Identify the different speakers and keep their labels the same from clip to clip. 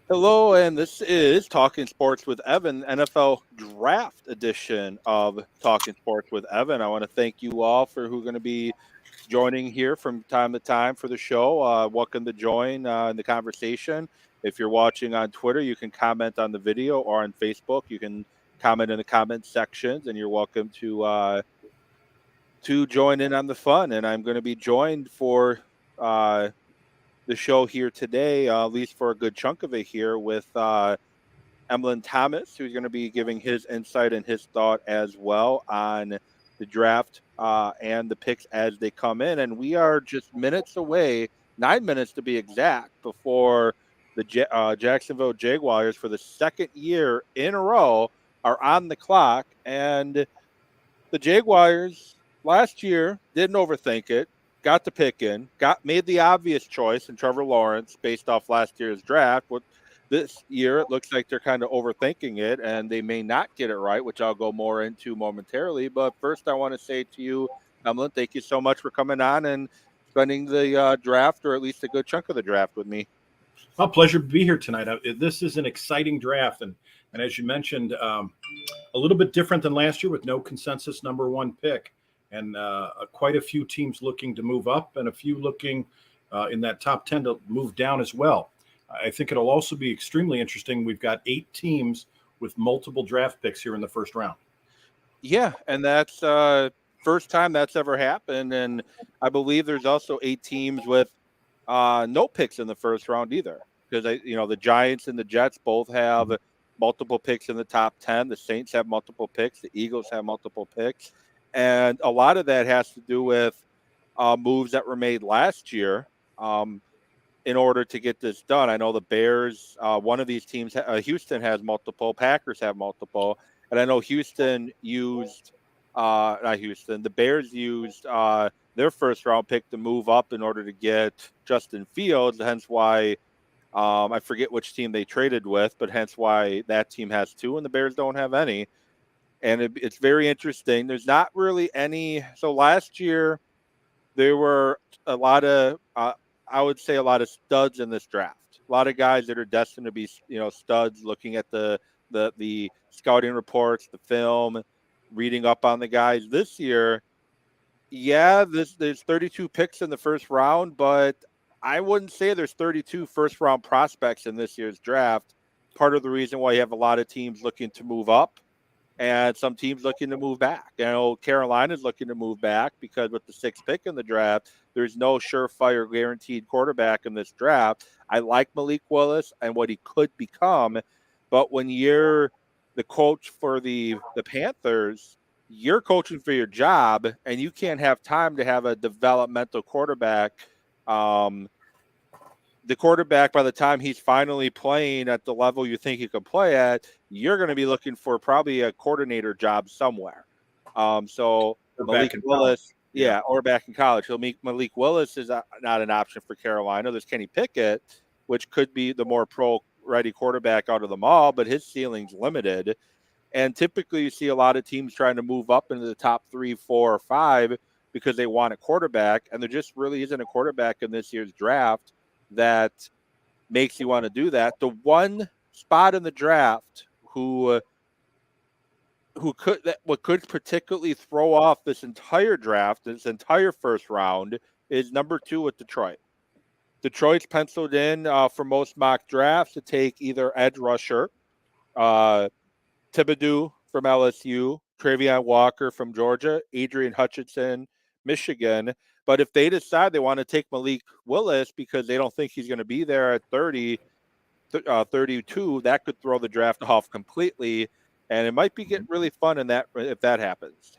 Speaker 1: Hello, and this is Talking Sports with Evan, NFL Draft edition of Talking Sports with Evan. I want to thank you all for who are going to be joining here from time to time for the show. Welcome to join in the conversation. If you're watching on Twitter, you can comment on the video, or on Facebook, you can comment in the comment sections, and you're welcome to join in on the fun. And I'm going to be joined for uh, the show here today, at least for a good chunk of it here, with Emlyn Thomas, who's going to be giving his insight and his thought as well on the draft and the picks as they come in. And we are just minutes away, 9 minutes to be exact, before the Jacksonville Jaguars, for the second year in a row, are on the clock. And the Jaguars last year didn't overthink it, got the pick in, got made the obvious choice in Trevor Lawrence based off last year's draft. What this year it looks like they're kind of overthinking it, and they may not get it right, which I'll go more into momentarily. But first, I want to say to you, Emlyn, thank you so much for coming on and spending the draft, or at least a good chunk of the draft, with me.
Speaker 2: Well, pleasure to be here tonight. This is an exciting draft, and as you mentioned, a little bit different than last year with no consensus number one pick, and quite a few teams looking to move up, and a few looking in that top 10 to move down as well. I think it'll also be extremely interesting. We've got 8 teams with multiple draft picks here in the first round.
Speaker 1: Yeah, and that's first time that's ever happened, and I believe there's also 8 teams with no picks in the first round either, because the Giants and the Jets both have multiple picks in the top 10. The Saints have multiple picks. The Eagles have multiple picks, and a lot of that has to do with moves that were made last year in order to get this done. I know the Bears, one of these teams, Houston has multiple, Packers have multiple, and I know Houston used, not Houston, the Bears used their first round pick to move up in order to get Justin Fields, hence why I forget which team they traded with, but hence why that team has 2 and the Bears don't have any. And it's very interesting. There's not really any. So last year, there were a lot of, I would say, a lot of studs in this draft. A lot of guys that are destined to be, studs. Looking at the scouting reports, the film, reading up on the guys this year. Yeah, there's 32 picks in the first round, but I wouldn't say there's 32 first round prospects in this year's draft. Part of the reason why you have a lot of teams looking to move up and some teams looking to move back. Carolina's looking to move back because with the 6th pick in the draft, there's no surefire guaranteed quarterback in this draft. I like Malik Willis and what he could become, but when you're the coach for the Panthers, you're coaching for your job, and you can't have time to have a developmental quarterback. The quarterback, by the time he's finally playing at the level you think he can play at, you're going to be looking for probably a coordinator job somewhere. So Malik Willis, yeah, or back in college. Malik Willis is not an option for Carolina. There's Kenny Pickett, which could be the more pro-ready quarterback out of them all, but his ceiling's limited. And typically you see a lot of teams trying to move up into the top 3, 4, or 5 because they want a quarterback, and there just really isn't a quarterback in this year's draft that makes you want to do that. The one spot in the draft what could particularly throw off this entire draft, this entire first round, is number 2 with Detroit. Detroit's penciled in for most mock drafts to take either edge rusher, Thibodeau from LSU, Travion Walker from Georgia, Adrian Hutchinson, Michigan. But if they decide they want to take Malik Willis because they don't think he's going to be there at 32, that could throw the draft off completely. And it might be getting really fun if that happens.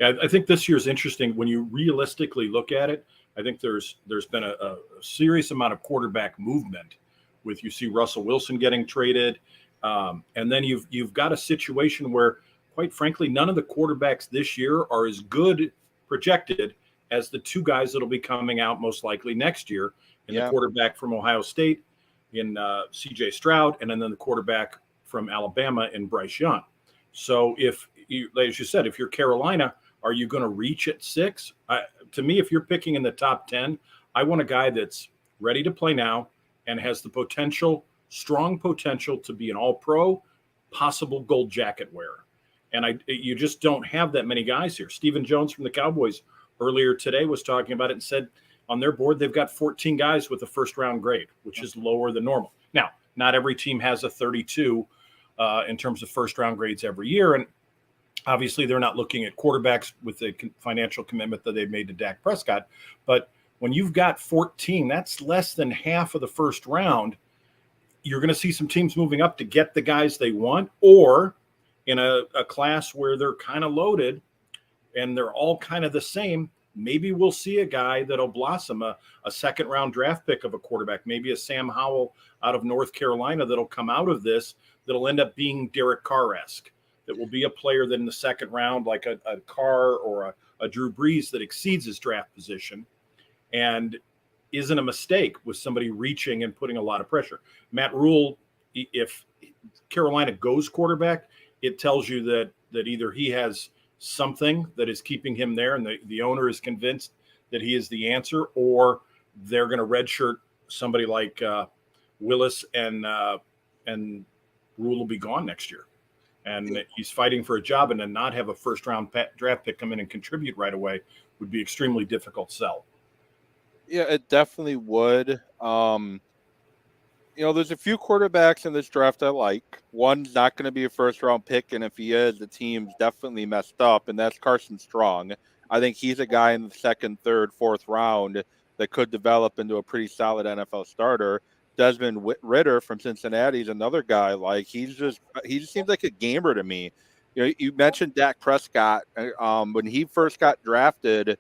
Speaker 2: Yeah, I think this year's interesting when you realistically look at it. I think there's been a serious amount of quarterback movement with, you see Russell Wilson getting traded. And then you've got a situation where, quite frankly, none of the quarterbacks this year are as good projected as the 2 guys that'll be coming out most likely next year, in the quarterback from Ohio State in C.J. Stroud, and then the quarterback from Alabama in Bryce Young. So as you said, if you're Carolina, are you going to reach at 6? To me, if you're picking in the top 10, I want a guy that's ready to play now, and has the strong potential to be an all-pro, possible gold jacket wearer. And you just don't have that many guys here. Stephen Jones from the Cowboys earlier today was talking about it and said on their board they've got 14 guys with a first-round grade, which is lower than normal. Now, not every team has a 32 in terms of first-round grades every year, and obviously they're not looking at quarterbacks with the financial commitment that they've made to Dak Prescott. But when you've got 14, that's less than half of the first round. You're going to see some teams moving up to get the guys they want, or in a class where they're kind of loaded and they're all kind of the same, maybe we'll see a guy that'll blossom, a second-round draft pick of a quarterback, maybe a Sam Howell out of North Carolina that'll come out of this, that'll end up being Derek Carr-esque, that will be a player that in the second round, like a Carr or a Drew Brees, that exceeds his draft position and isn't a mistake with somebody reaching and putting a lot of pressure. Matt Rule, if Carolina goes quarterback, it tells you that either he has something that is keeping him there and the owner is convinced that he is the answer, or they're going to redshirt somebody like Willis and Rule will be gone next year. And he's fighting for a job, and to not have a first-round draft pick come in and contribute right away would be extremely difficult sell.
Speaker 1: Yeah, it definitely would. There's a few quarterbacks in this draft I like. One's not going to be a first-round pick, and if he is, the team's definitely messed up, and that's Carson Strong. I think he's a guy in the second, third, fourth round that could develop into a pretty solid NFL starter. Desmond Ritter from Cincinnati is another guy. Like he just seems like a gamer to me. You mentioned Dak Prescott. When he first got drafted,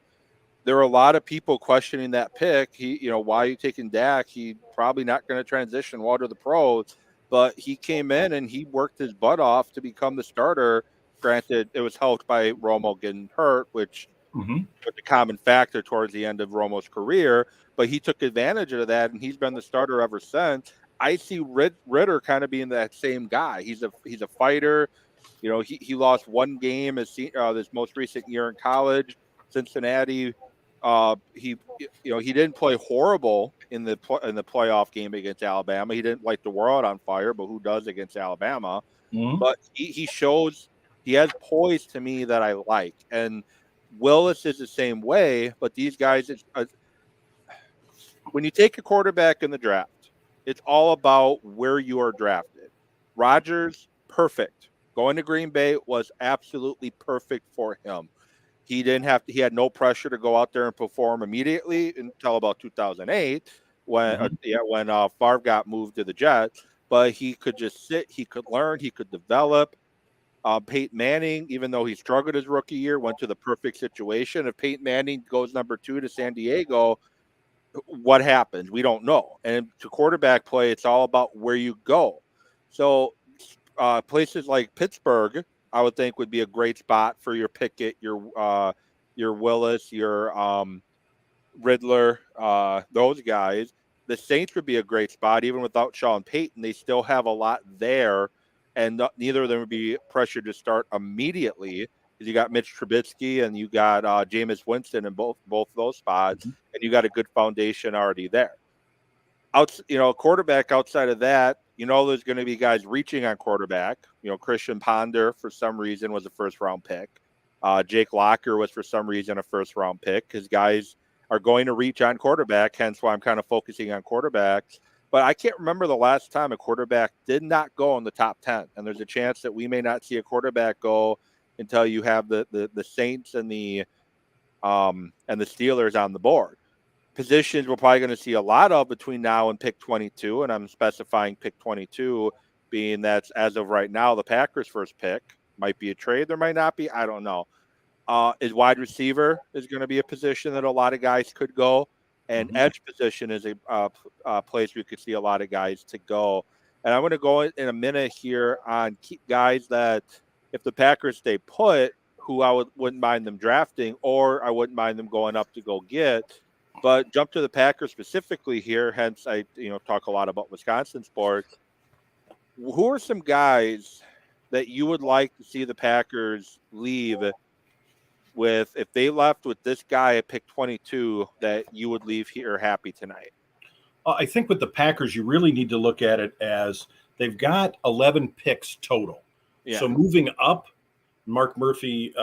Speaker 1: there were a lot of people questioning that pick. Why are you taking Dak? He's probably not going to transition well to the pros, but he came in and he worked his butt off to become the starter. Granted, it was helped by Romo getting hurt, which was a common factor towards the end of Romo's career, but he took advantage of that, and he's been the starter ever since. I see Ritter kind of being that same guy. He's a fighter. He lost one game this most recent year in college, Cincinnati. He didn't play horrible in the playoff game against Alabama. He didn't light the world on fire, but who does against Alabama? But he shows he has poise to me that I like, and Willis is the same way. But these guys, when you take a quarterback in the draft, it's all about where you are drafted. Rodgers, perfect. Going to Green Bay was absolutely perfect for him. He had no pressure to go out there and perform immediately until about 2008 when Favre got moved to the Jets. But he could just sit, he could learn, he could develop. Peyton Manning, even though he struggled his rookie year, went to the perfect situation. If Peyton Manning goes number 2 to San Diego, what happens? We don't know. And to quarterback play, it's all about where you go. So places like Pittsburgh, I would think, would be a great spot for your Pickett, your Willis, your Riddler, those guys. The Saints would be a great spot, even without Sean Payton. They still have a lot there, and neither of them would be pressured to start immediately. Because you got Mitch Trubisky and you got Jameis Winston in both those spots, and you got a good foundation already there. Quarterback outside of that, there's going to be guys reaching on quarterback. Christian Ponder, for some reason, was a first-round pick. Jake Locker was, for some reason, a first-round pick, because guys are going to reach on quarterback, hence why I'm kind of focusing on quarterbacks. But I can't remember the last time a quarterback did not go in the top 10, and there's a chance that we may not see a quarterback go until you have the Saints and the Steelers on the board. Positions we're probably going to see a lot of between now and pick 22, and I'm specifying pick 22 being that's, as of right now, the Packers' first pick. Might be a trade, there might not be, I don't know. Is wide receiver is going to be a position that a lot of guys could go, and edge position is a place we could see a lot of guys to go. And I'm going to go in a minute here on guys that, if the Packers stay put, who I wouldn't mind them drafting, or I wouldn't mind them going up to go get. But jump to the Packers specifically here, hence I talk a lot about Wisconsin sports. Who are some guys that you would like to see the Packers leave with, if they left with this guy at pick 22, that you would leave here happy tonight?
Speaker 2: I think with the Packers, you really need to look at it as they've got 11 picks total.
Speaker 1: Yeah.
Speaker 2: So moving up, Mark Murphy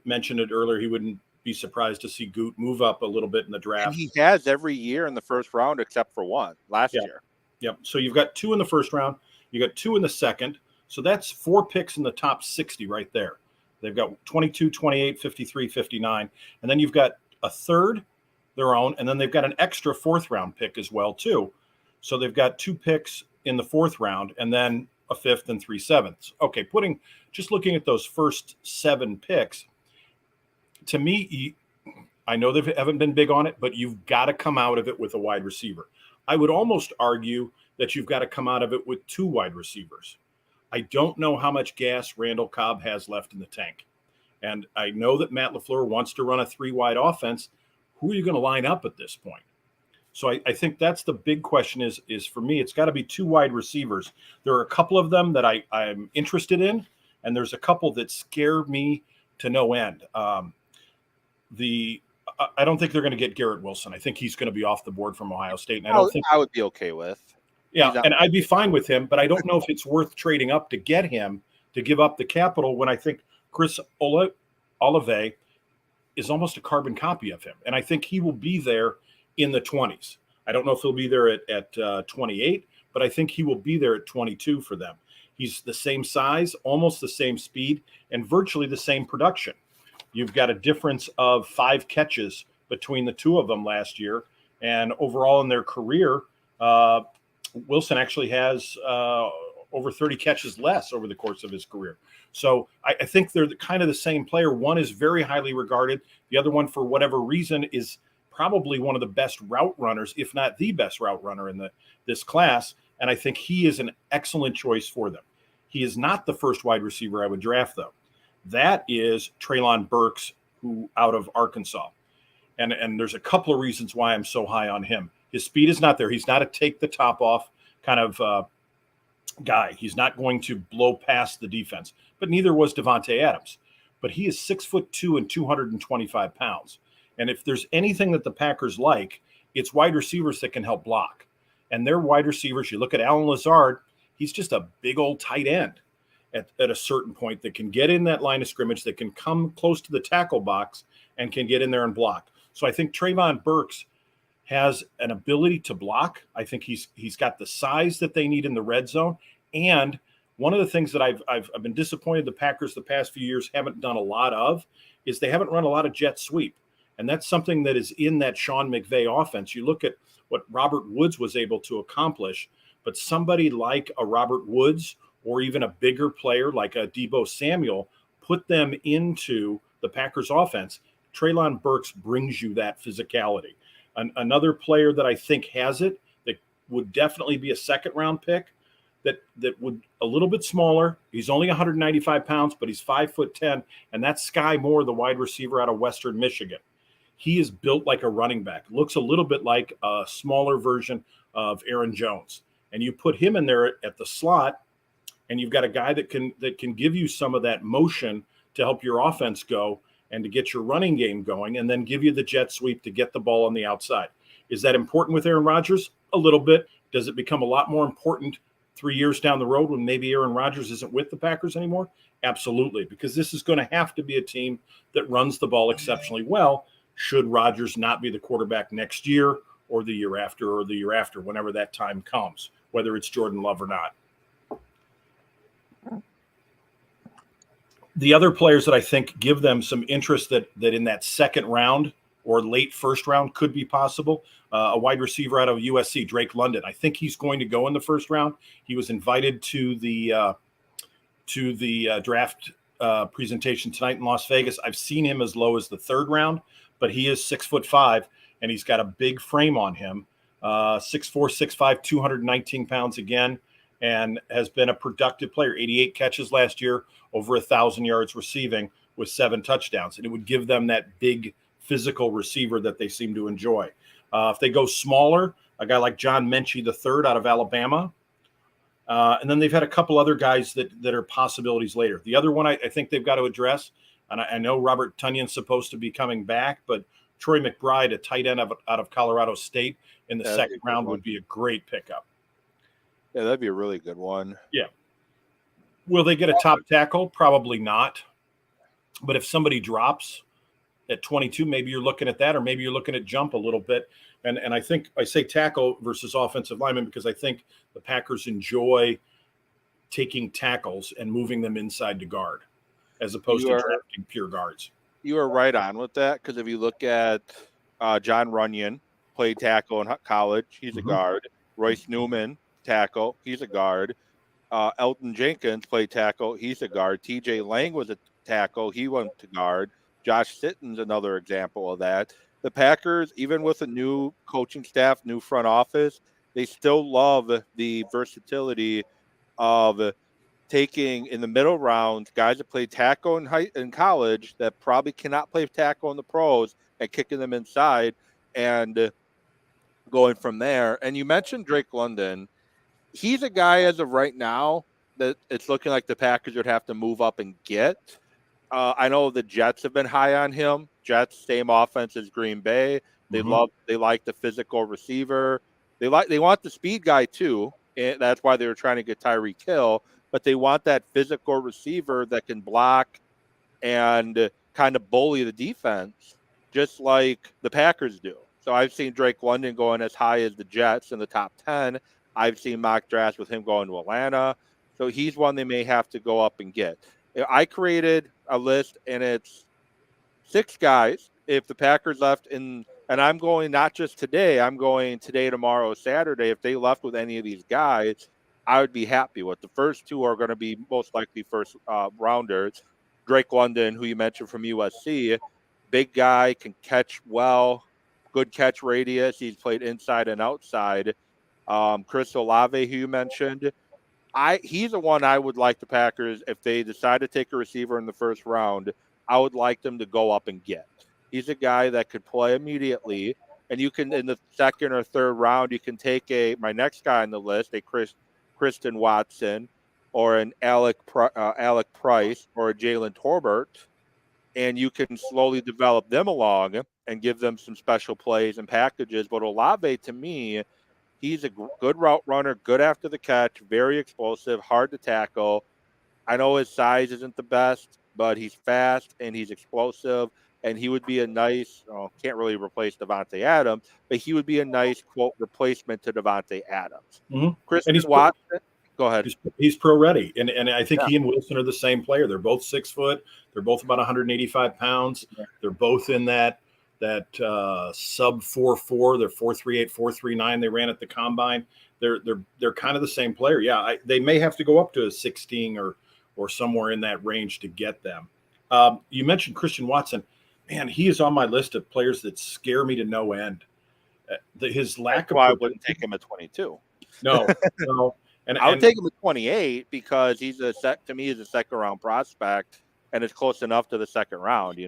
Speaker 2: mentioned it earlier. He wouldn't be surprised to see Goot move up a little bit in the draft.
Speaker 1: And he has every year in the first round except for one last year.
Speaker 2: Yep. So you've got 2 in the first round. You got 2 in the second. So that's 4 picks in the top 60 right there. They've got 22, 28, 53, 59. And then you've got a third, their own, and then they've got an extra 4th round pick as well, too. So they've got 2 picks in the 4th round and then a 5th and 3 sevenths. Okay, just looking at those first 7 picks, to me, I know they haven't been big on it, but you've got to come out of it with a wide receiver. I would almost argue that you've got to come out of it with 2 wide receivers. I don't know how much gas Randall Cobb has left in the tank. And I know that Matt LaFleur wants to run a 3-wide offense. Who are you going to line up at this point? So I think that's the big question is for me, it's got to be 2 wide receivers. There are a couple of them that I'm interested in, and there's a couple that scare me to no end. I don't think they're going to get Garrett Wilson. I think he's going to be off the board from Ohio State. And
Speaker 1: I would be okay with.
Speaker 2: Yeah, and I'd be fine with him, but I don't know if it's worth trading up to get him to give up the capital when I think Chris Olave is almost a carbon copy of him. And I think he will be there in the 20s. I don't know if he'll be there at 28, but I think he will be there at 22 for them. He's the same size, almost the same speed, and virtually the same production. You've got a difference of 5 catches between the 2 of them last year. And overall in their career, Wilson actually has over 30 catches less over the course of his career. So I think they're kind of the same player. One is very highly regarded. The other one, for whatever reason, is probably one of the best route runners, if not the best route runner in this class. And I think he is an excellent choice for them. He is not the first wide receiver I would draft, though. That is Treylon Burks, who out of Arkansas. And there's a couple of reasons why I'm so high on him. His speed is not there. He's not a take the top off kind of guy. He's not going to blow past the defense, but neither was Devontae Adams. But he is 6'2" and 225 pounds. And if there's anything that the Packers like, it's wide receivers that can help block. And their wide receivers, you look at Allen Lazard, he's just a big old tight end at a certain point that can get in that line of scrimmage, that can come close to the tackle box and can get in there and block. So I think Treylon Burks has an ability to block. I think he's got the size that they need in the red zone. And one of the things that I've been disappointed the Packers the past few years haven't done a lot of is they haven't run a lot of jet sweep. And that's something that is in that Sean McVay offense. You look at what Robert Woods was able to accomplish, but somebody like a Robert Woods or even a bigger player like a Deebo Samuel, put them into the Packers offense. Treylon Burks brings you that physicality. Another player that I think has it, that would definitely be a 2nd-round pick, that would a little bit smaller. He's only 195 pounds, but he's 5'10", and that's Sky Moore, the wide receiver out of Western Michigan. He is built like a running back. Looks a little bit like a smaller version of Aaron Jones. And you put him in there at the slot, and you've got a guy that can give you some of that motion to help your offense go and to get your running game going, and then give you the jet sweep to get the ball on the outside. Is that important with Aaron Rodgers? A little bit. Does it become a lot more important 3 years down the road when maybe Aaron Rodgers isn't with the Packers anymore? Absolutely, because this is going to have to be a team that runs the ball exceptionally well should Rodgers not be the quarterback next year or the year after, whenever that time comes, whether it's Jordan Love or not. The other players that I think give them some interest that in that 2nd round or late 1st round could be possible. A wide receiver out of USC, Drake London. I think he's going to go in the 1st round. He was invited to the draft presentation tonight in Las Vegas. I've seen him as low as the 3rd round, but he is 6'5", and he's got a big frame on him. 6'4", 6'5", 219 pounds again, and has been a productive player. 88 catches last year, over 1,000 yards receiving with 7 touchdowns. And it would give them that big physical receiver that they seem to enjoy. If they go smaller, a guy like John Mechie III out of Alabama. And then they've had a couple other guys that are possibilities later. The other one I think they've got to address, and I know Robert Tunyon's supposed to be coming back, but Troy McBride, a tight end out of Colorado State in the second round, would be a great pickup.
Speaker 1: Yeah, that'd be a really good one.
Speaker 2: Yeah. Will they get a top tackle? Probably not. But if somebody drops at 22, maybe you're looking at that, or maybe you're looking at jump a little bit. And I think I say tackle versus offensive lineman because I think the Packers enjoy taking tackles and moving them inside to guard as opposed to drafting pure guards.
Speaker 1: You are right on with that, because if you look at John Runyon, played tackle in college, he's a guard. Royce Newman, tackle, he's a guard. Elton Jenkins played tackle, he's a guard. TJ Lang was a tackle, he went to guard. Josh Sitton's another example of that. The Packers, even with a new coaching staff, new front office, they still love the versatility of taking in the middle rounds guys that play tackle in college that probably cannot play tackle in the pros and kicking them inside and going from there. And you mentioned Drake London. He's a guy as of right now that it's looking like the Packers would have to move up and get. I know the Jets have been high on him. Jets, same offense as Green Bay. They like the physical receiver. They want the speed guy too. And that's why they were trying to get Tyreek Hill, but they want that physical receiver that can block and kind of bully the defense, just like the Packers do. So I've seen Drake London going as high as the Jets in the top 10. I've seen mock drafts with him going to Atlanta. So he's one they may have to go up and get. I created a list, and it's 6 guys. If the Packers left and I'm going not just today, I'm going today, tomorrow, Saturday. If they left with any of these guys, I would be happy with. The first 2 are going to be most likely first rounders. Drake London, who you mentioned from USC, big guy, can catch well, good catch radius. He's played inside and outside. Chris Olave, who you mentioned, he's the one I would like the Packers, if they decide to take a receiver in the first round, I would like them to go up and get. He's a guy that could play immediately, and you can, in the second or third round, you can take my next guy on the list, a Kristen Watson, or an Alec Price, or a Jalen Torbert, and you can slowly develop them along and give them some special plays and packages. But Olave, to me, he's a good route runner, good after the catch, very explosive, hard to tackle. I know his size isn't the best, but he's fast and he's explosive. And he would be a nice, can't really replace Devontae Adams, but he would be a nice, quote, replacement to Devontae Adams. Christian Watson, go ahead.
Speaker 2: He's pro ready. And I think he and Wilson are the same player. They're both 6 foot. They're both about 185 pounds. Yeah. They're both in that sub 4.4. They're 4.38, 4.39. They ran at the combine. They're kind of the same player. Yeah, they may have to go up to a 16 or somewhere in that range to get them. You mentioned Christian Watson. Man, he is on my list of players that scare me to no end. His lack of.
Speaker 1: Why I wouldn't take him at 22.
Speaker 2: No.
Speaker 1: And I would take him at 28 because he's he's a second round prospect, and it's close enough to the second round.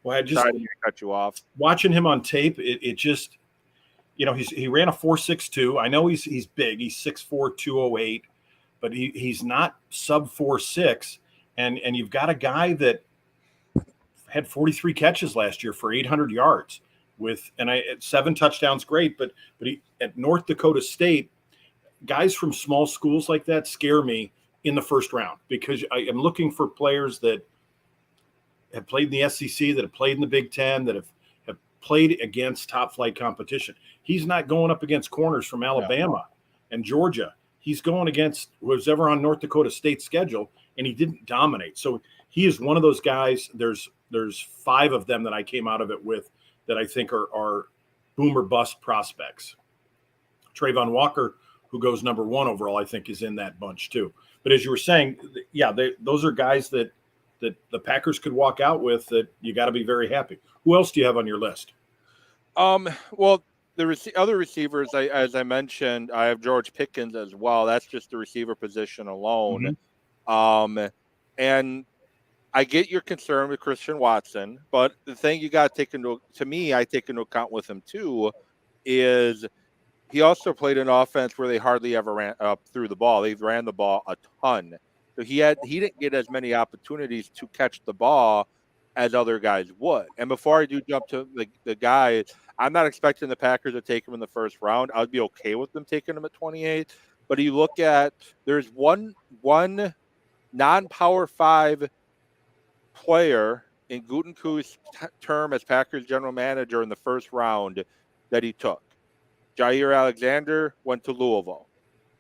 Speaker 1: Well,
Speaker 2: I just
Speaker 1: sorry to cut you off.
Speaker 2: Watching him on tape, it just, he ran a 4.62. I know he's big. He's 6'4", 208, but he's not sub 4.6. And you've got a guy that had 43 catches last year for 800 yards and 7 touchdowns. Great. But he at North Dakota State, guys from small schools like that scare me in the first round because I am looking for players that have played in the SEC, that have played in the Big Ten, that have played against top flight competition. He's not going up against corners from Alabama and Georgia. He's going against who's ever on North Dakota State's schedule, and he didn't dominate. So he is one of those guys. There's 5 of them that I came out of it with that I think are boom or bust prospects. Trayvon Walker, who goes number 1 overall, I think is in that bunch too. But as you were saying, those are guys that the Packers could walk out with that you got to be very happy. Who else do you have on your list?
Speaker 1: Well, the other receivers, as I mentioned, I have George Pickens as well. That's just the receiver position alone. And I get your concern with Christian Watson, but the thing you got to I take into account with him too, is he also played an offense where they hardly ever ran up through the ball. They ran the ball a ton. So he didn't get as many opportunities to catch the ball as other guys would. And before I do jump to the guy, I'm not expecting the Packers to take him in the first round. I'd be okay with them taking him at 28. But you look at there's one non-power 5 player in Gutekunst's term as Packers general manager in the first round that he took. Jair Alexander went to Louisville.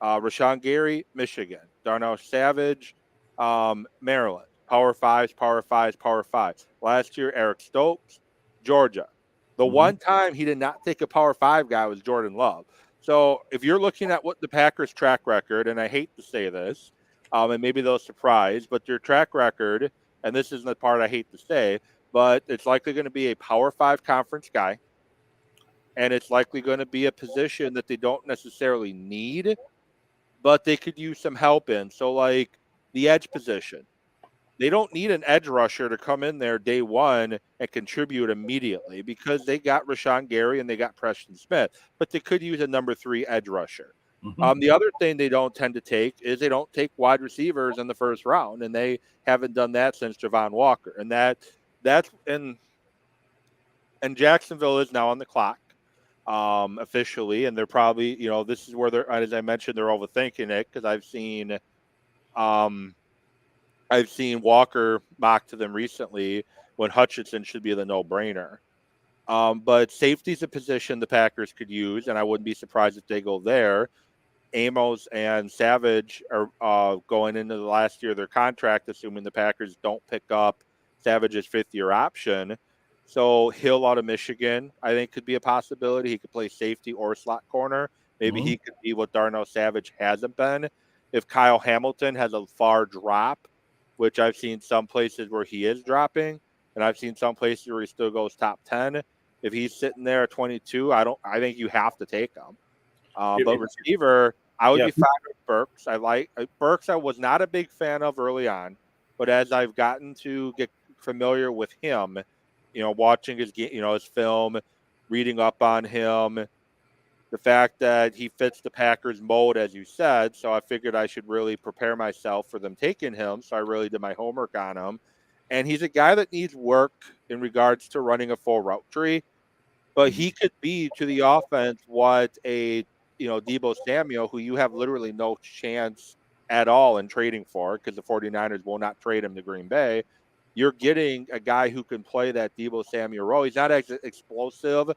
Speaker 1: Rashawn Gary, Michigan. Darnell Savage, Maryland. Power fives, power fives, power fives. Last year, Eric Stokes, Georgia. The one time he did not take a power 5 guy was Jordan Love. So if you're looking at what the Packers' track record, and I hate to say this, and maybe they'll surprise, but their track record, and this isn't the part I hate to say, but it's likely going to be a power 5 conference guy. And it's likely going to be a position that they don't necessarily need, but they could use some help in. So, like the edge position, they don't need an edge rusher to come in there day one and contribute immediately because they got Rashawn Gary and they got Preston Smith, but they could use a number 3 edge rusher. The other thing they don't tend to take is they don't take wide receivers in the first round, and they haven't done that since Javon Walker. And that's and Jacksonville is now on the clock. Officially, and they're probably, this is where they're, as I mentioned, they're overthinking it because I've seen Walker mock to them recently when Hutchinson should be the no-brainer. But safety's a position the Packers could use, and I wouldn't be surprised if they go there. Amos and Savage are going into the last year of their contract, assuming the Packers don't pick up Savage's 5th-year option. So Hill out of Michigan, I think, could be a possibility. He could play safety or slot corner. Maybe he could be what Darnell Savage hasn't been. If Kyle Hamilton has a far drop, which I've seen some places where he is dropping, and I've seen some places where he still goes top 10. If he's sitting there at 22, I think you have to take him. But receiver, I would be fine with Burks. Burks. I was not a big fan of early on, but as I've gotten to get familiar with him, watching his game, his film, reading up on him, the fact that he fits the Packers mold, as you said. So I figured I should really prepare myself for them taking him. So I really did my homework on him. And he's a guy that needs work in regards to running a full route tree, but he could be to the offense what a, Deebo Samuel, who you have literally no chance at all in trading for because the 49ers will not trade him to Green Bay. You're getting a guy who can play that Deebo Samuel role. He's not as explosive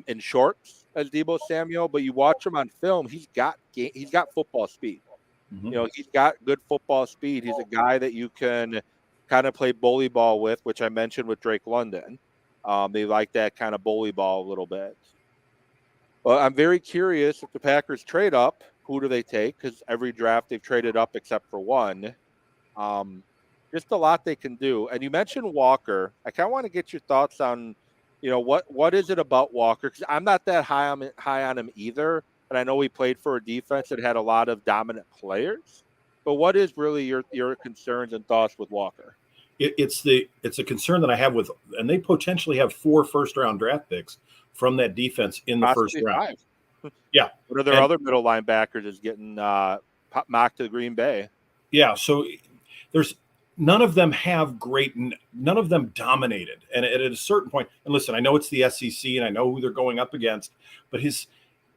Speaker 1: in shorts as Deebo Samuel, but you watch him on film, he's got football speed. He's got good football speed. He's a guy that you can kind of play bully ball with, which I mentioned with Drake London. They like that kind of bully ball a little bit. Well, I'm very curious if the Packers trade up, who do they take? Because every draft they've traded up except for one. Just a lot they can do. And you mentioned Walker. I kind of want to get your thoughts on, what is it about Walker? Because I'm not that high on him either. And I know he played for a defense that had a lot of dominant players. But what is really your concerns and thoughts with Walker?
Speaker 2: It's a concern that I have with, and they potentially have 4 first-round draft picks from that defense in the
Speaker 1: Possibly
Speaker 2: first round.
Speaker 1: 5.
Speaker 2: Yeah.
Speaker 1: What are their other middle linebackers is getting mocked to Green Bay?
Speaker 2: Yeah. So there's none of them none of them dominated. And at a certain point, and listen, I know it's the SEC and I know who they're going up against, but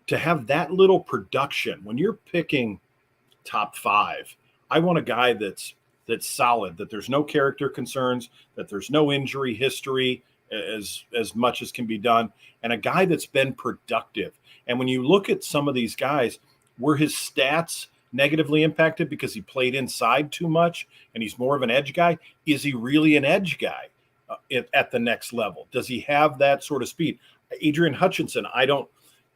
Speaker 2: to have that little production when you're picking top 5, I want a guy that's solid, that there's no character concerns, that there's no injury history as much as can be done, and a guy that's been productive. And when you look at some of these guys, were his stats negatively impacted because he played inside too much and he's more of an edge guy? Is he really an edge guy at the next level? Does he have that sort of speed? Adrian Hutchinson,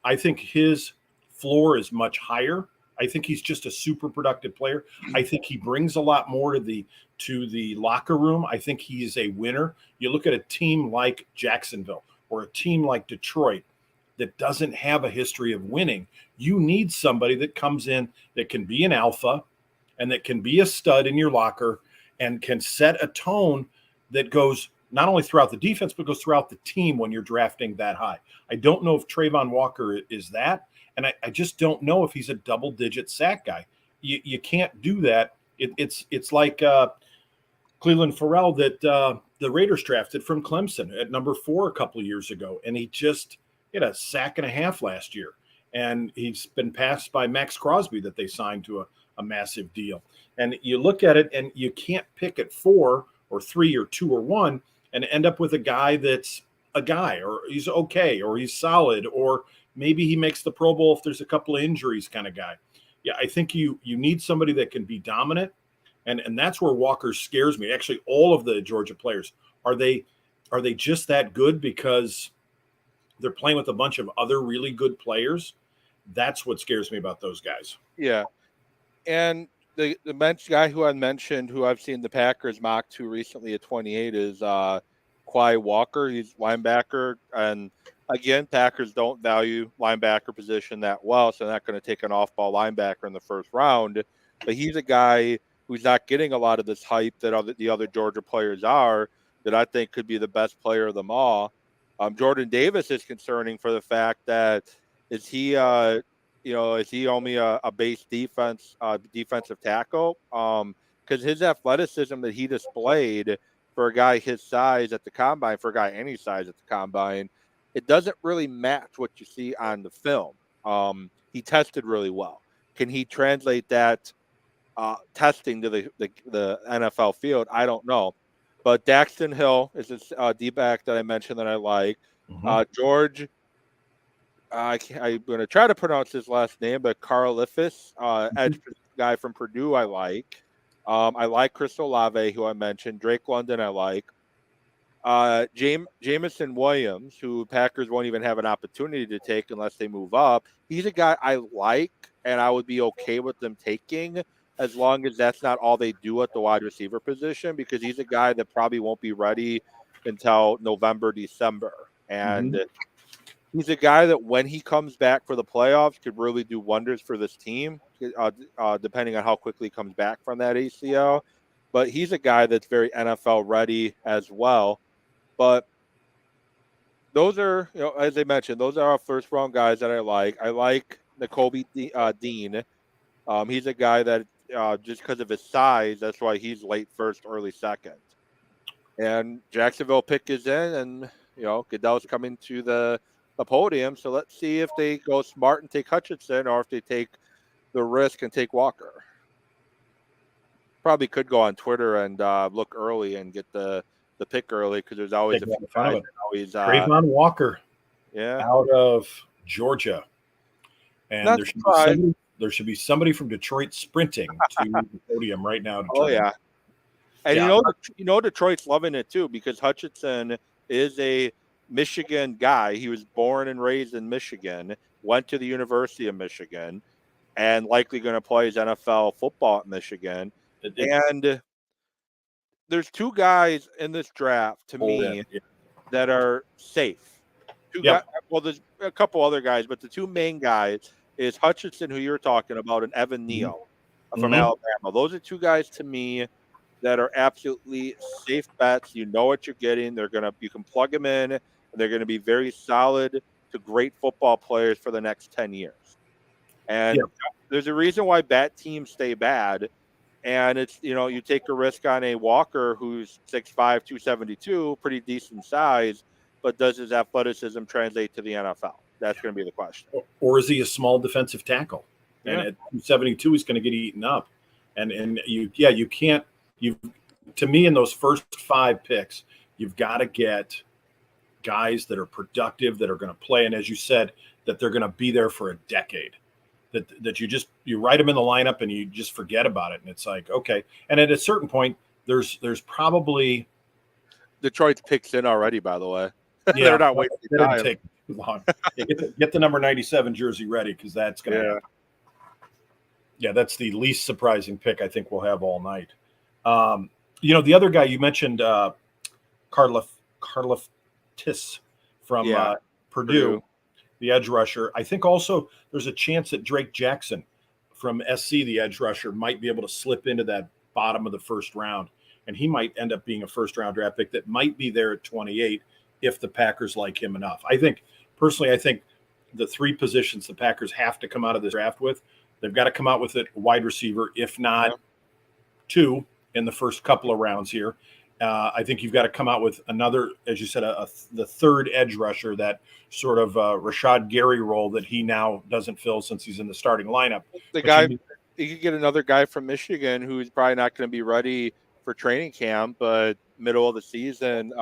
Speaker 2: I think his floor is much higher. I think he's just a super productive player. I think he brings a lot more to the locker room. I think he's a winner. You look at a team like Jacksonville or a team like Detroit that doesn't have a history of winning. You need somebody that comes in that can be an alpha and that can be a stud in your locker and can set a tone that goes not only throughout the defense, but goes throughout the team when you're drafting that high. I don't know if Trayvon Walker is that. And I just don't know if he's a double-digit sack guy. You can't do that. It's like Cleveland Farrell that the Raiders drafted from Clemson at number 4 a couple of years ago, and he had a sack and a half last year. And he's been passed by Max Crosby that they signed to a massive deal. And you look at it, and you can't pick at 4 or 3 or 2 or 1 and end up with a guy that's a guy, or he's okay, or he's solid, or maybe he makes the Pro Bowl if there's a couple of injuries kind of guy. Yeah, I think you need somebody that can be dominant. And that's where Walker scares me. Actually, all of the Georgia players, are they just that good because they're playing with a bunch of other really good players? That's what scares me about those guys.
Speaker 1: Yeah. And the bench guy who I mentioned, who I've seen the Packers mock to recently at 28, is Quay Walker. He's linebacker. And again, Packers don't value linebacker position that well, so they're not going to take an off-ball linebacker in the first round. But he's a guy who's not getting a lot of this hype that the other Georgia players are, that I think could be the best player of them all. Jordan Davis is concerning for the fact that is he only a base defensive tackle? Because his athleticism that he displayed for a guy his size at the combine, for a guy any size at the combine, it doesn't really match what you see on the film. He tested really well. Can he translate that testing to the NFL field? I don't know. But Daxton Hill is this D-back that I mentioned that I like. George, I'm going to try to pronounce his last name, but Karlaftis, edge guy from Purdue, I like. I like Chris Olave, who I mentioned. Drake London, I like. Jameson Williams, who Packers won't even have an opportunity to take unless they move up. He's a guy I like, and I would be okay with them taking, as long as that's not all they do at the wide receiver position, because he's a guy that probably won't be ready until November, December. And he's a guy that when he comes back for the playoffs could really do wonders for this team, depending on how quickly he comes back from that ACL. But he's a guy that's very NFL ready as well. But those are, as I mentioned, those are our first round guys that I like. I like Nakobe Dean. He's a guy that just because of his size, that's why he's late first, early second. And Jacksonville pick is in, and Goodell's coming to the podium. So let's see if they go smart and take Hutchinson, or if they take the risk and take Walker. Probably could go on Twitter and look early and get the pick early, because there's always a few guys that always
Speaker 2: Trayvon Walker, out of Georgia, and there should be somebody from Detroit sprinting to the podium right now.
Speaker 1: And Detroit's loving it too, because Hutchinson is a Michigan guy. He was born and raised in Michigan, went to the University of Michigan, and likely going to play his NFL football at Michigan. And there's two guys in this draft to me that are safe. There's a couple other guys, but the two main guys is Hutchinson, who you're talking about, and Evan Neal from Alabama. Those are two guys to me that are absolutely safe bets. You know what you're getting. You can plug them in, and they're going to be very solid to great football players for the next 10 years. And there's a reason why bad teams stay bad. And it's, you take a risk on a Walker who's 6'5", 272, pretty decent size, but does his athleticism translate to the NFL? That's going to be the question.
Speaker 2: Or is he a small defensive tackle? And at 272, he's going to get eaten up. And you can't. To me, in those first 5 picks, you've got to get guys that are productive, that are going to play, and as you said, that they're going to be there for a decade. That you write them in the lineup and you just forget about it, and it's like, okay. And at a certain point, there's probably
Speaker 1: Detroit's picks in already. By the way, they're not waiting.
Speaker 2: It didn't take too long. Get the number 97 jersey ready, because that's going to happen. Yeah, that's the least surprising pick I think we'll have all night. The other guy you mentioned, Karlaftis from Purdue, the edge rusher. I think also there's a chance that Drake Jackson from SC, the edge rusher, might be able to slip into that bottom of the first round, and he might end up being a first-round draft pick that might be there at 28 if the Packers like him enough. I think the 3 positions the Packers have to come out of this draft with, they've got to come out with a wide receiver, if not 2 in the first couple of rounds here. I think you've got to come out with another, as you said, the third edge rusher, that sort of Rashad Gary role that he now doesn't fill since he's in the starting lineup.
Speaker 1: The
Speaker 2: But
Speaker 1: guy, you could get another guy from Michigan who's probably not going to be ready for training camp, but middle of the season,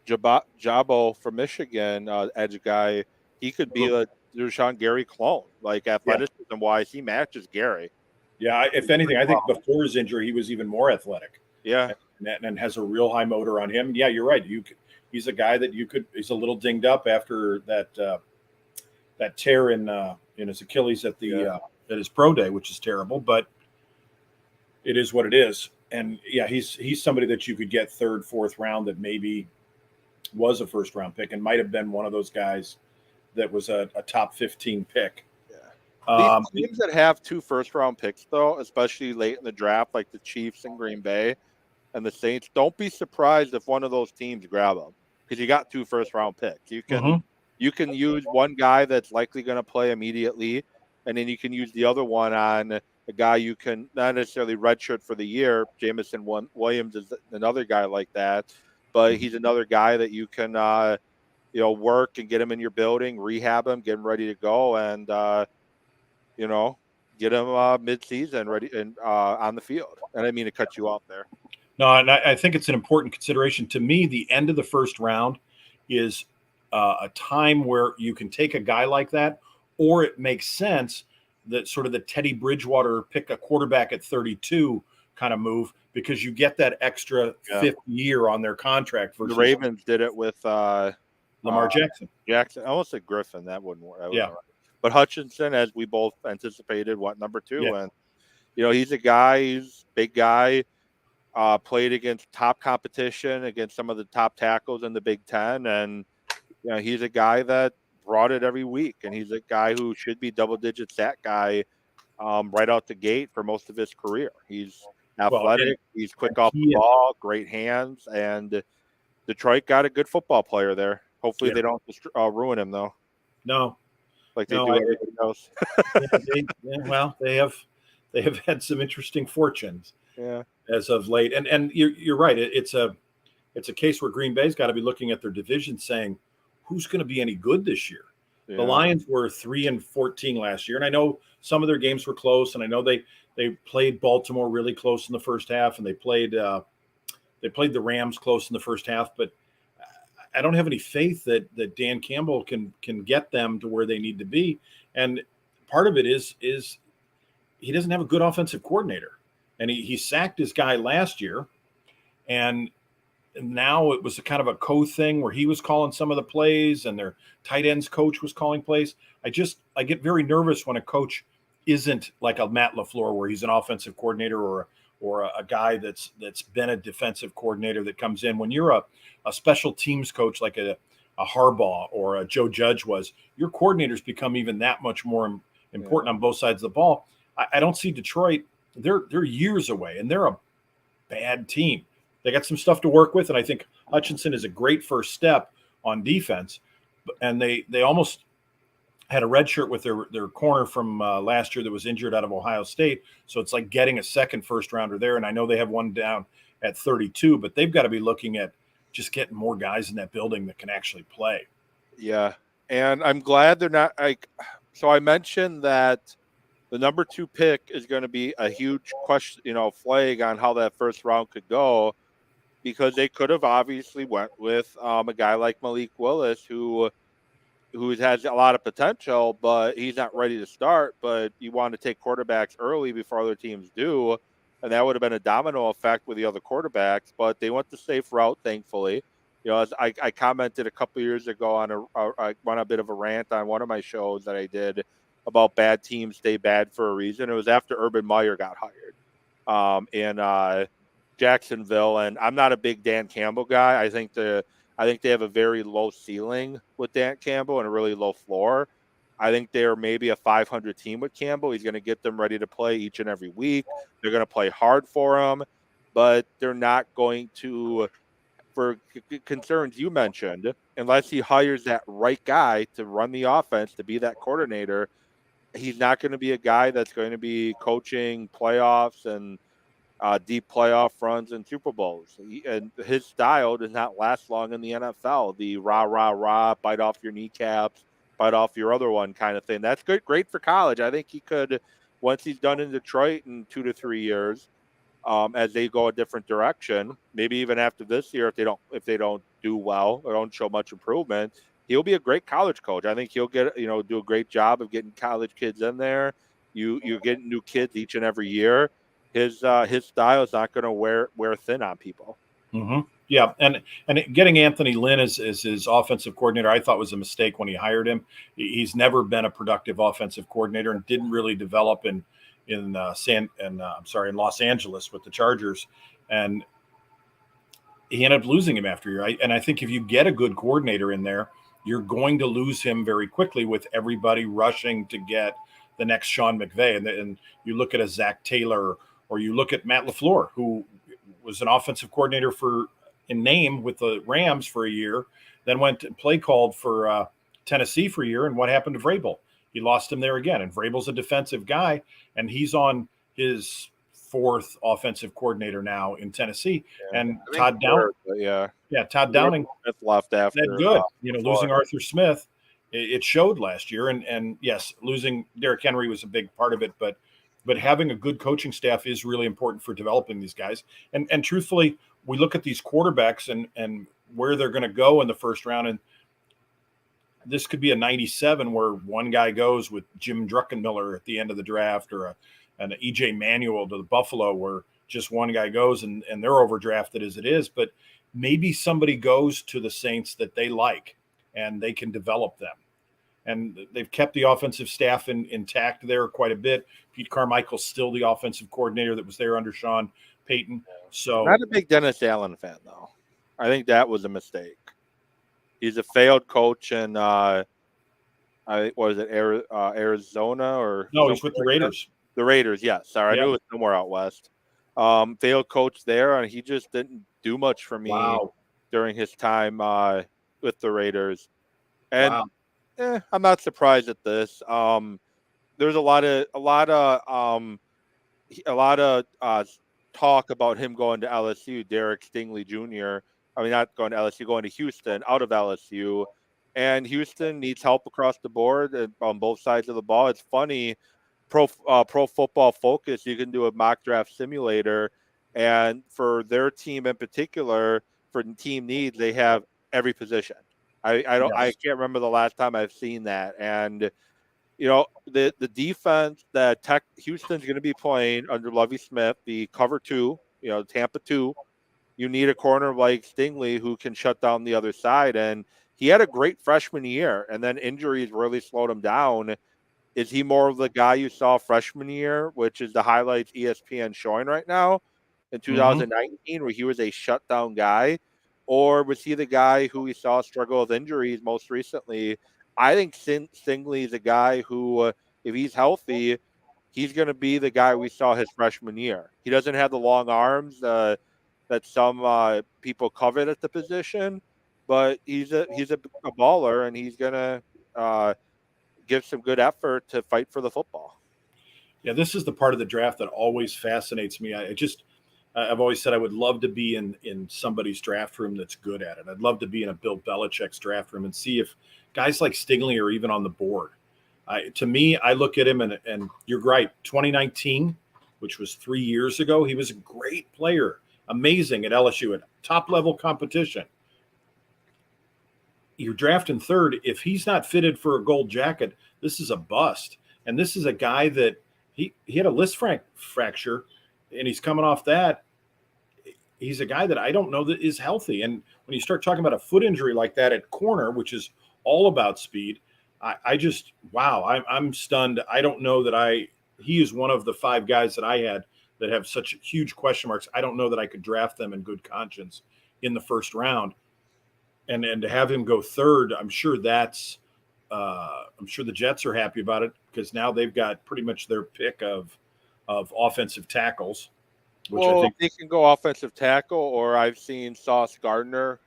Speaker 1: Jabo from Michigan, edge guy, he could be a Rashawn Gary clone, like
Speaker 2: yeah,
Speaker 1: athleticism wise, he matches Gary.
Speaker 2: yeah. If anything, I think before his injury, he was even more athletic.
Speaker 1: Yeah,
Speaker 2: And has a real high motor on him. Yeah, you're right. He's a guy that you could. He's a little dinged up after that tear in his Achilles at at his pro day, which is terrible. But it is what it is. And yeah, he's somebody that you could get third, fourth round that maybe was a first round pick and might have been one of those guys that was a top 15 pick.
Speaker 1: these teams that have 2 first round picks, though, especially late in the draft, like the Chiefs and Green Bay and the Saints, don't be surprised if one of those teams grab them, because you got 2 first round picks. You can use one guy that's likely going to play immediately, and then you can use the other one on a guy you can not necessarily redshirt for the year. Jamison Williams is another guy like that, but he's another guy that you can work and get him in your building, rehab him, get him ready to go, and get him mid-season ready and on the field. And I didn't mean to cut you off there.
Speaker 2: No, and I think it's an important consideration. To me, the end of the first round is a time where you can take a guy like that, or it makes sense that sort of the Teddy Bridgewater pick a quarterback at 32 kind of move, because you get that extra fifth year on their contract. Versus
Speaker 1: the Ravens did it with
Speaker 2: Lamar Jackson.
Speaker 1: I almost said Griffin. That wouldn't work.
Speaker 2: Yeah.
Speaker 1: But Hutchinson, as we both anticipated, number 2?
Speaker 2: Yeah.
Speaker 1: And, he's a guy, he's a big guy, played against top competition, against some of the top tackles in the Big Ten. And, he's a guy that brought it every week. And he's a guy who should be double-digit sack guy right out the gate for most of his career. He's athletic. He's quick off the ball, great hands. And Detroit got a good football player there. Hopefully they don't ruin him, though.
Speaker 2: No.
Speaker 1: Like they do everybody else.
Speaker 2: They have had some interesting fortunes.
Speaker 1: Yeah.
Speaker 2: As of late, and you're right. It's a case where Green Bay's got to be looking at their division, saying, who's going to be any good this year? Yeah. The Lions were 3-14 last year, and I know some of their games were close, and I know they played Baltimore really close in the first half, and they played the Rams close in the first half, but I don't have any faith that Dan Campbell can get them to where they need to be. And part of it is he doesn't have a good offensive coordinator. And he sacked his guy last year. And now it was a kind of a thing where he was calling some of the plays and their tight ends coach was calling plays. I get very nervous when a coach isn't like a Matt LaFleur, where he's an offensive coordinator or a guy that's been a defensive coordinator that comes in. When you're a special teams coach like a Harbaugh or a Joe Judge was, your coordinators become even that much more important on both sides of the ball. I don't see Detroit. They're years away, and they're a bad team. They got some stuff to work with, and I think Hutchinson is a great first step on defense. And they almost had a red shirt with their corner from last year that was injured out of Ohio State. So it's like getting a second first rounder there. And I know they have one down at 32, but they've got to be looking at just getting more guys in that building that can actually play.
Speaker 1: Yeah. And I'm glad they're not so I mentioned that the number 2 pick is going to be a huge question, flag on how that first round could go, because they could have obviously went with a guy like Malik Willis, who has a lot of potential, but he's not ready to start. But you want to take quarterbacks early before other teams do, and that would have been a domino effect with the other quarterbacks. But they went the safe route, thankfully. As I commented a couple of years ago on I went a bit of a rant on one of my shows that I did about bad teams stay bad for a reason. It was after Urban Meyer got hired in Jacksonville, and I'm not a big Dan Campbell guy. I think they have a very low ceiling with Dan Campbell and a really low floor. I think they're maybe a 500 team with Campbell. He's going to get them ready to play each and every week. They're going to play hard for him, but they're not going to, for concerns you mentioned, unless he hires that right guy to run the offense, to be that coordinator. He's not going to be a guy that's going to be coaching playoffs and deep playoff runs and Super Bowls. And his style does not last long in the NFL. The rah, rah, rah, bite off your kneecaps, bite off your other one kind of thing. That's great for college. I think he could, once he's done in Detroit in 2 to 3 years, as they go a different direction, maybe even after this year, if they don't do well or don't show much improvement, he'll be a great college coach. I think he'll do a great job of getting college kids in there. You're getting new kids each and every year. His style is not going to wear thin on people.
Speaker 2: Mm-hmm. Yeah, and getting Anthony Lynn as his offensive coordinator, I thought was a mistake when he hired him. He's never been a productive offensive coordinator and didn't really develop in Los Angeles with the Chargers, and he ended up losing him after a year. And I think if you get a good coordinator in there, you're going to lose him very quickly with everybody rushing to get the next Sean McVay. And you look at a Zach Taylor, or you look at Matt LaFleur, who was an offensive coordinator in name with the Rams for a year, then went and play called for Tennessee for a year. And what happened to Vrabel? He lost him there again. And Vrabel's a defensive guy, and he's on his fourth offensive coordinator now in Tennessee.
Speaker 1: Yeah,
Speaker 2: and Todd Downing, Todd Downing
Speaker 1: left after
Speaker 2: that good. Losing Arthur Smith, it showed last year. And yes, losing Derrick Henry was a big part of it, but having a good coaching staff is really important for developing these guys. And truthfully, we look at these quarterbacks and where they're going to go in the first round, and this could be a 97 where one guy goes with Jim Druckenmiller at the end of the draft, or an E.J. Manuel to the Buffalo, where just one guy goes and they're overdrafted as it is. But maybe somebody goes to the Saints that they like and they can develop them. And they've kept the offensive staff intact there quite a bit. Pete Carmichael's still the offensive coordinator that was there under Sean Payton. So,
Speaker 1: not a big Dennis Allen fan, though. I think that was a mistake. He's a failed coach in Arizona or
Speaker 2: no, he's with the Raiders.
Speaker 1: The Raiders, yes. Sorry, I knew it was somewhere out west. Failed coach there, and he just didn't do much for me during his time with the Raiders. And I'm not surprised at this. There's a lot of talk about him going to LSU, Derek Stingley Jr. I mean, not going to LSU, going to Houston, out of LSU. And Houston needs help across the board on both sides of the ball. It's funny, Pro Football Focus, you can do a mock draft simulator, and for their team in particular, for team needs, they have every position. I can't remember the last time I've seen that. And the defense that Houston's going to be playing under Lovie Smith, the cover 2, Tampa 2. You need a corner like Stingley who can shut down the other side. And he had a great freshman year, and then injuries really slowed him down. Is he more of the guy you saw freshman year, which is the highlights ESPN showing right now in 2019, where he was a shutdown guy? Or was he the guy who we saw struggle with injuries most recently? I think Stingley is a guy who, if he's healthy, he's going to be the guy we saw his freshman year. He doesn't have the long arms that some people covet at the position, but he's a baller, and he's going to give some good effort to fight for the football.
Speaker 2: Yeah, this is the part of the draft that always fascinates me. I've always said I would love to be in somebody's draft room that's good at it. I'd love to be in a Bill Belichick's draft room and see if guys like Stingley are even on the board. To me, I look at him and you're right. 2019, which was 3 years ago, he was a great player, amazing at LSU, at top level competition. You're drafting third. If he's not fitted for a gold jacket, this is a bust. And this is a guy that he had a Lisfranc fracture, and he's coming off that. He's a guy that I don't know that is healthy. And when you start talking about a foot injury like that at corner, which is all about speed, I'm stunned. I don't know that he is one of the 5 guys that I had that have such huge question marks. I don't know that I could draft them in good conscience in the first round. And to have him go third, I'm sure I'm sure the Jets are happy about it, because now they've got pretty much their pick of offensive tackles.
Speaker 1: I think they can go offensive tackle, or I've seen Sauce Gardner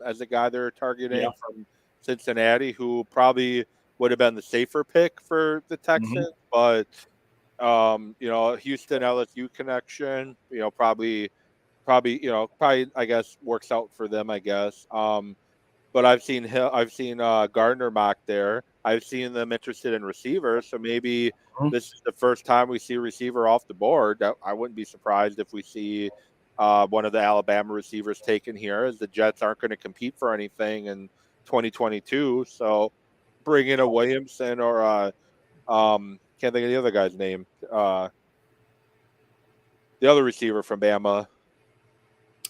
Speaker 1: as a guy they're targeting from Cincinnati, who probably would have been the safer pick for the Texans. But Houston LSU connection, probably I guess works out for them, I guess. But I've seen Gardner mock there. I've seen them interested in receivers, so maybe
Speaker 2: Mhm.
Speaker 1: this is the first time we see a receiver off the board. I wouldn't be surprised if we see one of the Alabama receivers taken here, as the Jets aren't going to compete for anything in 2022. So bring in a Williamson or can't think of the other guy's name. The other receiver from Bama.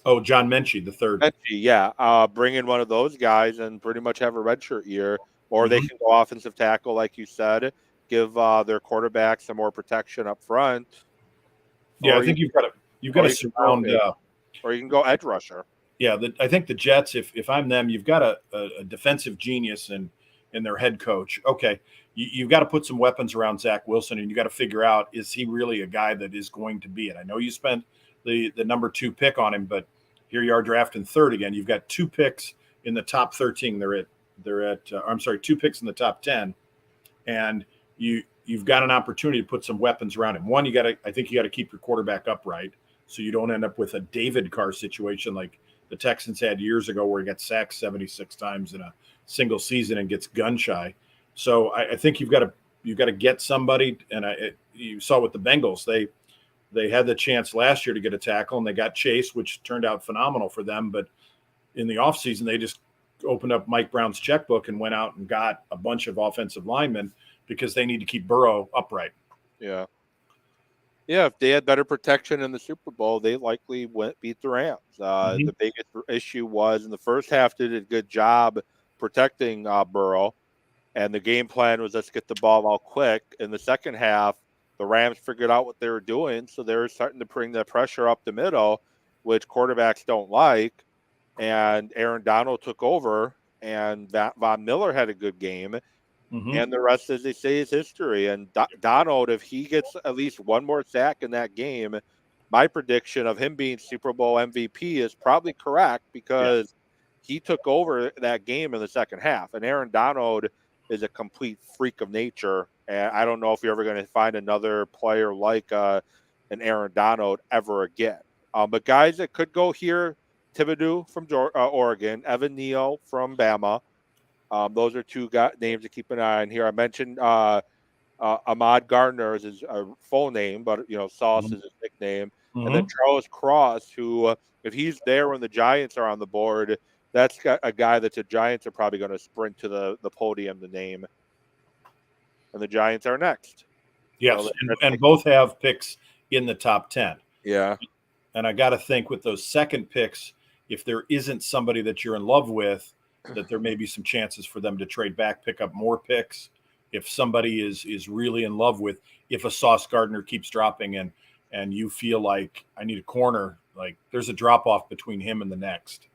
Speaker 2: Oh, John Menchie, the third.
Speaker 1: Menchie, yeah. Bring in one of those guys and pretty much have a redshirt year, or they
Speaker 2: Mhm.
Speaker 1: can go offensive tackle, like you said, give their quarterback some more protection up front,
Speaker 2: Yeah, I
Speaker 1: or you
Speaker 2: think you've got to
Speaker 1: or you can go
Speaker 2: surround.
Speaker 1: or you can go edge rusher.
Speaker 2: Yeah, I think the Jets. If I'm them, you've got a defensive genius in their head coach. Okay, you've got to put some weapons around Zach Wilson, and you got to figure out, is he really a guy that is going to be it? I know you spent the number 2 pick on him, but here you are drafting third again. You've got 2 picks in the top 13. I'm sorry, 2 picks in the top 10, and you've got an opportunity to put some weapons around him. One, I think you got to keep your quarterback upright so you don't end up with a David Carr situation like the Texans had years ago, where he got sacked 76 times in a single season and gets gun shy. So I think you've got to get somebody. And you saw with the Bengals, they had the chance last year to get a tackle, and they got Chase, which turned out phenomenal for them. But in the offseason, they just opened up Mike Brown's checkbook and went out and got a bunch of offensive linemen because they need to keep Burrow upright.
Speaker 1: Yeah, yeah. If they had better protection in the Super Bowl, they likely beat the Rams.
Speaker 2: Mm-hmm.
Speaker 1: The biggest issue was in the first half, they did a good job protecting Burrow. And the game plan was, let's get the ball out quick. In the second half, the Rams figured out what they were doing, so they were starting to bring the pressure up the middle, which quarterbacks don't like. And Aaron Donald took over, and Von Miller had a good game.
Speaker 2: Mm-hmm.
Speaker 1: And the rest, as they say, is history. And Donald, if he gets at least one more sack in that game, my prediction of him being Super Bowl MVP is probably correct,
Speaker 2: Yeah.
Speaker 1: because he took over that game in the second half. And Aaron Donald is a complete freak of nature. And I don't know if you're ever going to find another player like an Aaron Donald ever again. But guys that could go here: Thibodeau from Oregon, Evan Neal from Bama. Those are two names to keep an eye on here. I mentioned Ahmad Gardner is his full name, but Sauce is his nickname. And then
Speaker 2: Mm-hmm.
Speaker 1: Charles Cross, who, if he's there when the Giants are on the board, that's got a guy that the Giants are probably going to sprint to the podium to name. And the Giants are next.
Speaker 2: Yes,
Speaker 1: So
Speaker 2: and both have picks in the top 10.
Speaker 1: yeah,
Speaker 2: And I got to think with those second picks, if there isn't somebody that you're in love with, that there may be some chances for them to trade back, pick up more picks. If somebody is really in love with, if a Sauce Gardner keeps dropping and you feel like I need a corner, like there's a drop off between him and the next.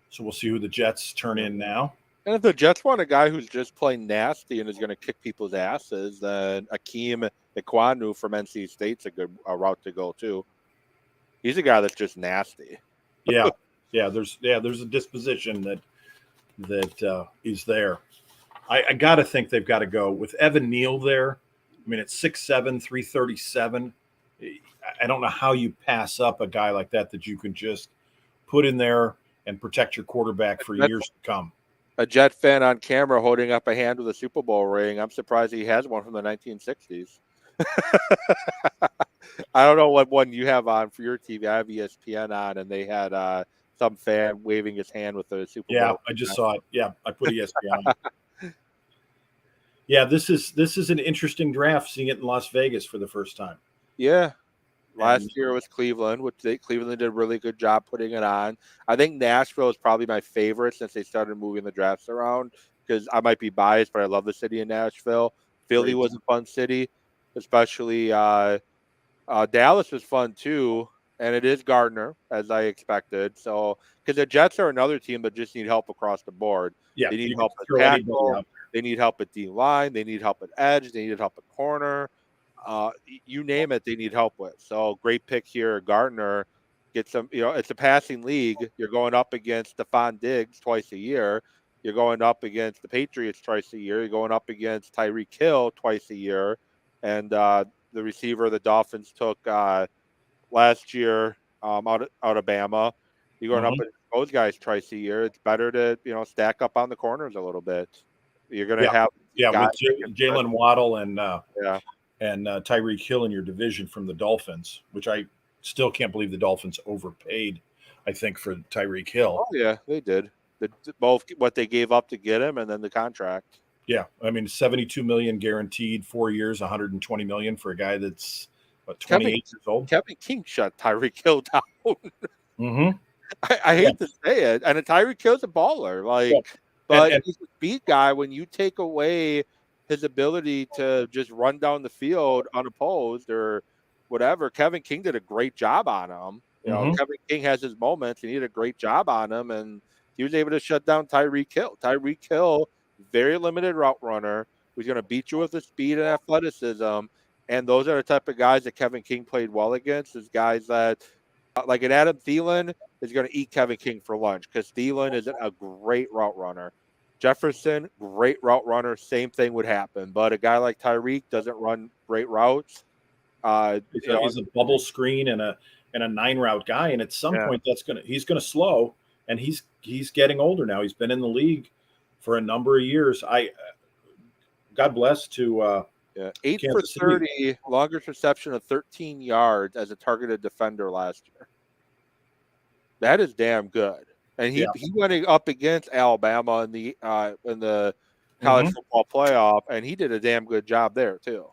Speaker 2: So we'll see who the Jets turn in now.
Speaker 1: and if the Jets want a guy who's just plain nasty and is going to kick people's asses, then Akeem Ikwanu from NC State's a good route to go too. He's a guy that's just nasty.
Speaker 2: Yeah, there's a disposition that is there. I got to think they've got to go with Evan Neal there. I mean, it's 6'7", 337. I don't know how you pass up a guy like that you can just put in there and protect your quarterback for years to come.
Speaker 1: A Jet fan on camera holding up a hand with a Super Bowl ring. I'm surprised he has one from the 1960s. I don't know what one you have on for your TV. I have ESPN on, and they had some fan waving his hand with the Super
Speaker 2: Yeah,
Speaker 1: Bowl.
Speaker 2: I just saw it. Yeah, I put ESPN on. Yeah, this is an interesting draft, seeing it in Las Vegas for the first time.
Speaker 1: Yeah. Last year was Cleveland, Cleveland did a really good job putting it on. I think Nashville is probably my favorite since they started moving the drafts around, because I might be biased, but I love the city of Nashville. Philly was a fun city, especially Dallas was fun too, and it is Gardner, as I expected. So, because the Jets are another team that just need help across the board.
Speaker 2: Yeah,
Speaker 1: They need
Speaker 2: you
Speaker 1: help
Speaker 2: can
Speaker 1: at
Speaker 2: throw anybody
Speaker 1: tackle.
Speaker 2: out.
Speaker 1: They need help at D line. They need help at edge. They need help at corner. You name it, they need help with. So great pick here, Gardner. Get some, it's a passing league. You're going up against Stephon Diggs twice a year. You're going up against the Patriots twice a year. You're going up against Tyreek Hill twice a year. and the receiver the Dolphins took last year out of Bama. You're going up
Speaker 2: Mhm.
Speaker 1: against those guys twice a year. It's better to stack up on the corners a little bit. You're going to
Speaker 2: Yeah,
Speaker 1: have
Speaker 2: yeah,
Speaker 1: guys
Speaker 2: with
Speaker 1: that can spread.
Speaker 2: Jalen Waddle
Speaker 1: Yeah.
Speaker 2: and Tyreek Hill in your division from the Dolphins, which I still can't believe the Dolphins overpaid. I think for Tyreek Hill.
Speaker 1: Oh yeah, they did. Both what they gave up to get him, and then the contract.
Speaker 2: Yeah, I mean 72 million guaranteed, 4 years, 120 million for a guy that's what,
Speaker 1: Kevin
Speaker 2: 28 years old.
Speaker 1: Kevin King shut Tyreek Hill down.
Speaker 2: Mm-hmm.
Speaker 1: I
Speaker 2: Yeah,
Speaker 1: hate to say it, and Tyreek Hill's a baller,
Speaker 2: yeah.
Speaker 1: but
Speaker 2: And
Speaker 1: he's a speed guy. When you take away his ability to just run down the field unopposed or whatever, Kevin King did a great job on him.
Speaker 2: mhm.
Speaker 1: Kevin King has his moments, and he did a great job on him, and he was able to shut down Tyreek Hill. Tyreek Hill, very limited route runner, who's going to beat you with the speed and athleticism. And those are the type of guys that Kevin King played well against. Is guys that like an Adam Thielen is going to eat Kevin King for lunch because Thielen is a great route runner. Jefferson, great route runner. Same thing would happen. But a guy like Tyreek doesn't run great routes.
Speaker 2: He's a bubble screen and a 9 route guy, and at some
Speaker 1: Yeah,
Speaker 2: point he's gonna slow, and he's getting older now. He's been in the league for a number of years. I God bless to
Speaker 1: yeah. 8 for
Speaker 2: Kansas City.
Speaker 1: 30, longest reception of 13 yards as a targeted defender last year. That is damn good. And
Speaker 2: Yeah.
Speaker 1: he went up against Alabama in the college
Speaker 2: Mhm.
Speaker 1: football playoff, and he did a damn good job there too.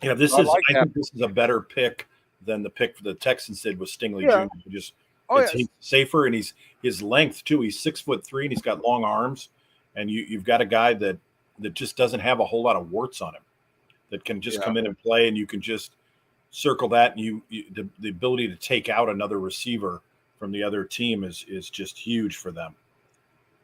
Speaker 2: Yeah,
Speaker 1: So I like
Speaker 2: I
Speaker 1: that.
Speaker 2: think this is a better pick than the pick the Texans did with Stingley
Speaker 1: Yeah.
Speaker 2: Jr. Just
Speaker 1: Oh
Speaker 2: he's
Speaker 1: yes.
Speaker 2: safer, and his length too. He's 6'3" and he's got long arms, and you've got a guy that just doesn't have a whole lot of warts on him, that can just
Speaker 1: Yeah.
Speaker 2: come in and play, and you can just circle that, and the ability to take out another receiver from the other team is just huge for them.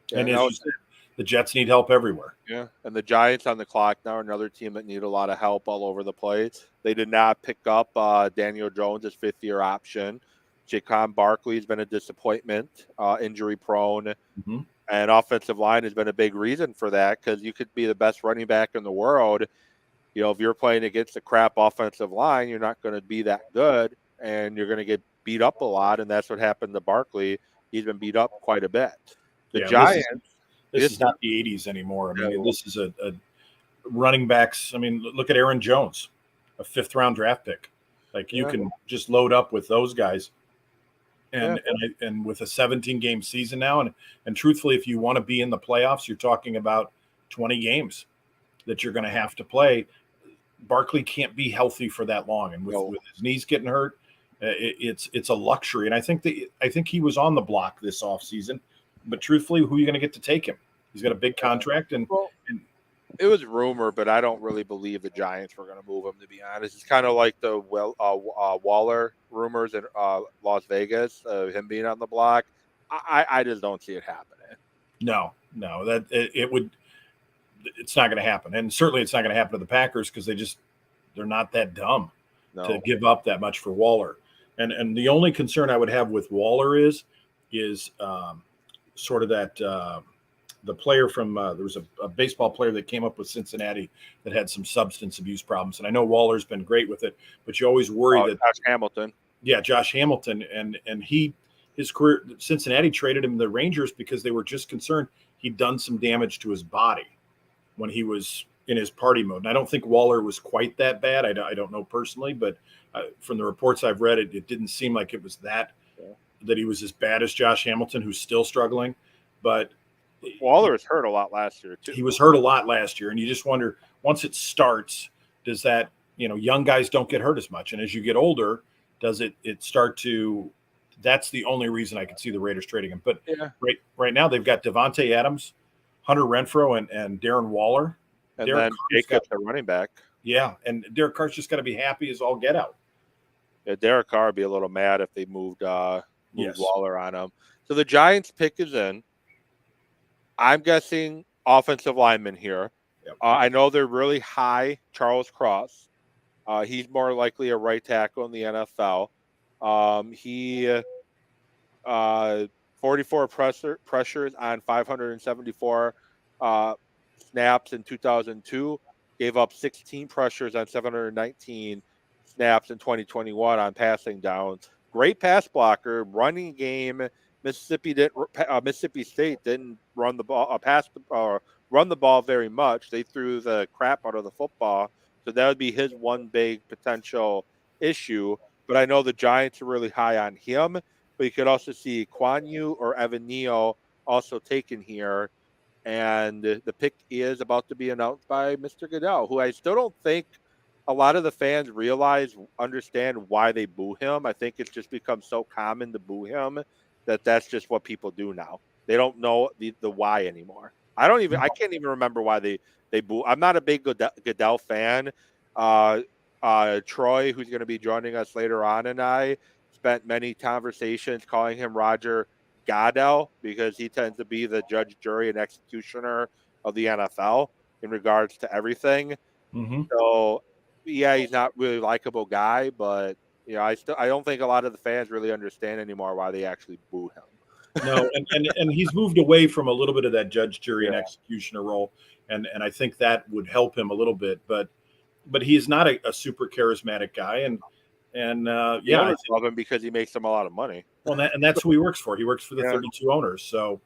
Speaker 1: Yeah.
Speaker 2: And as you said, the Jets need help everywhere.
Speaker 1: Yeah, and the Giants on the clock now are another team that need a lot of help all over the place. They did not pick up Daniel Jones, his fifth-year option. Saquon Barkley has been a disappointment, injury prone,
Speaker 2: Mhm.
Speaker 1: and offensive line has been a big reason for that because you could be the best running back in the world. If you're playing against a crap offensive line, you're not going to be that good, and you're going to get beat up a lot, and that's what happened to Barkley. He's been beat up quite a bit. The
Speaker 2: Yeah,
Speaker 1: Giants,
Speaker 2: this is not the '80s anymore. I mean,
Speaker 1: yeah,
Speaker 2: this is a running backs. I mean, look at Aaron Jones, a 5th round draft pick. Like you
Speaker 1: yeah,
Speaker 2: can just load up with those guys,
Speaker 1: yeah.
Speaker 2: and with a 17 game season now, and truthfully, if you want to be in the playoffs, you're talking about 20 games that you're going to have to play. Barkley can't be healthy for that long, and
Speaker 1: No.
Speaker 2: with his knees getting hurt, it's a luxury. And I think he was on the block this offseason, but truthfully, who are you going to get to take him? He's got a big contract,
Speaker 1: Well,
Speaker 2: and
Speaker 1: it was rumor, but I don't really believe the Giants were going to move him. To be honest, it's kind of like the Waller rumors in Las Vegas, him being on the block. I just don't see it happening.
Speaker 2: no, that it would. It's not going to happen, and certainly it's not going to happen to the Packers because they're not that dumb to
Speaker 1: No.
Speaker 2: give up that much for Waller. And the only concern I would have with Waller is sort of that the player from there was a baseball player that came up with Cincinnati that had some substance abuse problems, and I know Waller's been great with it, but you always worry that
Speaker 1: Josh Hamilton.
Speaker 2: yeah, Josh Hamilton, and his career, Cincinnati traded him to the Rangers because they were just concerned he'd done some damage to his body when he was in his party mode. And I don't think Waller was quite that bad. I don't know personally, but from the reports I've read, it didn't seem like it was that he was as bad as Josh Hamilton, who's still struggling. But
Speaker 1: Waller was hurt a lot last year too.
Speaker 2: he was hurt a lot last year, and you just wonder once it starts, does that young guys don't get hurt as much, and as you get older, does it start to? That's the only reason I could see the Raiders trading him. But
Speaker 1: Yeah.
Speaker 2: right now they've got Devontae Adams, Hunter Renfro, and Darren Waller.
Speaker 1: And
Speaker 2: Derek
Speaker 1: then
Speaker 2: Carr's
Speaker 1: Jacobs, the running back.
Speaker 2: yeah, and Derek Carr's just got to be happy as all get out.
Speaker 1: Yeah, Derek Carr would be a little mad if they moved
Speaker 2: Yes.
Speaker 1: Waller on him. So the Giants pick is in. I'm guessing offensive lineman here.
Speaker 2: Yep.
Speaker 1: I know they're really high. Charles Cross. He's more likely a right tackle in the NFL. He 44 pressures on 574 snaps in 2002. gave up 16 pressures on 719 snaps in 2021 on passing downs. Great pass blocker, running game. Mississippi State didn't run the ball, run the ball very much. They threw the crap out of the football, so that would be his one big potential issue. But I know the Giants are really high on him. But you could also see Quan Yu or Evan Neal also taken here. And the pick is about to be announced by Mr. Goodell, who I still don't think a lot of the fans understand why they boo him. I think it's just become so common to boo him that that's just what people do now. They don't know the why anymore. I can't even remember why they boo. I'm not a big Goodell fan. Troy, who's going to be joining us later on, and I spent many conversations calling him Roger Goodell because he tends to be the judge, jury, and executioner of the NFL in regards to everything.
Speaker 2: Mm-hmm.
Speaker 1: So, yeah, he's not really a likable guy, but I don't think a lot of the fans really understand anymore why they actually boo him.
Speaker 2: No, and he's moved away from a little bit of that judge, jury, and executioner role, and I think that would help him a little bit. But he's not a super charismatic guy, and I
Speaker 1: love him because he makes them a lot of money.
Speaker 2: Well, and that's who he works for. He works for the 32 owners. So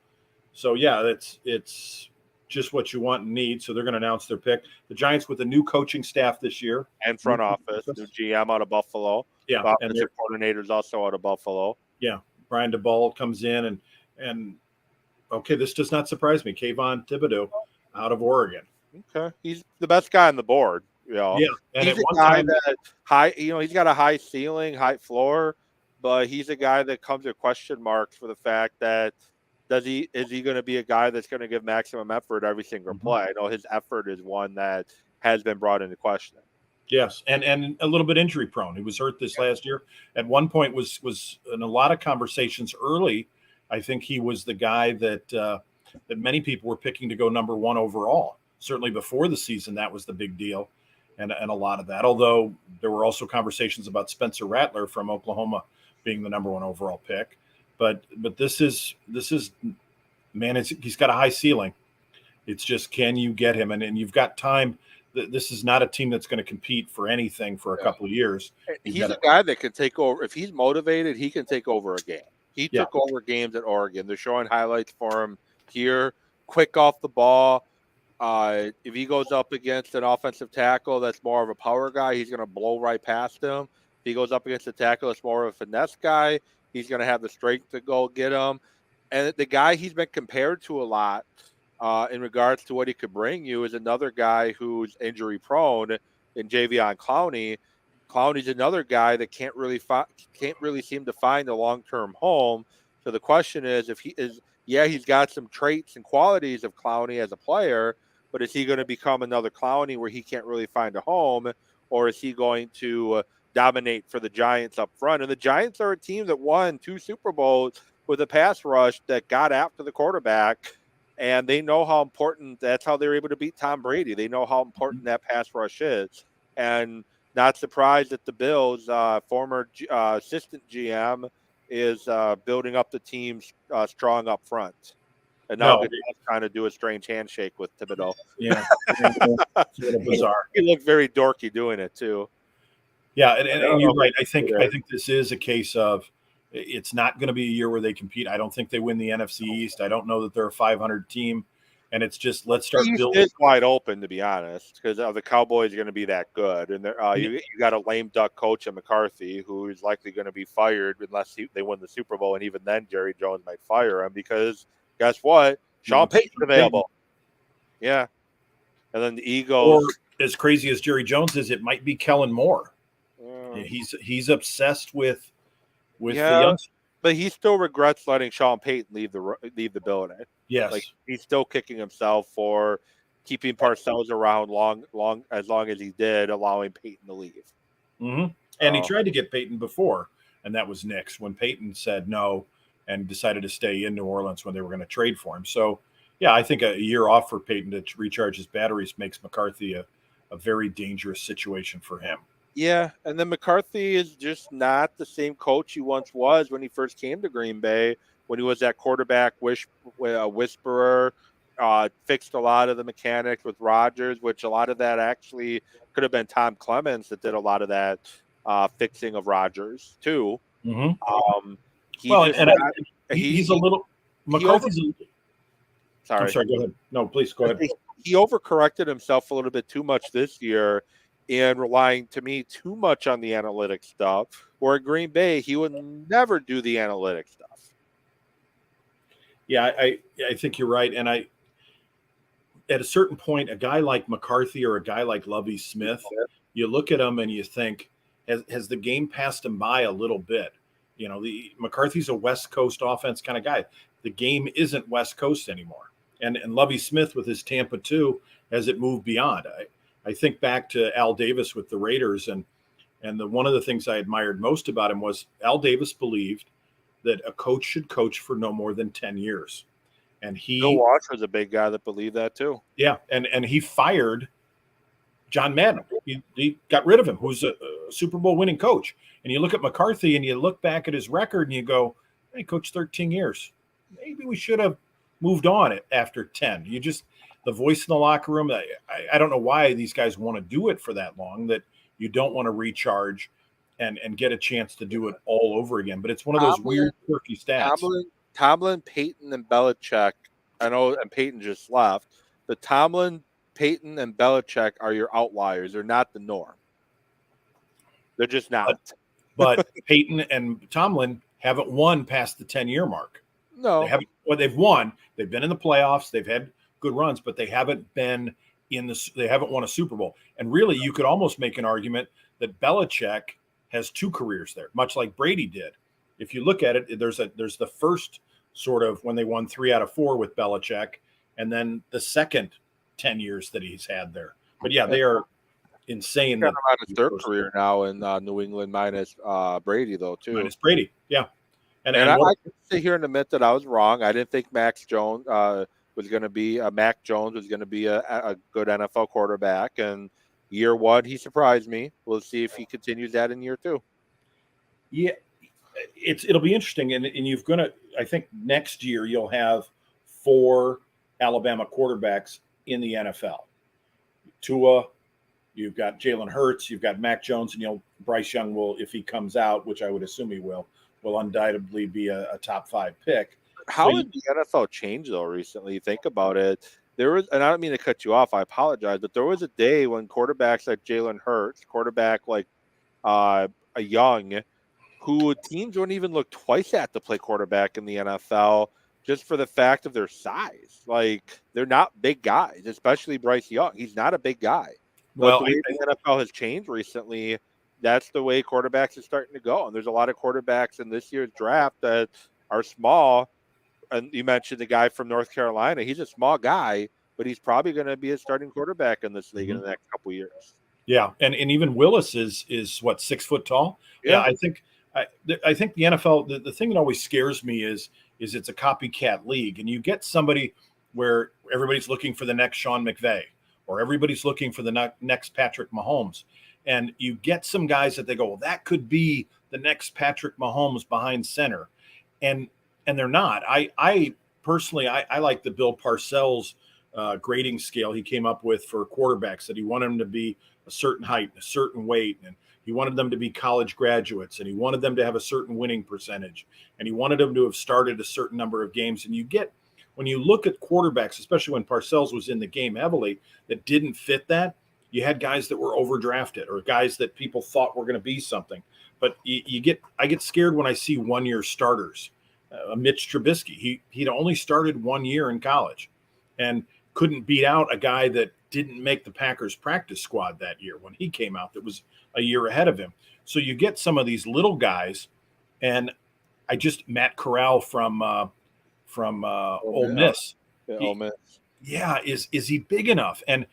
Speaker 2: yeah, it's just what you want and need. So they're going to announce their pick. The Giants with a new coaching staff this year
Speaker 1: and front office, new GM out of Buffalo.
Speaker 2: Yeah,
Speaker 1: and their coordinators also out of Buffalo.
Speaker 2: Yeah, Brian DeBall comes in and okay, this does not surprise me. Kayvon Thibodeau out of Oregon.
Speaker 1: Okay, he's the best guy on the board.
Speaker 2: Yeah,
Speaker 1: and he's a guy that he's got a high ceiling, high floor, but he's a guy that comes with question marks for the fact that is he going to be a guy that's going to give maximum effort every single play? I know his effort is one that has been brought into question.
Speaker 2: Yes, and a little bit injury prone. He was hurt this last year. At one point was in a lot of conversations early. I think he was the guy that many people were picking to go number one overall. Certainly before the season, that was the big deal. And a lot of that, although there were also conversations about Spencer Rattler from Oklahoma being the number one overall pick. But this is man, he's got a high ceiling. It's just, can you get him? And you've got time. This is not a team that's going to compete for anything for a couple of years.
Speaker 1: He's a guy that can take over. If he's motivated, he can take over a game. He took over games at Oregon. They're showing highlights for him here. Quick off the ball. If he goes up against an offensive tackle that's more of a power guy, he's going to blow right past him. If he goes up against a tackle that's more of a finesse guy, he's going to have the strength to go get him. And the guy he's been compared to a lot in regards to what he could bring you is another guy who's injury prone in Javion Clowney. Clowney's another guy that can't really seem to find a long-term home. So the question is, if he is, he's got some traits and qualities of Clowney as a player, but is he going to become another Clowney where he can't really find a home, or is he going to dominate for the Giants up front? And the Giants are a team that won 2 Super Bowls with a pass rush that got after the quarterback, and they know how important. That's how they were able to beat Tom Brady. They know how important that pass rush is, and not surprised that the Bills' former assistant GM is building up the team strong up front. And now Goodell's trying to do a strange handshake with Thibodeau.
Speaker 2: Yeah. It's a little bizarre.
Speaker 1: He looked very dorky doing it too.
Speaker 2: Yeah, and you're right. I think this is a case of it's not going to be a year where they compete. I don't think they win the NFC East. I don't know that they're a 500 team. And it's just, let's start building.
Speaker 1: It's wide open, to be honest, because the Cowboys are going to be that good. And you got a lame duck coach at McCarthy who is likely going to be fired unless they win the Super Bowl. And even then, Jerry Jones might fire him because guess what? Sean Payton's available. Yeah. And then the Eagles.
Speaker 2: Or as crazy as Jerry Jones is, it might be Kellen Moore. He's obsessed with the young.
Speaker 1: But he still regrets letting Sean Payton leave the building.
Speaker 2: Yes,
Speaker 1: like he's still kicking himself for keeping Parcells around long as he did, allowing Payton to leave.
Speaker 2: Mm-hmm. And he tried to get Payton before, and that was nixed when Payton said no and decided to stay in New Orleans when they were going to trade for him. So, yeah, I think a year off for Payton to recharge his batteries makes McCarthy a very dangerous situation for him.
Speaker 1: Yeah, and then McCarthy is just not the same coach he once was when he first came to Green Bay, when he was that quarterback whisperer fixed a lot of the mechanics with Rodgers, which a lot of that actually could have been Tom Clements that did a lot of that fixing of Rodgers too.
Speaker 2: Mm-hmm.
Speaker 1: He
Speaker 2: Well,
Speaker 1: just
Speaker 2: and
Speaker 1: got,
Speaker 2: he's a little McCarthy's. I'm sorry. Go ahead. No, please go ahead.
Speaker 1: He overcorrected himself a little bit too much this year and relying, to me, too much on the analytics stuff. Where at Green Bay, he would never do the analytics stuff.
Speaker 2: Yeah, I think you're right. And at a certain point, a guy like McCarthy or a guy like Lovie Smith, you look at him and you think, has the game passed him by a little bit? You know, McCarthy's a West Coast offense kind of guy. The game isn't West Coast anymore. And Lovie Smith with his Tampa 2 has it moved beyond. I think back to Al Davis with the Raiders, and one of the things I admired most about him was Al Davis believed that a coach should coach for no more than 10 years. And
Speaker 1: Bill Walsh was a big guy that believed that too.
Speaker 2: Yeah, and he fired John Madden. He got rid of him, who's a Super Bowl winning coach. And you look at McCarthy and you look back at his record and you go, hey, coach 13 years. Maybe we should have moved on after 10. The voice in the locker room, I don't know why these guys want to do it for that long, that you don't want to recharge and get a chance to do it all over again. But it's one of those weird quirky stats.
Speaker 1: Tomlin, Peyton, and Belichick, I know, and Peyton just left. The Tomlin, Peyton, and Belichick are your outliers. They're not the norm. They're just not.
Speaker 2: But Peyton and Tomlin haven't won past the 10-year mark.
Speaker 1: No.
Speaker 2: They haven't. Well, they've won. They've been in the playoffs. They've had good runs, but they haven't been they haven't won a Super Bowl. And really, you could almost make an argument that Belichick has 2 careers there, much like Brady did. If you look at it, there's the first sort of when they won 3 out of 4 with Belichick, and then the second 10 years that he's had there. But yeah, they are insane.
Speaker 1: He's got him on his 3rd career now in New England, minus Brady though too.
Speaker 2: Minus Brady, yeah.
Speaker 1: And I can sit here and admit that I was wrong. I didn't think Mac Jones was going to be a good NFL quarterback. And year 1, he surprised me. We'll see if he continues that in year 2.
Speaker 2: Yeah, it'll be interesting. And I think next year you'll have 4 Alabama quarterbacks in the NFL. Tua, you've got Jalen Hurts, you've got Mac Jones, and Bryce Young will, if he comes out, which I would assume he will undoubtedly be a top 5 pick.
Speaker 1: How did the NFL change though recently? Think about it. There was, and I don't mean to cut you off, I apologize, but there was a day when quarterbacks like Jalen Hurts, quarterback like a Young, who teams wouldn't even look twice at to play quarterback in the NFL just for the fact of their size. Like, they're not big guys, especially Bryce Young. He's not a big guy. But the way the NFL has changed recently, that's the way quarterbacks are starting to go. And there's a lot of quarterbacks in this year's draft that are small. And you mentioned the guy from North Carolina. He's a small guy, but he's probably going to be a starting quarterback in this league in the next couple of years.
Speaker 2: Yeah, and even Willis is what, 6 foot tall? Yeah, I think the NFL. The thing that always scares me is it's a copycat league, and you get somebody where everybody's looking for the next Sean McVay, or everybody's looking for the next Patrick Mahomes. And you get some guys that they go, well, that could be the next Patrick Mahomes behind center. And they're not. I personally like the Bill Parcells grading scale he came up with for quarterbacks, that he wanted them to be a certain height, a certain weight, and he wanted them to be college graduates, and he wanted them to have a certain winning percentage, and he wanted them to have started a certain number of games. And when you look at quarterbacks, especially when Parcells was in the game heavily, that didn't fit that, you had guys that were overdrafted or guys that people thought were going to be something. But I get scared when I see 1-year starters. Mitch Trubisky, he'd only started 1 year in college and couldn't beat out a guy that didn't make the Packers practice squad that year when he came out, that was a year ahead of him. So you get some of these little guys, and Matt Corral from Ole Miss.
Speaker 1: Yeah, Ole Miss.
Speaker 2: Yeah, is he big enough? And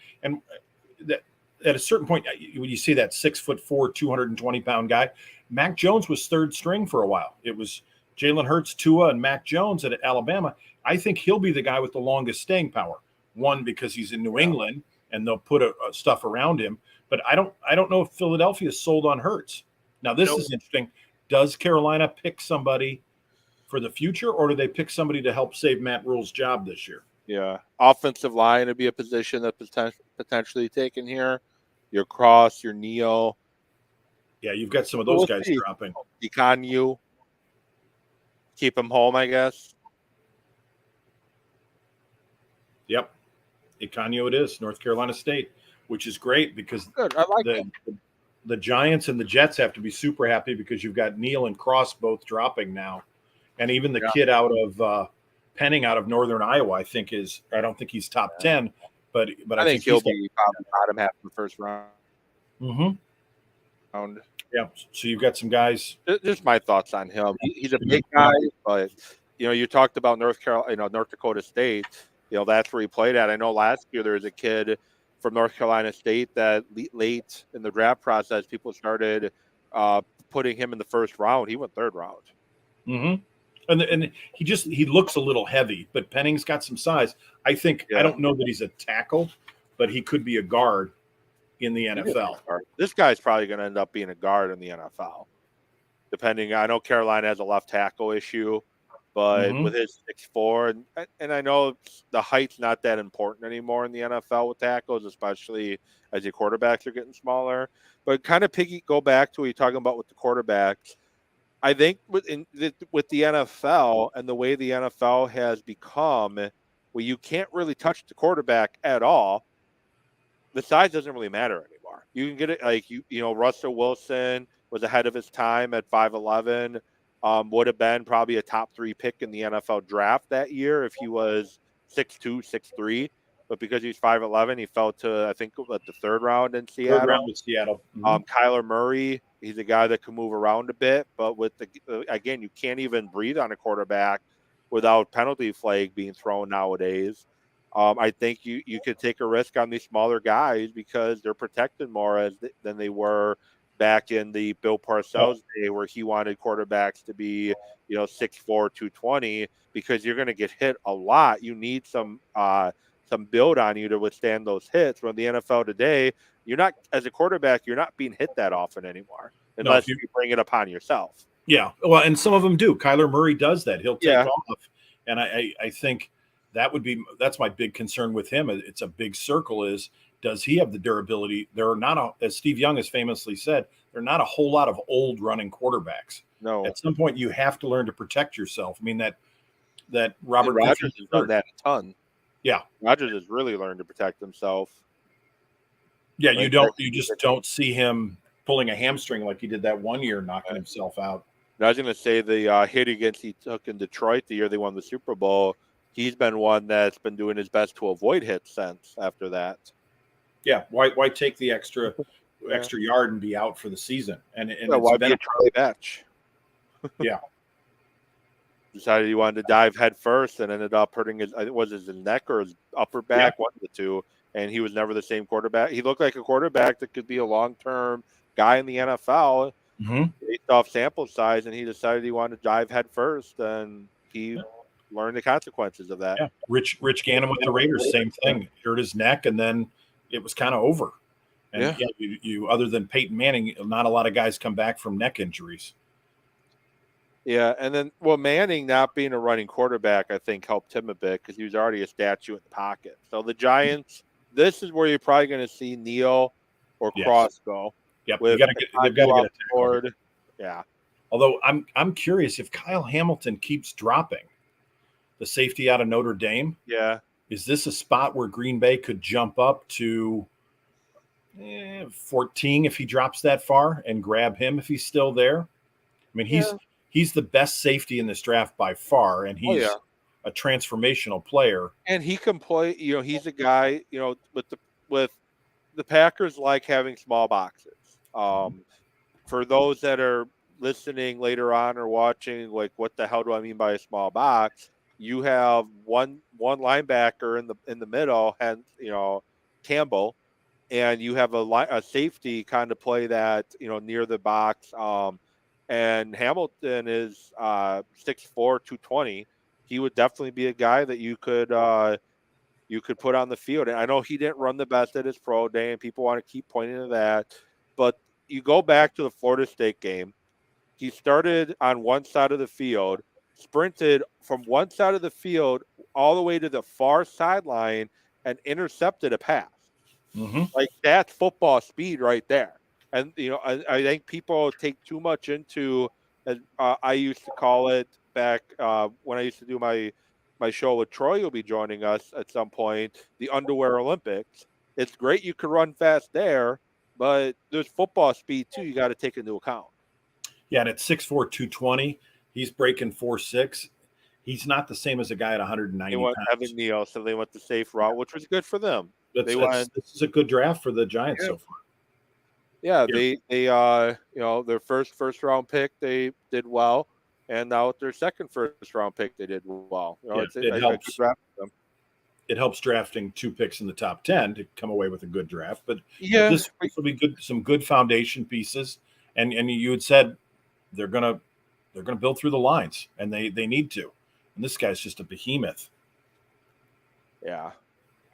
Speaker 2: that, at a certain point, when you see that 6'4", 220-pound guy, Mac Jones was 3rd string for a while. It was Jalen Hurts, Tua, and Mac Jones at Alabama. I think he'll be the guy with the longest staying power. One, because he's in New England and they'll put stuff around him. But I don't know if Philadelphia is sold on Hurts. Now, this is interesting. Does Carolina pick somebody for the future, or do they pick somebody to help save Matt Rule's job this year?
Speaker 1: Yeah. Offensive line would be a position that potentially taken here. Your Cross, your Neal.
Speaker 2: Yeah, you've got some of
Speaker 1: But
Speaker 2: those
Speaker 1: we'll
Speaker 2: guys
Speaker 1: see.
Speaker 2: dropping.
Speaker 1: Econu, keep him home, I guess.
Speaker 2: Yep. Icanio it is, North Carolina State, which is great because
Speaker 1: Good. I like
Speaker 2: the
Speaker 1: him.
Speaker 2: the Giants and the Jets have to be super happy because you've got Neal and Cross both dropping now, and even the
Speaker 1: Yeah.
Speaker 2: kid out of Penning out of Northern Iowa, I don't think he's top 10, but
Speaker 1: I
Speaker 2: I
Speaker 1: think
Speaker 2: think
Speaker 1: he'll
Speaker 2: he's got.
Speaker 1: be probably bottom half of the first round.
Speaker 2: Mm-hmm. Yeah, so you've got some guys.
Speaker 1: Just my thoughts on him. He's a big guy, but you talked about North Carolina, North Dakota State. That's where he played at. I know last year there was a kid from North Carolina State that late in the draft process, people started putting him in the first round. He went third round.
Speaker 2: Mm-hmm. And he looks a little heavy, but Penning's got some size. I think I don't know that he's a tackle, but he could be a guard in the NFL.
Speaker 1: This guy's probably going to end up being a guard in the NFL. Depending, I know Carolina has a left tackle issue, but with his 6'4", and I know the height's not that important anymore in the NFL with tackles, especially as your quarterbacks are getting smaller. But kind of go back to what you're talking about with the quarterbacks. I think with the NFL and the way the NFL has become, where you can't really touch the quarterback at all, the size doesn't really matter anymore. You can get it like Russell Wilson was ahead of his time at 5'11". Would have been probably a top 3 pick in the NFL draft that year if he was 6'2", 6'3". But because he's 5'11", he fell to, I think, the third round in Seattle.
Speaker 2: Third round with Seattle. Mm-hmm.
Speaker 1: Kyler Murray, he's a guy that can move around a bit, but with again, you can't even breathe on a quarterback without penalty flag being thrown nowadays. I think you could take a risk on these smaller guys because they're protected more than they were back in the Bill Parcells day, where he wanted quarterbacks to be 6'4", 220, because you're going to get hit a lot. You need some build on you to withstand those hits. When the NFL today, you're not, as a quarterback, you're not being hit that often anymore, unless you bring it upon yourself.
Speaker 2: Yeah, well, and some of them do. Kyler Murray does that. He'll take off, and I think that's my big concern with him. It's a big circle. Does he have the durability? There are not, as Steve Young has famously said, there are not a whole lot of old running quarterbacks.
Speaker 1: No,
Speaker 2: at some point you have to learn to protect yourself. I mean that Robert
Speaker 1: Rodgers has done that a ton.
Speaker 2: Yeah,
Speaker 1: Rodgers has really learned to protect himself.
Speaker 2: Yeah, you just don't see him pulling a hamstring like he did that one year, knocking himself out.
Speaker 1: And I was going to say the hit against he took in Detroit the year they won the Super Bowl, he's been one that's been doing his best to avoid hits since after that.
Speaker 2: Yeah, why take the extra yard and be out for the season? And
Speaker 1: why be a Charlie Batch?
Speaker 2: Yeah.
Speaker 1: Decided he wanted to dive head first and ended up hurting his neck or his upper back, one of the two. And he was never the same quarterback. He looked like a quarterback that could be a long-term guy in the NFL based off sample size, and he decided he wanted to dive head first, and he learned the consequences of that.
Speaker 2: Yeah. Rich Gannon with the Raiders, same thing. Hurt his neck, and then it was kind of over. And you other than Peyton Manning, not a lot of guys come back from neck injuries.
Speaker 1: Yeah, and then, Manning not being a running quarterback, I think, helped him a bit because he was already a statue in the pocket. So the Giants, this is where you're probably going to see Neal or Cross go.
Speaker 2: Yep, they've got to get a
Speaker 1: board. Yeah.
Speaker 2: Although I'm curious if Kyle Hamilton keeps dropping, the safety out of Notre Dame.
Speaker 1: Yeah.
Speaker 2: Is this a spot where Green Bay could jump up to 14 if he drops that far and grab him if he's still there? I mean, he's the best safety in this draft by far, and he's a transformational player.
Speaker 1: And he can play. He's a guy. With the Packers like having small boxes. For those that are listening later on or watching, like, what the hell do I mean by a small box? You have one linebacker in the middle, and Campbell, and you have a safety kind of play that near the box. And Hamilton is 6'4", 220. He would definitely be a guy that you could put on the field. And I know he didn't run the best at his pro day, and people want to keep pointing to that. But you go back to the Florida State game. He started on one side of the field, sprinted from one side of the field all the way to the far sideline and intercepted a pass.
Speaker 2: Mm-hmm.
Speaker 1: Like, that's football speed right there. And I think people take too much into, as I used to call it back when I used to do my show with Troy, will be joining us at some point, the Underwear Olympics. It's great you can run fast there, but there's football speed too. You got to take into account.
Speaker 2: Yeah, and at 6'4", 220, he's breaking 4.6. He's not the same as a guy at 190
Speaker 1: They went
Speaker 2: pounds.
Speaker 1: Evan Neal, so they went the safe route, which was good for them.
Speaker 2: This is a good draft for the Giants
Speaker 1: Yeah.
Speaker 2: so far.
Speaker 1: Yeah, they their first round pick, they did well, and now with their second first round pick, they did well.
Speaker 2: It helps. It helps drafting 2 picks in the top 10 to come away with a good draft. But this will be good, some good foundation pieces. And you had said they're gonna build through the lines, and they need to. And this guy's just a behemoth.
Speaker 1: Yeah,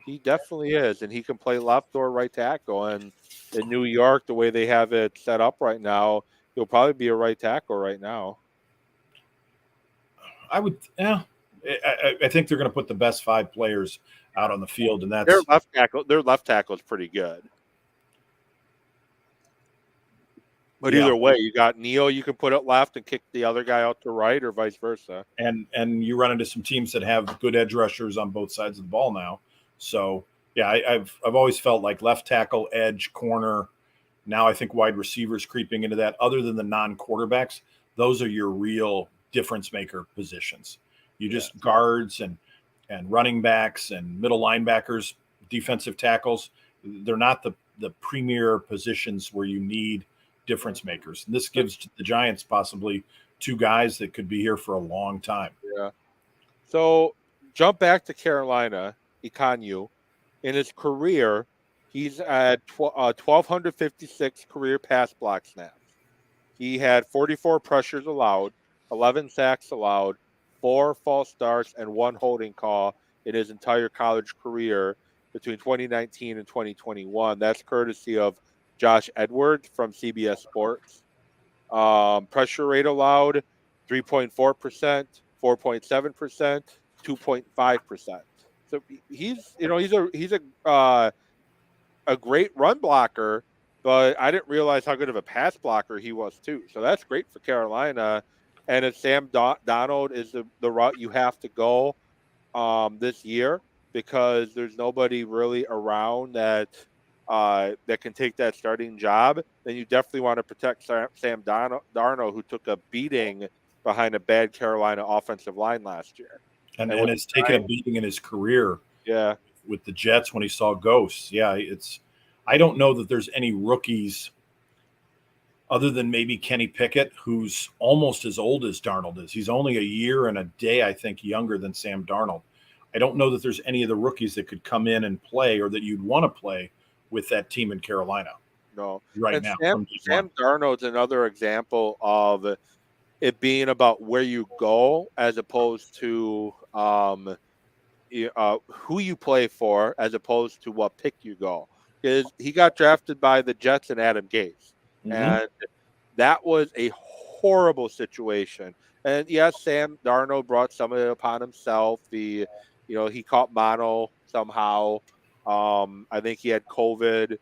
Speaker 1: he definitely is, and he can play left or right tackle. And in New York, the way they have it set up right now, he'll probably be a right tackle right now.
Speaker 2: I think they're going to put the best 5 players out on the field, and that's
Speaker 1: Their left tackle is pretty good. But either way, you got Neal you can put it left and kick the other guy out to right, or vice versa.
Speaker 2: And you run into some teams that have good edge rushers on both sides of the ball now. So yeah, I've always felt like left tackle, edge, corner. Now I think wide receivers creeping into that. Other than the non-quarterbacks, those are your real difference maker positions. You just guards and running backs and middle linebackers, defensive tackles. They're not the premier positions where you need difference makers. And this gives the Giants possibly 2 guys that could be here for a long time.
Speaker 1: Yeah. So jump back to Carolina, Ikanyu. In his career, he's at 1,256 career pass block snaps. He had 44 pressures allowed, 11 sacks allowed, 4 false starts, and 1 holding call in his entire college career between 2019 and 2021. That's courtesy of Josh Edwards from CBS Sports. Pressure rate allowed 3.4%, 4.7%, 2.5%. So he's a great run blocker, but I didn't realize how good of a pass blocker he was too. So that's great for Carolina. And if Sam Darnold is the route you have to go this year, because there's nobody really around that can take that starting job, then you definitely want to protect Sam Darnold, who took a beating behind a bad Carolina offensive line last year.
Speaker 2: And has taken a beating in his career.
Speaker 1: Yeah.
Speaker 2: With the Jets when he saw ghosts. Yeah, I don't know that there's any rookies other than maybe Kenny Pickett, who's almost as old as Darnold is. He's only a year and a day, I think, younger than Sam Darnold. I don't know that there's any of the rookies that could come in and play or that you'd want to play with that team in Carolina.
Speaker 1: No.
Speaker 2: Right now.
Speaker 1: Sam Darnold's another example of it being about where you go as opposed to who you play for as opposed to what pick you go. Because he got drafted by the Jets and Adam Gase. Mm-hmm. And that was a horrible situation. And yes, Sam Darnold brought some of it upon himself. He caught mono somehow. I think he had COVID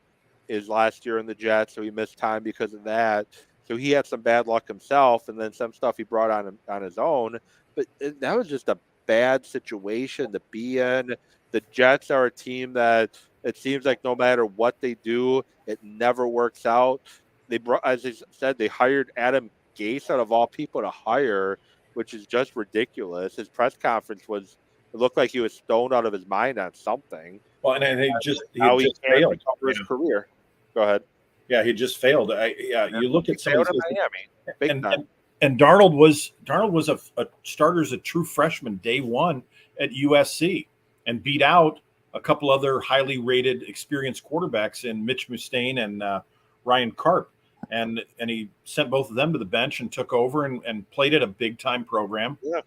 Speaker 1: his last year in the Jets, so he missed time because of that. So he had some bad luck himself, and then some stuff he brought on his own. But that was just a bad situation to be in. The Jets are a team that it seems like no matter what they do, it never works out. As I said, they hired Adam Gase out of all people to hire, which is just ridiculous. His press conference it looked like he was stoned out of his mind on something.
Speaker 2: Well, and he just failed
Speaker 1: his career. Go ahead.
Speaker 2: Yeah, he just failed. You look at some of
Speaker 1: Miami.
Speaker 2: And Darnold was a starter as a true freshman day one at USC and beat out a couple other highly rated, experienced quarterbacks in Mitch Mustaine and Ryan Karp. And he sent both of them to the bench and took over and played at a big time program.
Speaker 1: Yeah.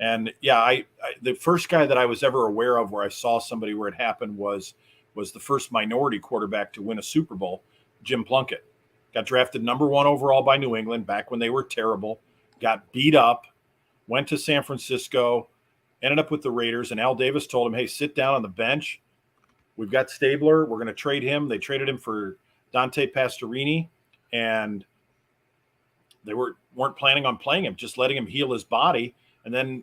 Speaker 2: And yeah, the first guy that I was ever aware of where I saw somebody where it happened was the first minority quarterback to win a Super Bowl, Jim Plunkett. Got drafted number 1 overall by New England back when they were terrible, got beat up, went to San Francisco, ended up with the Raiders, and Al Davis told him, hey, sit down on the bench. We've got Stabler. We're going to trade him. They traded him for Dante Pastorini, and they weren't planning on playing him, just letting him heal his body. And then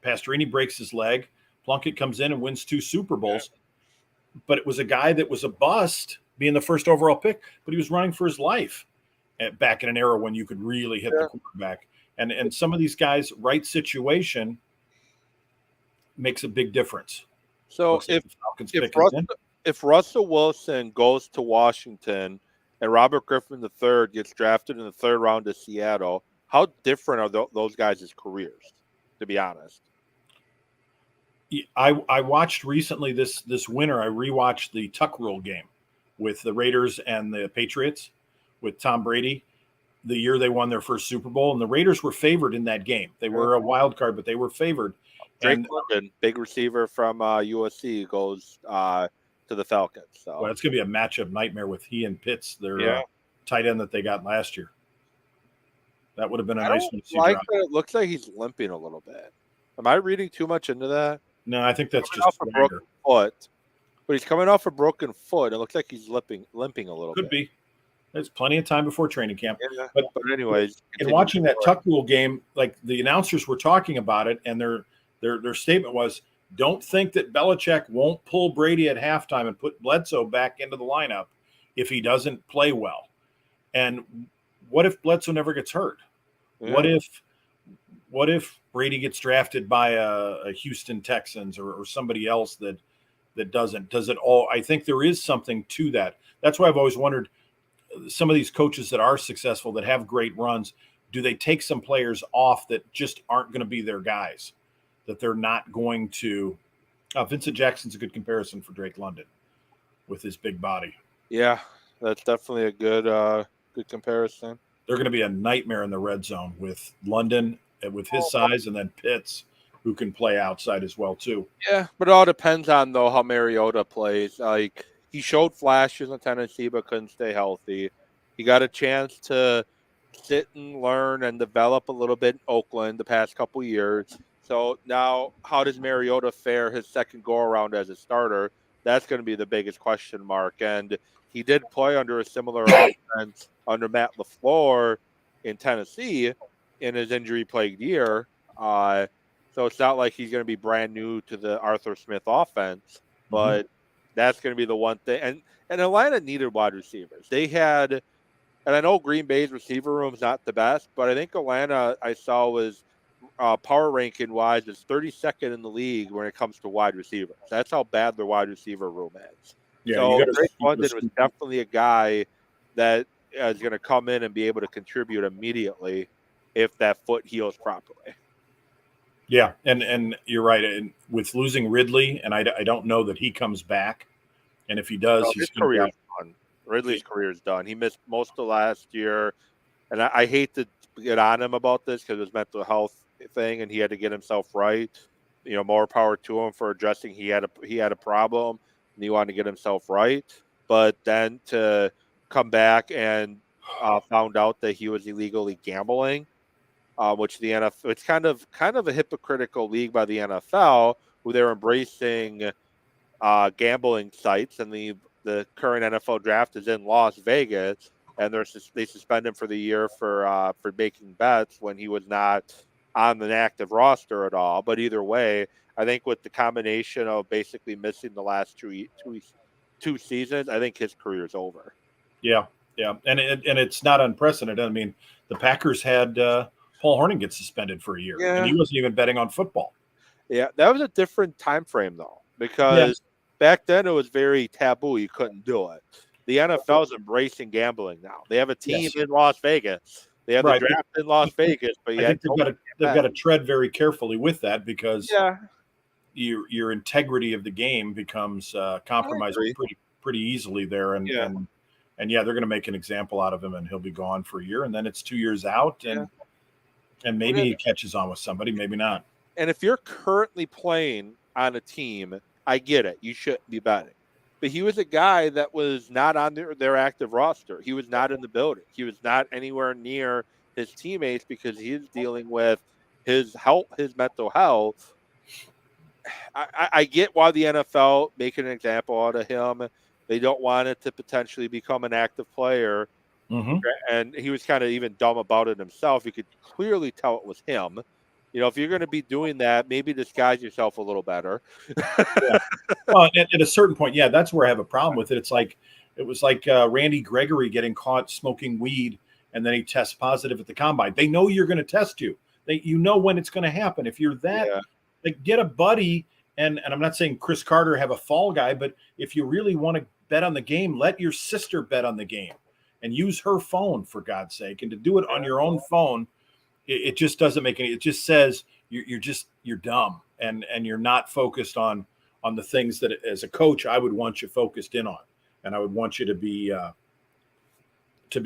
Speaker 2: Pastorini breaks his leg. Plunkett comes in and wins 2 Super Bowls. But it was a guy that was a bust, being the first overall pick, but he was running for his life back in an era when you could really hit the quarterback. And some of these guys, right situation makes a big difference.
Speaker 1: So if Russell Wilson goes to Washington and Robert Griffin III gets drafted in the 3rd round to Seattle, how different are those guys' careers, to be honest?
Speaker 2: I watched recently this winter. I rewatched the Tuck Rule game with the Raiders and the Patriots with Tom Brady, the year they won their first Super Bowl, and the Raiders were favored in that game. They were a wild card, but they were favored.
Speaker 1: Drake London, big receiver from USC, goes to the Falcons. So
Speaker 2: well, it's going to be a matchup nightmare with he and Pitts, their tight end that they got last year. That would have been a nice one to see.
Speaker 1: It looks like he's limping a little bit. Am I reading too much into that?
Speaker 2: No, I think that's just
Speaker 1: a broken foot. But he's coming off a broken foot. It looks like he's limping a little bit.
Speaker 2: Could be. There's plenty of time before training camp.
Speaker 1: Yeah, but anyways,
Speaker 2: in watching that Tuck Rule game, like the announcers were talking about it, and their statement was, don't think that Belichick won't pull Brady at halftime and put Bledsoe back into the lineup if he doesn't play well. And what if Bledsoe never gets hurt? Yeah. What if Brady gets drafted by a Houston Texans or somebody else that doesn't? Does it all? I think there is something to that. That's why I've always wondered, some of these coaches that are successful, that have great runs, do they take some players off that just aren't going to be their guys, that they're not going to Vincent Jackson's a good comparison for Drake London with his big body.
Speaker 1: Yeah, that's definitely a good comparison.
Speaker 2: They're going to be a nightmare in the red zone with London, with his size, and then Pitts, who can play outside as well too.
Speaker 1: Yeah, but it all depends on, though, how Mariota plays. Like, he showed flashes in Tennessee but couldn't stay healthy. He got a chance to sit and learn and develop a little bit in Oakland the past couple years. So now, how does Mariota fare his second go-around as a starter? That's going to be the biggest question mark. And he did play under a similar offense under Matt LaFleur in Tennessee in his injury-plagued year. So it's not like he's going to be brand new to the Arthur Smith offense, but that's going to be the one thing. And Atlanta needed wide receivers. They had, and I know Green Bay's receiver room is not the best, but I think Atlanta, I saw, was power ranking wise is 32nd in the league when it comes to wide receivers. That's how bad their wide receiver room is. Yeah, so Drake London was definitely a guy that is going to come in and be able to contribute immediately if that foot heals properly.
Speaker 2: Yeah, and you're right. And with losing Ridley, and I don't know that he comes back. And if he does,
Speaker 1: his career's done. Ridley's career is done. He missed most of last year, and I hate to get on him about this because it was mental health thing, and he had to get himself right. You know, more power to him for addressing he had a problem, and he wanted to get himself right. But then to come back and found out that he was illegally gambling, which the NFL, it's kind of a hypocritical league by the NFL, who they're embracing gambling sites, and the current NFL draft is in Las Vegas, and they suspend him for the year for making bets when he was not on an active roster at all. But either way, I think with the combination of basically missing the last two seasons, I think his career is over.
Speaker 2: Yeah, and it's not unprecedented. I mean, the Packers had Paul Hornung get suspended for a year, and he wasn't even betting on football.
Speaker 1: Yeah, that was a different time frame though, because back then it was very taboo. You couldn't do it. The NFL is embracing gambling now. They have a team in Las Vegas. They have the draft in Las Vegas, but
Speaker 2: I think they've got to tread very carefully with that, because your integrity of the game becomes compromised pretty easily there, and they're going to make an example out of him, and he'll be gone for a year, and then it's 2 years out, and maybe he catches on with somebody, maybe not.
Speaker 1: And if you're currently playing on a team, I get it. You shouldn't be betting. But he was a guy that was not on their active roster. He was not in the building. He was not anywhere near his teammates because he's dealing with his health, his mental health. I get why the NFL making an example out of him. They don't want it to potentially become an active player.
Speaker 2: Mm-hmm.
Speaker 1: And he was kind of even dumb about it himself. You could clearly tell it was him. If you're going to be doing that, maybe disguise yourself a little better.
Speaker 2: Yeah. Well, at a certain point, yeah, that's where I have a problem with it. It was like Randy Gregory getting caught smoking weed, and then he tests positive at the combine. They know you're going to test you. You know when it's going to happen. If you're that, like, get a buddy. And I'm not saying Chris Carter have a fall guy, but if you really want to bet on the game, let your sister bet on the game and use her phone, for God's sake. And to do it on your own phone, it just doesn't make any. It just says you're dumb and you're not focused on the things that, as a coach, I would want you focused in on, and I would want you to be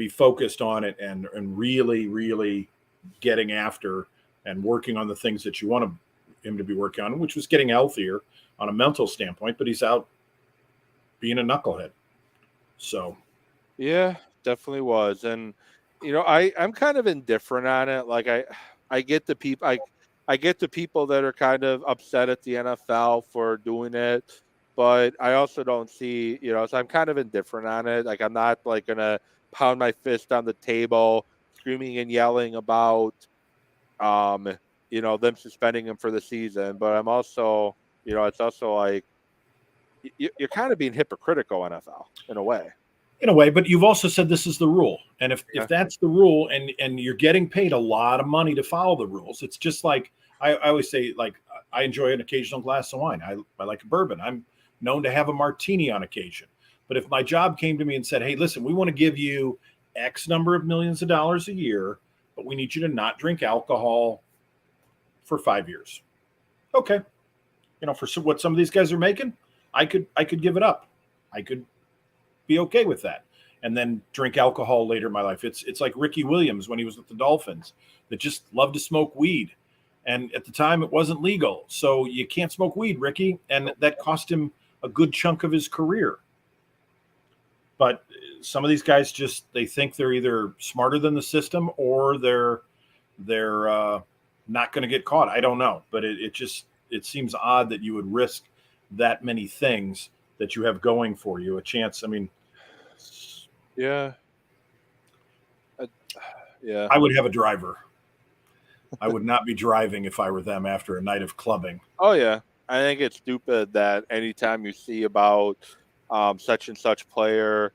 Speaker 2: focused on it and really, really getting after and working on the things that you want him to be working on, which was getting healthier on a mental standpoint. But he's out being a knucklehead. So,
Speaker 1: yeah, definitely was. And I'm kind of indifferent on it. Like I get the people. I get the people that are kind of upset at the NFL for doing it, but I also don't see, so I'm kind of indifferent on it. Like, I'm not like gonna pound my fist on the table, screaming and yelling about, them suspending him for the season. But I'm also, it's also like you're kind of being hypocritical, NFL, in a way.
Speaker 2: But you've also said this is the rule. And if that's the rule and you're getting paid a lot of money to follow the rules, it's just like I always say, like, I enjoy an occasional glass of wine. I like a bourbon. I'm known to have a martini on occasion. But if my job came to me and said, hey, listen, we want to give you X number of millions of dollars a year, but we need you to not drink alcohol for 5 years. Okay. For what some of these guys are making, I could give it up. I could be okay with that, and then drink alcohol later in my life. It's like Ricky Williams when he was with the Dolphins, that just loved to smoke weed, and at the time it wasn't legal, so you can't smoke weed, Ricky, and that cost him a good chunk of his career. But some of these guys they think they're either smarter than the system or they're not going to get caught. I don't know, but it seems odd that you would risk that many things that you have going for you, a chance. I mean,
Speaker 1: yeah.
Speaker 2: I would have a driver. I would not be driving if I were them after a night of clubbing.
Speaker 1: Oh yeah, I think it's stupid that anytime you see about such and such player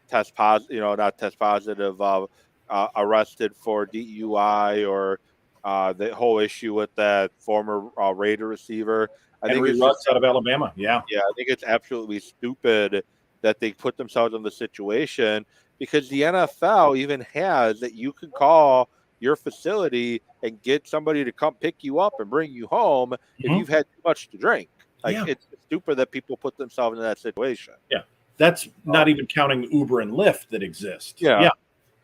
Speaker 1: test positive, not test positive, arrested for DUI or the whole issue with that former Raider receiver. I think
Speaker 2: Henry Ruggs out of Alabama. Yeah.
Speaker 1: Yeah, I think it's absolutely stupid that they put themselves in the situation, because the NFL even has that you can call your facility and get somebody to come pick you up and bring you home if you've had too much to drink. It's stupid that people put themselves in that situation.
Speaker 2: Yeah. That's not even counting Uber and Lyft that exist.
Speaker 1: Yeah.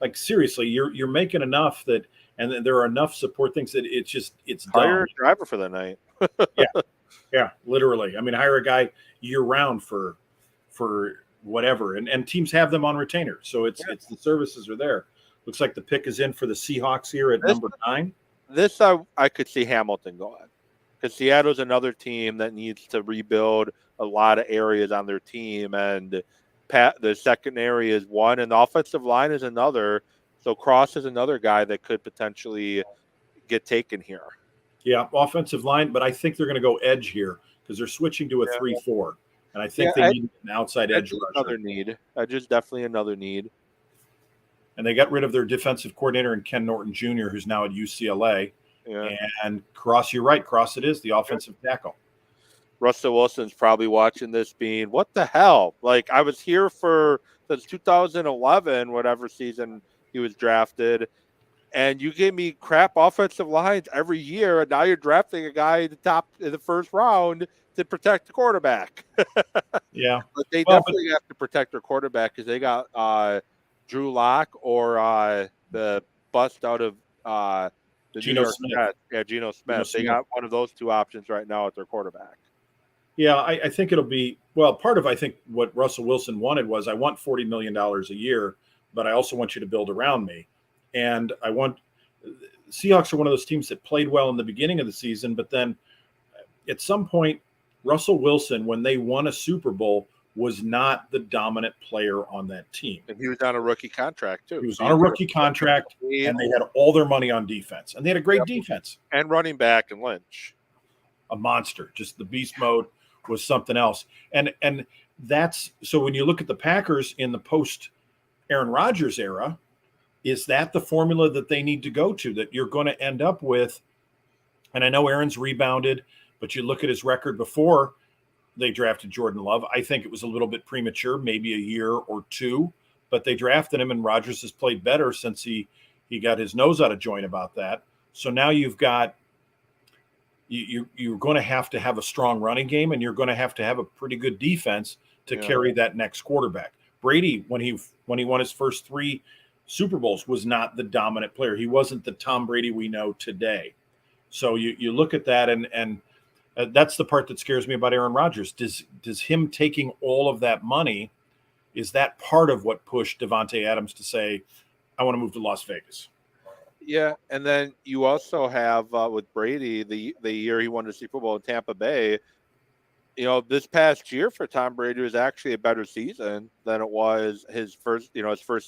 Speaker 2: Like, seriously, you're making enough that, and there are enough support things that it's
Speaker 1: hire
Speaker 2: dumb.
Speaker 1: a driver for the night.
Speaker 2: Yeah, literally. I mean, hire a guy year round for whatever, and teams have them on retainer, so it's the services are there. Looks like the pick is in for the Seahawks here at number 9.
Speaker 1: This I could see Hamilton going, because Seattle's another team that needs to rebuild a lot of areas on their team, and the secondary is one, and the offensive line is another. So Cross is another guy that could potentially get taken here.
Speaker 2: Yeah, offensive line, but I think they're going to go edge here because they're switching to a 3-4, and I think they need an outside edge rusher.
Speaker 1: Another need. Just definitely another need.
Speaker 2: And they got rid of their defensive coordinator and Ken Norton Jr., who's now at UCLA.
Speaker 1: Yeah.
Speaker 2: And Cross, you're right. Cross, it is the offensive tackle.
Speaker 1: Russell Wilson's probably watching this being, what the hell? Like, I was here since 2011, whatever season he was drafted, and you give me crap offensive lines every year, and now you're drafting a guy in the first round to protect the quarterback.
Speaker 2: Yeah.
Speaker 1: But they definitely have to protect their quarterback, because they got Drew Lock or the bust out of the
Speaker 2: Geno Smith.
Speaker 1: Geno Smith. They got one of those two options right now at their quarterback.
Speaker 2: Yeah, I think it'll be, part of, I think, what Russell Wilson wanted was, I want $40 million a year, but I also want you to build around me. And Seahawks are one of those teams that played well in the beginning of the season, but then at some point, Russell Wilson, when they won a Super Bowl, was not the dominant player on that team.
Speaker 1: And he was on a rookie contract too.
Speaker 2: He was
Speaker 1: So
Speaker 2: on a rookie contract, and they had all their money on defense, and they had a great defense
Speaker 1: and running back and Lynch,
Speaker 2: a monster. Just the beast mode was something else, and that's so. When you look at the Packers in the post Aaron Rodgers era, is that the formula that they need to go to? That you're going to end up with? And I know Aaron's rebounded, but you look at his record before they drafted Jordan Love. I think it was a little bit premature, maybe a year or two, but they drafted him, and Rodgers has played better since he got his nose out of joint about that. So now you've got you're going to have a strong running game, and you're going to have a pretty good defense to carry that next quarterback. Brady, when he won his first 3 Super Bowls, was not the dominant player. He wasn't the Tom Brady we know today. So you look at that, and that's the part that scares me about Aaron Rodgers. Does him taking all of that money, is that part of what pushed Davante Adams to say, I want to move to Las Vegas?
Speaker 1: Yeah, and then you also have with Brady the year he won the Super Bowl in Tampa Bay. You know, this past year for Tom Brady was actually a better season than it was his first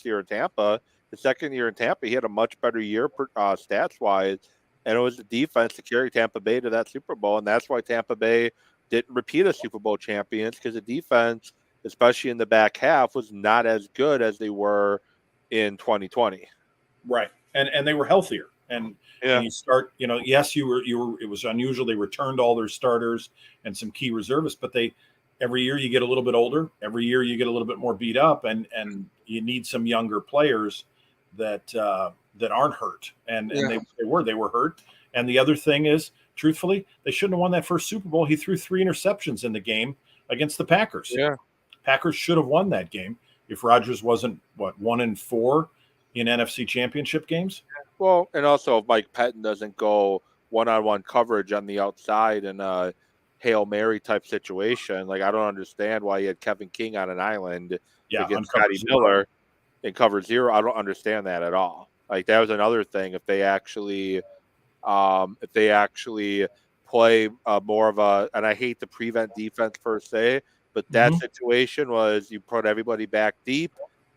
Speaker 1: year in Tampa. The second year in Tampa, he had a much better year stats wise, and it was the defense to carry Tampa Bay to that Super Bowl, and that's why Tampa Bay didn't repeat as Super Bowl champions, because the defense, especially in the back half, was not as good as they were in 2020.
Speaker 2: Right. And they were healthier. And you start, yes, you were, it was unusual. They returned all their starters and some key reservists, but every year you get a little bit older. Every year you get a little bit more beat up, and you need some younger players that aren't hurt. And they were hurt. And the other thing is, truthfully, they shouldn't have won that first Super Bowl. He threw 3 interceptions in the game against the Packers.
Speaker 1: Yeah.
Speaker 2: Packers should have won that game if Rodgers wasn't 1-4 in NFC Championship games.
Speaker 1: Well, and also if Mike Pettin doesn't go one-on-one coverage on the outside in a Hail Mary type situation, like I don't understand why he had Kevin King on an island against Scotty Miller in cover 0. I don't understand that at all. Like that was another thing. If they actually play more of a, and I hate the prevent defense per se, but that situation was you put everybody back deep,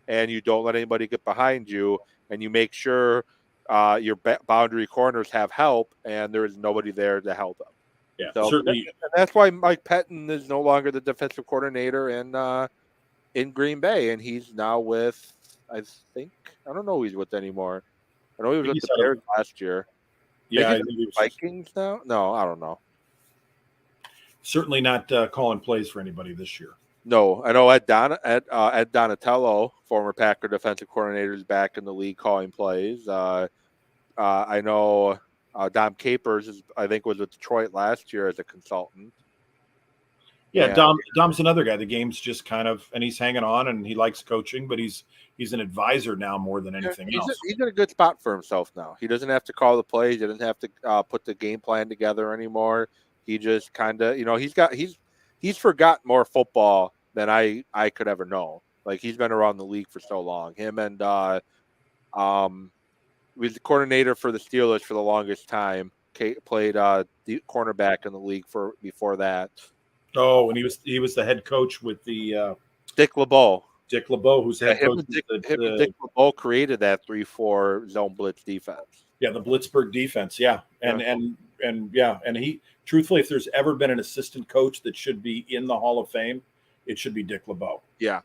Speaker 1: and you don't let anybody get behind you, and you make sure your boundary corners have help, and there is nobody there to help them.
Speaker 2: Yeah,
Speaker 1: so
Speaker 2: certainly.
Speaker 1: That's why Mike Pettin is no longer the defensive coordinator in Green Bay, and he's now with, I don't know who he's with anymore. I know he was with the Bears last year.
Speaker 2: Yeah,
Speaker 1: I think he was Vikings now? No, I don't know.
Speaker 2: Certainly not calling plays for anybody this year.
Speaker 1: No, I know Ed Donatello, former Packer defensive coordinator, is back in the league calling plays. I know Dom Capers I think was with Detroit last year as a consultant.
Speaker 2: Yeah, Dom's another guy. The game's just kind of, and he's hanging on, and he likes coaching, but he's an advisor now more than anything else.
Speaker 1: He's in a good spot for himself now. He doesn't have to call the plays. He doesn't have to put the game plan together anymore. He just kind of, he's forgotten more football than I could ever know. Like he's been around the league for so long. Him and he was the coordinator for the Steelers for the longest time. Played the cornerback in the league before that.
Speaker 2: Oh, and he was the head coach with the
Speaker 1: Dick LeBeau.
Speaker 2: Dick LeBeau, who's head coach.
Speaker 1: Dick LeBeau created that 3-4 zone blitz defense.
Speaker 2: Yeah, the Blitzburg defense. Yeah, and he, truthfully, if there's ever been an assistant coach that should be in the Hall of Fame, it should be Dick LeBeau.
Speaker 1: Yeah,
Speaker 2: I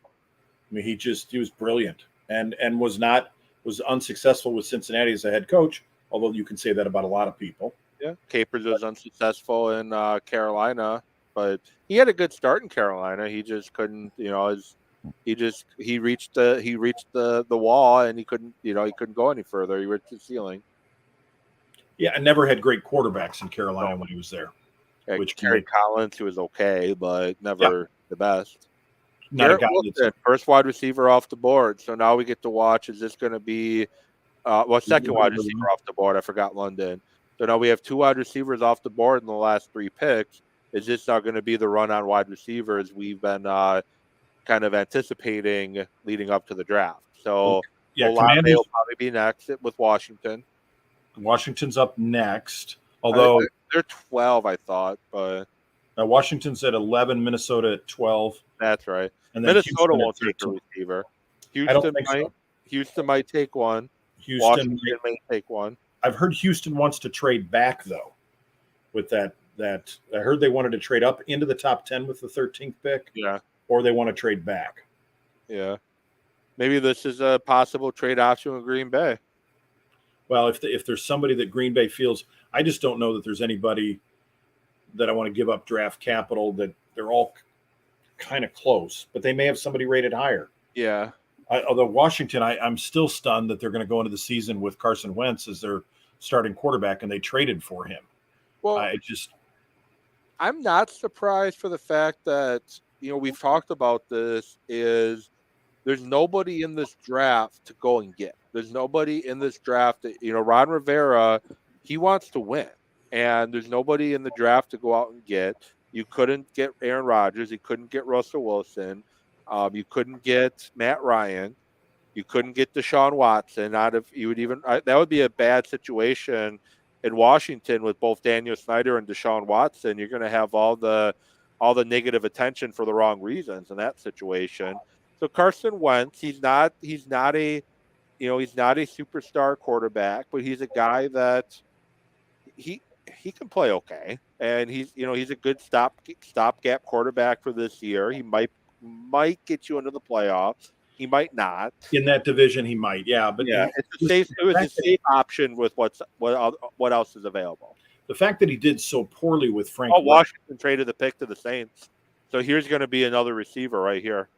Speaker 2: mean, he was brilliant and was unsuccessful with Cincinnati as a head coach. Although you can say that about a lot of people.
Speaker 1: Yeah, Capers was unsuccessful in Carolina, but he had a good start in Carolina. He just couldn't, he reached the wall, and he couldn't go any further. He reached the ceiling.
Speaker 2: Yeah, and never had great quarterbacks in Carolina when he was there.
Speaker 1: Yeah, which Gary Collins, who was okay, but never the best.
Speaker 2: Not a guy that's
Speaker 1: first wide receiver off the board. So now we get to watch. Is this going to be second wide receiver off the board? I forgot London. So now we have 2 wide receivers off the board in the last 3 picks. Is this not going to be the run on wide receivers we've been kind of anticipating leading up to the draft? So Olave will probably be next with Washington.
Speaker 2: Washington's up next. Although
Speaker 1: They're 12, I thought, but
Speaker 2: Now Washington's at 11, Minnesota at 12,
Speaker 1: that's right.
Speaker 2: and then
Speaker 1: Minnesota
Speaker 2: Houston at
Speaker 1: won't take a
Speaker 2: 13.
Speaker 1: receiver.
Speaker 2: I don't
Speaker 1: Houston
Speaker 2: think
Speaker 1: might.
Speaker 2: so.
Speaker 1: Houston might take one.
Speaker 2: Houston,
Speaker 1: Washington may take one.
Speaker 2: I've heard Houston wants to trade back though. With that I heard they wanted to trade up into the top 10 with the 13th pick,
Speaker 1: Yeah,
Speaker 2: or they want to trade back.
Speaker 1: yeah. Maybe this is a possible trade option with Green Bay.
Speaker 2: Well, if there's somebody that Green Bay feels, I just don't know that there's anybody that I want to give up draft capital. That they're all kind of close, but they may have somebody rated higher.
Speaker 1: Yeah.
Speaker 2: Although Washington, I'm still stunned that they're going to go into the season with Carson Wentz as their starting quarterback, and they traded for him.
Speaker 1: Well, I'm not surprised for the fact that, we've talked about this, is there's nobody in this draft to go and get. There's nobody in this draft that, Ron Rivera, he wants to win. And there's nobody in the draft to go out and get. You couldn't get Aaron Rodgers. You couldn't get Russell Wilson. You couldn't get Matt Ryan. You couldn't get Deshaun Watson. That would be a bad situation in Washington with both Daniel Snyder and Deshaun Watson. You're going to have all the negative attention for the wrong reasons in that situation. So Carson Wentz, he's not a superstar quarterback, but he's a guy that he can play okay, and he's a good stopgap quarterback for this year. He might get you into the playoffs. He might not.
Speaker 2: In that division, he might, yeah. But
Speaker 1: yeah, it was a safe option with what else is available.
Speaker 2: The fact that he did so poorly with Frank.
Speaker 1: Washington traded the pick to the Saints, so here's going to be another receiver right here.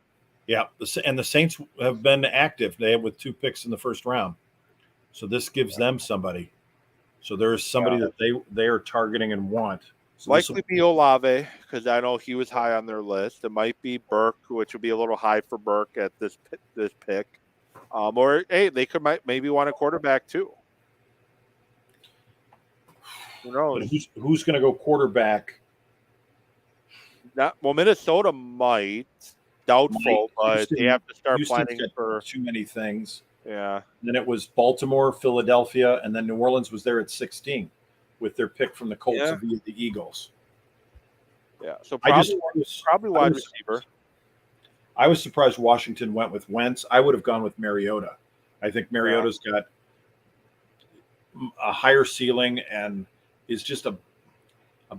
Speaker 2: Yeah, and the Saints have been active. They have with 2 picks in the first round, so this gives them somebody. So there is somebody that they are targeting and want. So
Speaker 1: likely be Olave, because I know he was high on their list. It might be Burke, which would be a little high for Burke at this pick. Or hey, they maybe want a quarterback too. Who knows?
Speaker 2: Who's going to go quarterback?
Speaker 1: Minnesota might. Doubtful, but they have to start planning for
Speaker 2: too many things.
Speaker 1: Yeah.
Speaker 2: Then it was Baltimore, Philadelphia, and then New Orleans was there at 16 with their pick from the Colts via the Eagles.
Speaker 1: Yeah. So probably wide receiver.
Speaker 2: I was surprised Washington went with Wentz. I would have gone with Mariota. I think Mariota's got a higher ceiling and is just a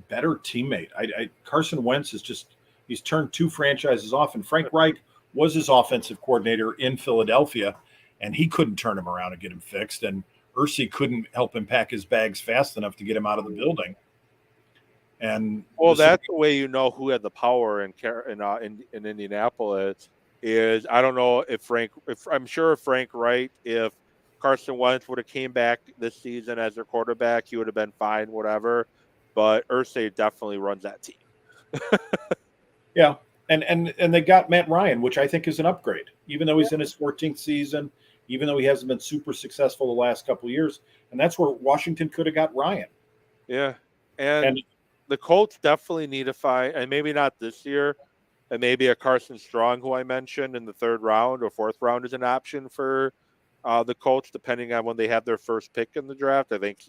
Speaker 2: better teammate. Carson Wentz is just he's turned 2 franchises off, and Frank Reich was his offensive coordinator in Philadelphia, and he couldn't turn him around and get him fixed. And Irsay couldn't help him pack his bags fast enough to get him out of the building. And
Speaker 1: that's the way you know who had the power in Indianapolis. Is I don't know if I'm sure Frank Reich, if Carson Wentz would have came back this season as their quarterback, he would have been fine, whatever. But Irsay definitely runs that team.
Speaker 2: Yeah, and they got Matt Ryan, which I think is an upgrade, even though he's in his 14th season, even though he hasn't been super successful the last couple of years. And that's where Washington could have got Ryan.
Speaker 1: Yeah, and the Colts definitely need to find, and maybe not this year, and maybe a Carson Strong, who I mentioned in the 3rd round or 4th round, is an option for the Colts, depending on when they have their first pick in the draft. I think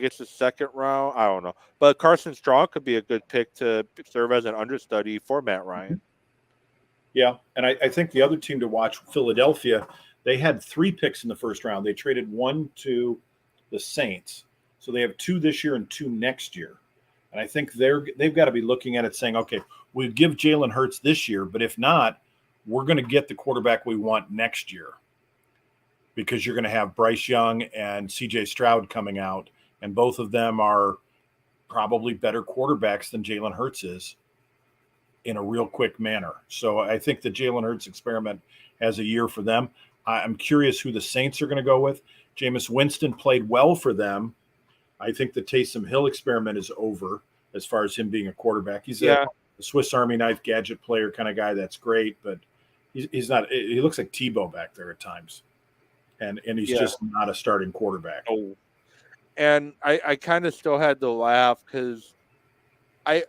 Speaker 1: it's the 2nd round. I don't know. But Carson Strong could be a good pick to serve as an understudy for Matt Ryan.
Speaker 2: Yeah, and I think the other team to watch, Philadelphia, they had 3 picks in the first round. They traded 1 to the Saints. So they have 2 this year and 2 next year. And I think they've got to be looking at it saying, okay, we'll give Jalen Hurts this year, but if not, we're going to get the quarterback we want next year, because you're going to have Bryce Young and CJ Stroud coming out. And both of them are probably better quarterbacks than Jalen Hurts is in a real quick manner. So I think the Jalen Hurts experiment has a year for them. I'm curious who the Saints are going to go with. Jameis Winston played well for them. I think the Taysom Hill experiment is over as far as him being a quarterback. He's a Swiss Army knife gadget player kind of guy. That's great, but he's not. He looks like Tebow back there at times, and he's just not a starting quarterback.
Speaker 1: Oh. And I kind of still had to laugh because it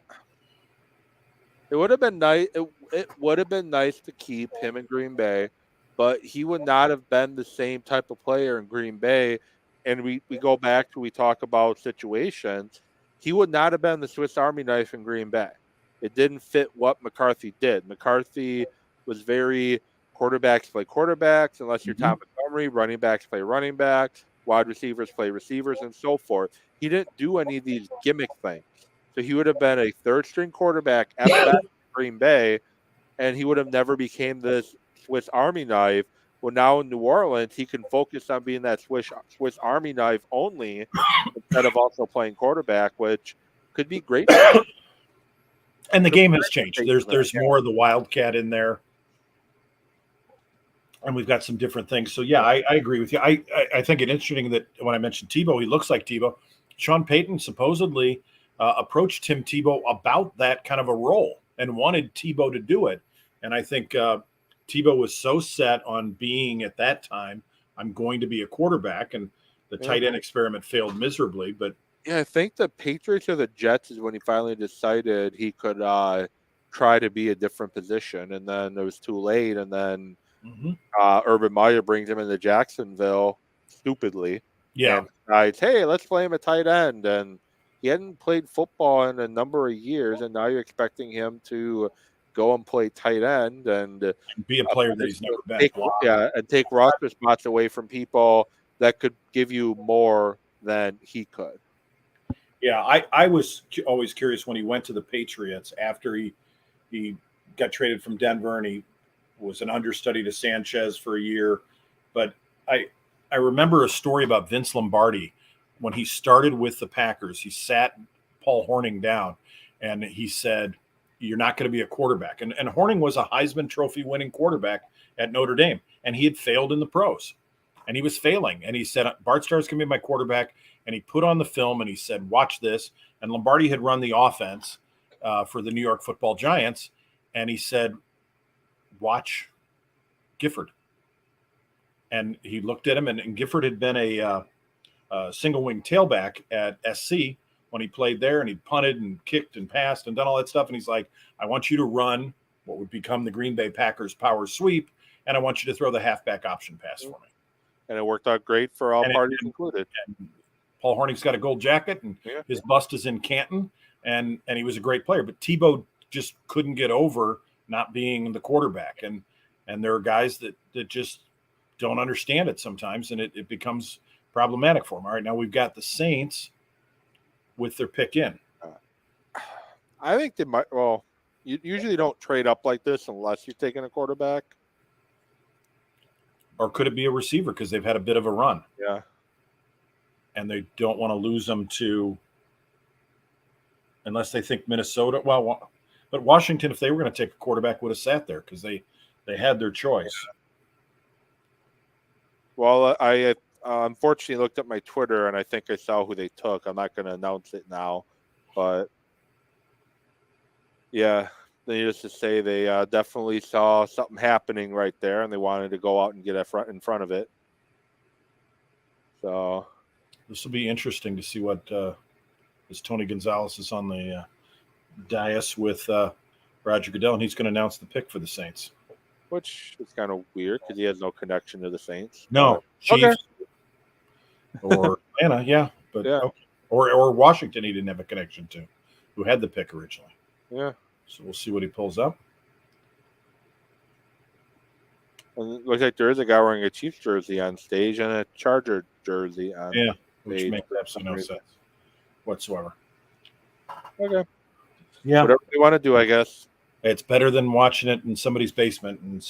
Speaker 1: would have been nice. It would have been nice to keep him in Green Bay, but he would not have been the same type of player in Green Bay and we go back to we talk about situations, he would not have been the Swiss Army knife in Green Bay. It didn't fit what McCarthy did. McCarthy was very quarterbacks play quarterbacks, unless you're
Speaker 2: Mhm.
Speaker 1: Tom Montgomery, running backs play running backs, wide receivers play receivers, and so forth. He didn't do any of these gimmick things. So he would have been a third string quarterback at best in Green Bay, and he would have never became this Swiss Army knife. Well, now in New Orleans, he can focus on being that Swiss Army knife only instead of also playing quarterback, which could be great.
Speaker 2: And the
Speaker 1: Could
Speaker 2: game
Speaker 1: be
Speaker 2: has changed.
Speaker 1: great for
Speaker 2: There's
Speaker 1: that,
Speaker 2: more of the Wildcat in there, and we've got some different things. So yeah, I agree with you. I think it's interesting that when I mentioned Tebow, he looks like Tebow. Sean Payton supposedly approached Tim Tebow about that kind of a role and wanted Tebow to do it. And I think Tebow was so set on being at that time, I'm going to be a quarterback, and the
Speaker 1: yeah.
Speaker 2: tight end experiment failed miserably. But
Speaker 1: Yeah, I think the Patriots or the Jets is when he finally decided he could try to be a different position, and then it was too late. And then Urban Meyer brings him into Jacksonville stupidly,
Speaker 2: yeah,
Speaker 1: and decides, hey, let's play him a tight end. And he hadn't played football in a number of years, and now you're expecting him to go and play tight end and
Speaker 2: be a player that he's never been.
Speaker 1: take roster spots away from people that could give you more than he could.
Speaker 2: Yeah, I was always curious when he went to the Patriots after he got traded from Denver and he was an understudy to Sanchez for a year. But I remember a story about Vince Lombardi when he started with the Packers. He sat Paul Hornung down and he said, "You're not going to be a quarterback." And Hornung was a Heisman Trophy winning quarterback at Notre Dame, and he had failed in the pros. And he was failing. And he said, Bart Starr's going to be my quarterback. And he put on the film and he said, watch this. And Lombardi had run the offense for the New York Football Giants. And he said, watch Gifford. And he looked at him, and Gifford had been a single wing tailback at SC when he played there. And he punted and kicked and passed and done all that stuff. And he's like, I want you to run what would become the Green Bay Packers power sweep. And I want you to throw the halfback option pass for me.
Speaker 1: And it worked out great for all parties included.
Speaker 2: And Paul Hornung's got a gold jacket, and his bust is in Canton, and he was a great player. But Tebow just couldn't get over not being the quarterback, and there are guys that just don't understand it sometimes, and it becomes problematic for them. All right, now we've got the Saints with their pick in.
Speaker 1: I think they might. Well, you usually don't trade up like this unless you're taking a quarterback.
Speaker 2: Or could it be a receiver because they've had a bit of a run?
Speaker 1: Yeah.
Speaker 2: And they don't want to lose them to, unless they think Minnesota. Well, but Washington, if they were going to take a quarterback, would have sat there because they had their choice.
Speaker 1: Well, I unfortunately looked at my Twitter and I think I saw who they took. I'm not going to announce it now, but yeah. Needless to say, they definitely saw something happening right there, and they wanted to go out and get in front of it. So
Speaker 2: this will be interesting to see what as Tony Gonzalez is on the dais with Roger Goodell, and he's going to announce the pick for the Saints.
Speaker 1: Which is kind of weird because he has no connection to the Saints.
Speaker 2: No, Chiefs or Atlanta, yeah, but okay. Or Washington, he didn't have a connection to, who had the pick originally.
Speaker 1: Yeah.
Speaker 2: So we'll see what he pulls up.
Speaker 1: And it looks like there is a guy wearing a Chiefs jersey on stage and a Charger jersey on
Speaker 2: stage. Which makes absolutely no sense whatsoever.
Speaker 1: Okay.
Speaker 2: Yeah.
Speaker 1: Whatever you want to do, I guess.
Speaker 2: It's better than watching it in somebody's basement and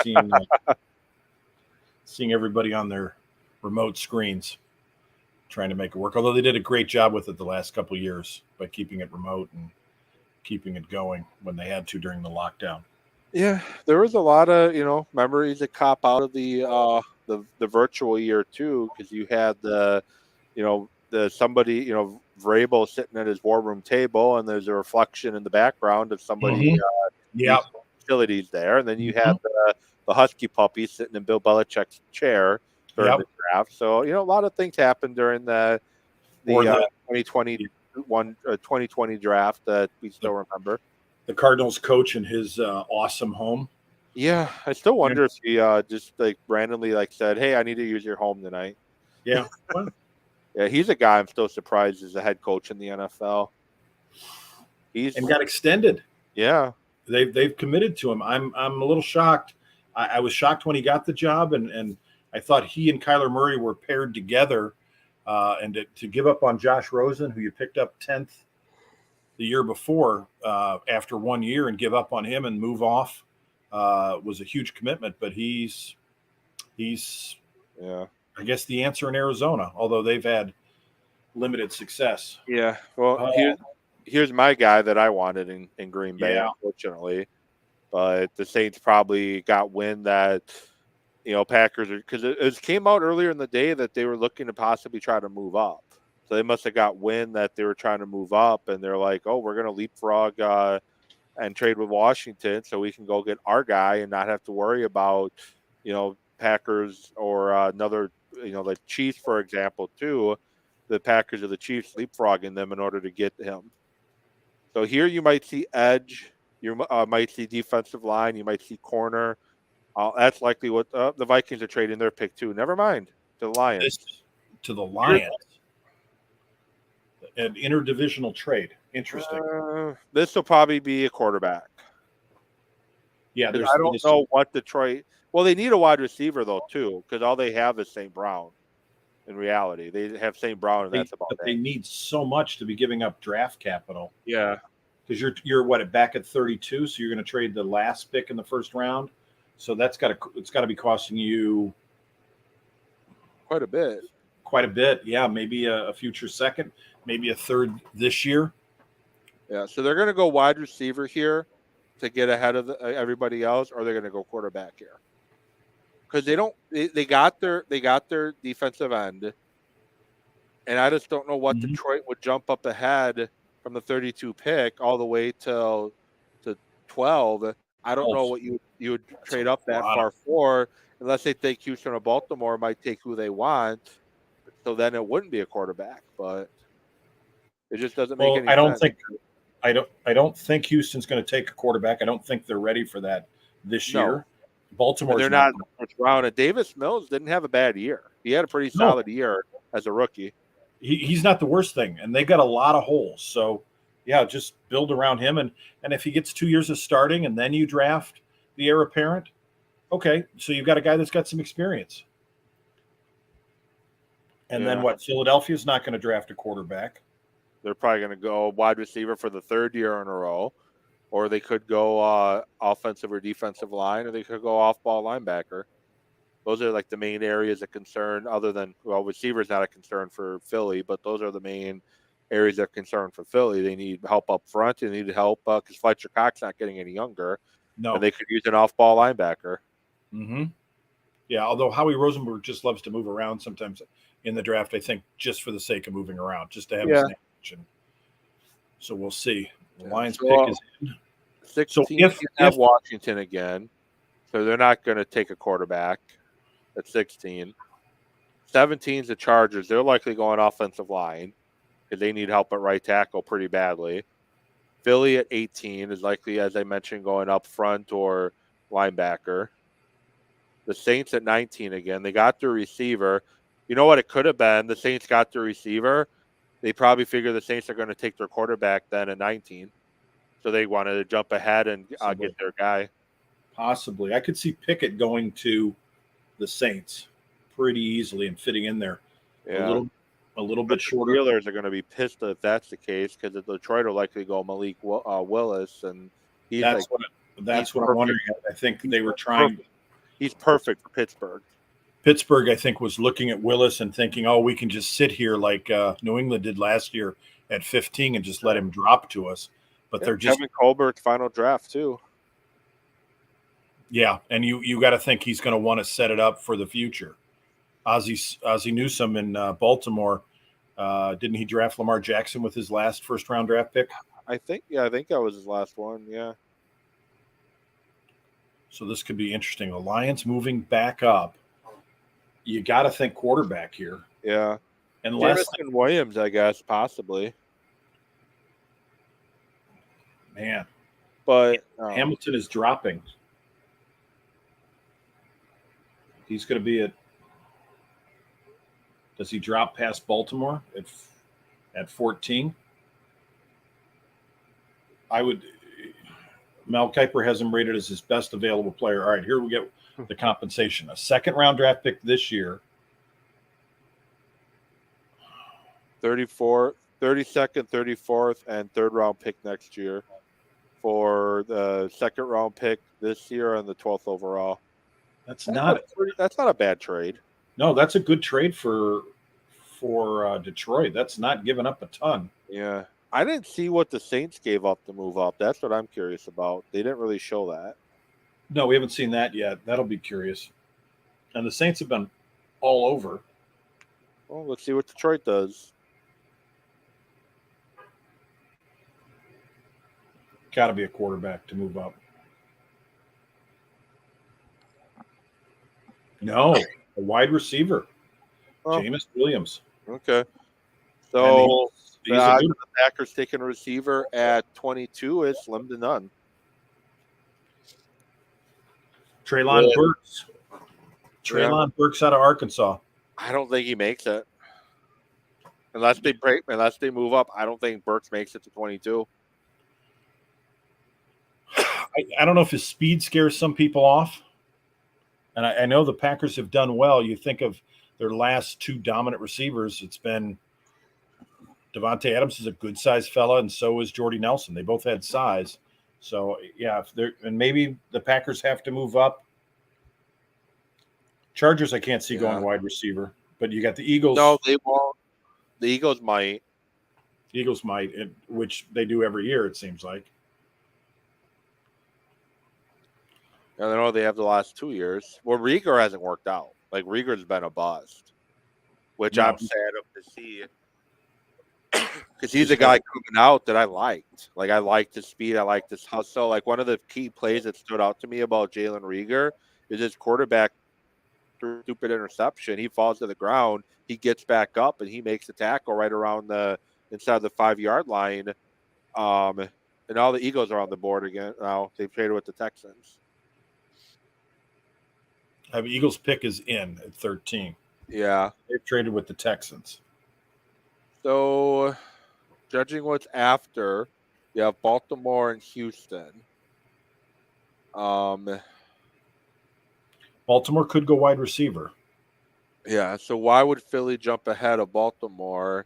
Speaker 2: seeing everybody on their remote screens trying to make it work. Although they did a great job with it the last couple of years by keeping it remote and keeping it going when they had to during the lockdown.
Speaker 1: Yeah, there was a lot of memories that cop out of the virtual year too, because you had the somebody Vrabel sitting at his war room table, and there's a reflection in the background of somebody facilities there, and then you had the husky puppy sitting in Bill Belichick's chair during the draft. So a lot of things happened during the 2020 draft that we still remember.
Speaker 2: The Cardinals coach in his awesome home.
Speaker 1: Yeah, I still wonder if he just randomly said, "Hey, I need to use your home tonight."
Speaker 2: Yeah, well,
Speaker 1: Yeah, he's a guy I'm still surprised is a head coach in the NFL.
Speaker 2: And got extended.
Speaker 1: Yeah.
Speaker 2: They've committed to him. I'm a little shocked. I was shocked when he got the job, and I thought he and Kyler Murray were paired together. And to give up on Josh Rosen, who you picked up 10th the year before, after 1 year, and give up on him and move off was a huge commitment. But he's
Speaker 1: Yeah.
Speaker 2: I guess the answer in Arizona, although they've had limited success.
Speaker 1: Yeah. Well, here's my guy that I wanted in Green Bay,
Speaker 2: Yeah.
Speaker 1: unfortunately. But the Saints probably got wind that, Packers are, because it came out earlier in the day that they were looking to possibly try to move up. So they must have got wind that they were trying to move up, and they're like, oh, we're going to leapfrog and trade with Washington so we can go get our guy and not have to worry about, Packers or another, like Chiefs, for example, too. The Packers or the Chiefs leapfrogging them in order to get him. So here you might see edge, you might see defensive line, you might see corner. That's likely what the Vikings are trading their pick to. Never mind, to the Lions.
Speaker 2: To the Lions. An interdivisional trade. Interesting.
Speaker 1: This will probably be a quarterback.
Speaker 2: Yeah,
Speaker 1: I don't know what Detroit. Well, they need a wide receiver though too, because all they have is St. Brown. In reality, they have St. Brown, and that's about it.
Speaker 2: They need so much to be giving up draft capital.
Speaker 1: Yeah,
Speaker 2: because you're what, back at 32, so you're going to trade the last pick in the first round. So it's got to be costing you
Speaker 1: quite a bit.
Speaker 2: Quite a bit, yeah. Maybe a future second, maybe a third this year.
Speaker 1: Yeah, so they're going to go wide receiver here to get ahead of everybody else, or they're going to go quarterback here because they got their defensive end, and I just don't know what Detroit would jump up ahead from the 32 pick all the way to 12. I don't know what you would trade up that far for, unless they think Houston or Baltimore might take who they want. So then it wouldn't be a quarterback, but it just doesn't make any sense.
Speaker 2: I don't think Houston's going to take a quarterback. I don't think they're ready for that this year. Baltimore,
Speaker 1: they're not in the first round. And Davis Mills didn't have a bad year. He had a pretty solid year as a rookie.
Speaker 2: He's not the worst thing, and they got a lot of holes. So, yeah, just build around him. And if he gets 2 years of starting and then you draft the heir apparent, okay, so you've got a guy that's got some experience. And then what? Philadelphia's not going to draft a quarterback.
Speaker 1: They're probably going to go wide receiver for the third year in a row, or they could go offensive or defensive line, or they could go off-ball linebacker. Those are like the main areas of concern, other than, receiver is not a concern for Philly, but those are the main areas of concern for Philly. They need help up front. They need help because Fletcher Cox's not getting any younger.
Speaker 2: No.
Speaker 1: And they could use an off-ball linebacker.
Speaker 2: Mm-hmm. Yeah, although Howie Rosenberg just loves to move around sometimes in the draft, I think, just for the sake of moving around, just to have his name mentioned. So we'll see. The Lions pick is in.
Speaker 1: 16, so if Washington again, so they're not going to take a quarterback at 16. 17 is the Chargers. They're likely going offensive line because they need help at right tackle pretty badly. Philly at 18 is likely, as I mentioned, going up front or linebacker. The Saints at 19 again. They got their receiver. You know what it could have been? The Saints got their receiver. They probably figure the Saints are going to take their quarterback then at 19. So they wanted to jump ahead and get their guy.
Speaker 2: Possibly. I could see Pickett going to the Saints pretty easily and fitting in there.
Speaker 1: Yeah.
Speaker 2: A little bit shorter.
Speaker 1: The Steelers are going to be pissed if that's the case because Detroit will likely go Malik Willis. And
Speaker 2: that's what I'm wondering. I think they were trying.
Speaker 1: He's perfect for Pittsburgh.
Speaker 2: Pittsburgh, I think, was looking at Willis and thinking, oh, we can just sit here like New England did last year at 15 and just let him drop to us. But they're just
Speaker 1: Kevin Colbert's final draft too.
Speaker 2: Yeah, and you got to think he's going to want to set it up for the future. Ozzie Newsome in Baltimore, didn't he draft Lamar Jackson with his last first-round draft pick?
Speaker 1: I think that was his last one. Yeah.
Speaker 2: So this could be interesting. The Lions moving back up. You got to think quarterback here.
Speaker 1: Yeah.
Speaker 2: And
Speaker 1: Jameson Williams, I guess, possibly.
Speaker 2: Man.
Speaker 1: But
Speaker 2: Hamilton is dropping. He's going to be at Does he drop past Baltimore at 14? I would. Mel Kiper has him rated as his best available player. All right, here we get the compensation. A second-round draft pick this year.
Speaker 1: 34, 32nd, 34th, and third-round pick next year for the second-round pick this year and the 12th overall. That's not a bad trade.
Speaker 2: No, that's a good trade for Detroit. That's not giving up a ton.
Speaker 1: Yeah. I didn't see what the Saints gave up to move up. That's what I'm curious about. They didn't really show that.
Speaker 2: No, we haven't seen that yet. That'll be curious. And the Saints have been all over.
Speaker 1: Well, let's see what Detroit does.
Speaker 2: Got to be a quarterback to move up. No, a wide receiver. Oh. Jameis Williams.
Speaker 1: Okay. So the Packers taking a receiver at 22 is slim to none.
Speaker 2: Treylon Burks. Treylon Burks out of Arkansas.
Speaker 1: I don't think he makes it. Unless they move up, I don't think Burks makes it to 22.
Speaker 2: I don't know if his speed scares some people off. And I know the Packers have done well. You think of their last two dominant receivers. It's been Devontae Adams is a good-sized fella, and so is Jordy Nelson. They both had size. So, yeah, and maybe the Packers have to move up. Chargers I can't see going wide receiver. But you got the Eagles.
Speaker 1: No, they won't. The Eagles might.
Speaker 2: Eagles might, which they do every year, it seems like.
Speaker 1: I know they have the last 2 years. Well, Rieger hasn't worked out. Like, Rieger's been a bust, which I'm sad of to see. Because he's a guy coming out that I liked. Like, I liked his speed. I liked his hustle. Like, one of the key plays that stood out to me about Jalen Rieger is his quarterback stupid interception. He falls to the ground. He gets back up, and he makes a tackle right around inside the 5-yard line. And all the Eagles are on the board again now. They've traded with the Texans.
Speaker 2: Eagles pick is in at 13.
Speaker 1: Yeah.
Speaker 2: They've traded with the Texans.
Speaker 1: So, judging what's after, you have Baltimore and Houston.
Speaker 2: Baltimore could go wide receiver.
Speaker 1: Yeah, so why would Philly jump ahead of Baltimore?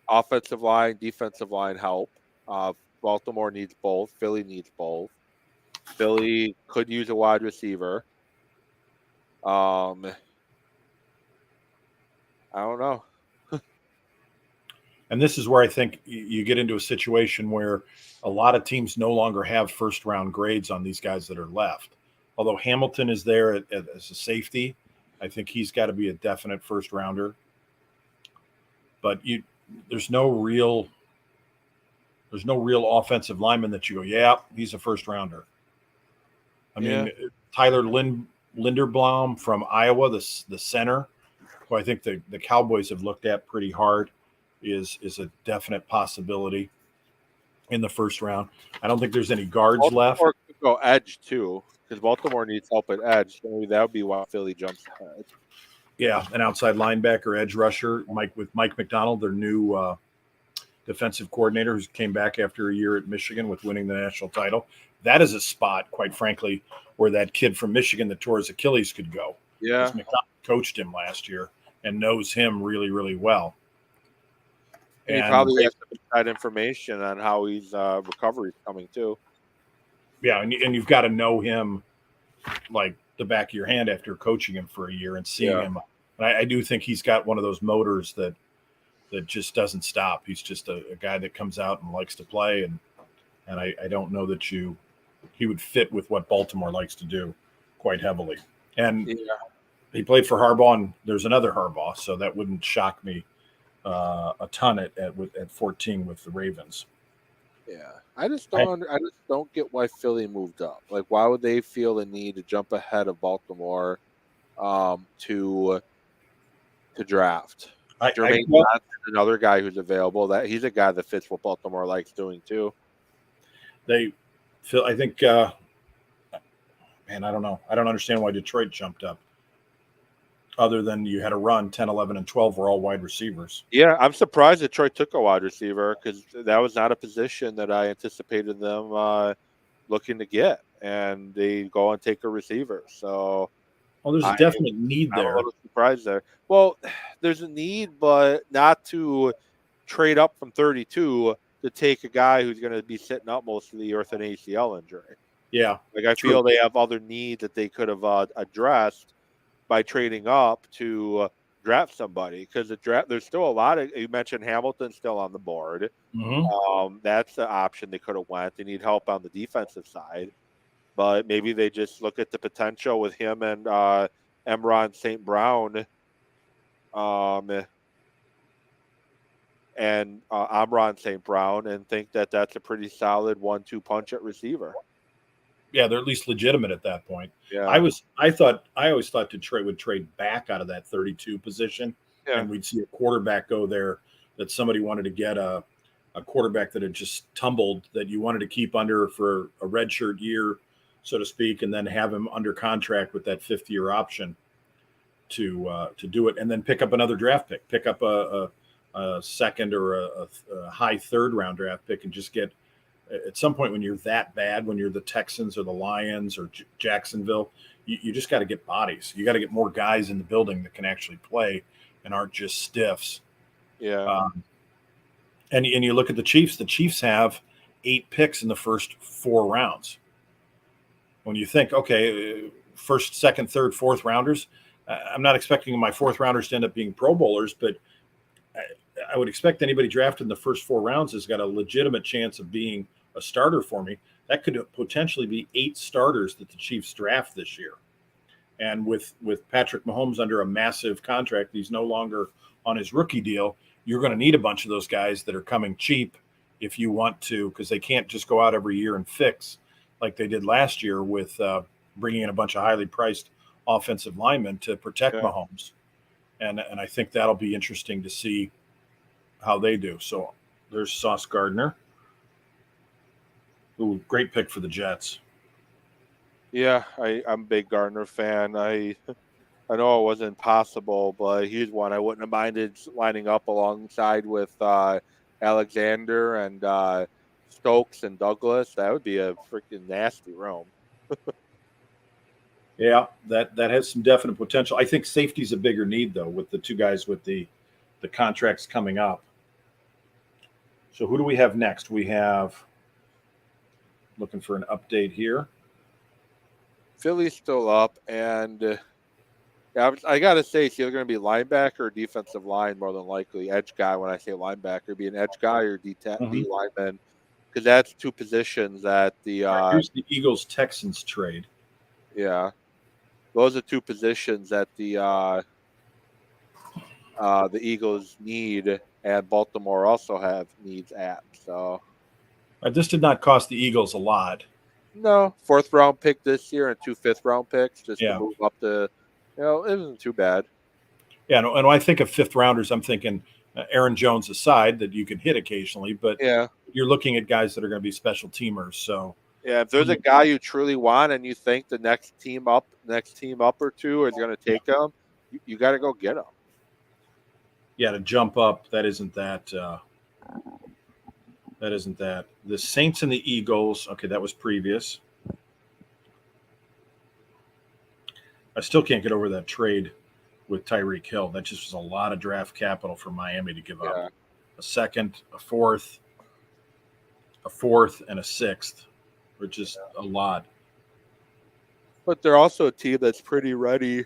Speaker 1: Offensive line, defensive line help. Baltimore needs both. Philly needs both. Philly could use a wide receiver. I don't know.
Speaker 2: And this is where I think you get into a situation where a lot of teams no longer have first-round grades on these guys that are left. Although Hamilton is there as a safety, I think he's got to be a definite first-rounder. But there's no real offensive lineman that you go, yeah, he's a first-rounder. I mean, Tyler Linderbaum from Iowa, the center, who I think the Cowboys have looked at pretty hard, is a definite possibility in the first round. I don't think there's any guards left.
Speaker 1: Or could go edge too, because Baltimore needs help at edge. So maybe that would be why Philly jumps ahead. Yeah,
Speaker 2: an outside linebacker, edge rusher, Mike McDonald, their new defensive coordinator, who came back after a year at Michigan with winning the national title. That is a spot, quite frankly, where that kid from Michigan that tore his Achilles could go.
Speaker 1: Yeah,
Speaker 2: McDonald coached him last year and knows him really, really well.
Speaker 1: And he probably has some inside information on how his recovery is coming too.
Speaker 2: Yeah, and you've got to know him like the back of your hand after coaching him for a year and seeing him. And I do think he's got one of those motors that just doesn't stop. He's just a guy that comes out and likes to play, and I don't know that he would fit with what Baltimore likes to do quite heavily. And he played for Harbaugh, and there's another Harbaugh, so that wouldn't shock me a ton at 14 with the Ravens.
Speaker 1: Yeah, I just don't get why Philly moved up. Like, why would they feel the need to jump ahead of Baltimore to draft? Jermaine Johnson, another guy who's available. That he's a guy that fits what Baltimore likes doing too.
Speaker 2: I think, man, I don't know. I don't understand why Detroit jumped up. other than you had a run 10, 11, and 12 were all wide receivers.
Speaker 1: Yeah, I'm surprised Detroit took a wide receiver because that was not a position that I anticipated them looking to get, and they go and take a receiver. So
Speaker 2: Well, there's a
Speaker 1: I,
Speaker 2: definite need
Speaker 1: I'm a
Speaker 2: there.
Speaker 1: little surprised there. Well, there's a need, but not to trade up from 32 to take a guy who's going to be sitting up most of the year with an ACL injury.
Speaker 2: Yeah,
Speaker 1: Like I
Speaker 2: true.
Speaker 1: feel they have other needs that they could have addressed by trading up to draft somebody because there's still a lot of, you mentioned Hamilton still on the board. That's the option they could have went. They need help on the defensive side, but maybe they just look at the potential with him and Emron St. Brown and Amron St. Brown and think that that's a pretty solid 1-2 punch at receiver.
Speaker 2: Yeah, they're at least legitimate at that point.
Speaker 1: Yeah.
Speaker 2: I always thought Detroit would trade back out of that 32 position, and we'd see a quarterback go there that somebody wanted to get a quarterback that had just tumbled that you wanted to keep under for a redshirt year, so to speak, and then have him under contract with that 5th-year option to do it, and then pick up another draft pick up a second or a high 3rd-round draft pick, and just get at some point when you're that bad, when you're the Texans or the Lions or Jacksonville, you just got to get bodies. You got to get more guys in the building that can actually play and aren't just stiffs.
Speaker 1: Yeah.
Speaker 2: And you look at the Chiefs. The Chiefs have 8 picks in the first 4 rounds. When you think, okay, first, second, third, 4th rounders, I'm not expecting my 4th rounders to end up being Pro Bowlers, but I would expect anybody drafted in the first 4 rounds has got a legitimate chance of being a starter for me. That could potentially be 8 starters that the Chiefs draft this year. And with Patrick Mahomes under a massive contract, he's no longer on his rookie deal. You're going to need a bunch of those guys that are coming cheap if you want to, because they can't just go out every year and fix like they did last year with bringing in a bunch of highly priced offensive linemen to protect Mahomes. And I think that'll be interesting to see how they do. So there's Sauce Gardner. Ooh, great pick for the Jets.
Speaker 1: Yeah, I'm a big Gardner fan. I know it wasn't possible, but he's one I wouldn't have minded lining up alongside with Alexander and Stokes and Douglas. That would be a freaking nasty room.
Speaker 2: Yeah, that has some definite potential. I think safety's a bigger need, though, with the 2 guys with the contracts coming up. So who do we have next? We have, looking for an update here.
Speaker 1: Philly's still up, and I got to say, it's either going to be linebacker or defensive line more than likely. Edge guy, when I say linebacker, be an edge guy or D lineman, because that's 2 positions that the
Speaker 2: here's the Eagles-Texans trade.
Speaker 1: Yeah, those are 2 positions that the Eagles need, and Baltimore also have needs at. So
Speaker 2: this did not cost the Eagles a lot.
Speaker 1: No, 4th round pick this year and 2 5th-round picks just to move up to, it wasn't too bad.
Speaker 2: Yeah, and when I think of 5th rounders, I'm thinking Aaron Jones aside that you can hit occasionally, but you're looking at guys that are going to be special teamers. So
Speaker 1: yeah, if there's a guy you truly want and you think the next team up or 2 is going to take him, you got to go get him.
Speaker 2: Yeah, to jump up, that isn't that. The Saints and the Eagles. Okay, that was previous. I still can't get over that trade with Tyreek Hill. That just was a lot of draft capital for Miami to give up. A 2nd, a 4th, and a 6th, which is a lot.
Speaker 1: But they're also a team that's pretty ready.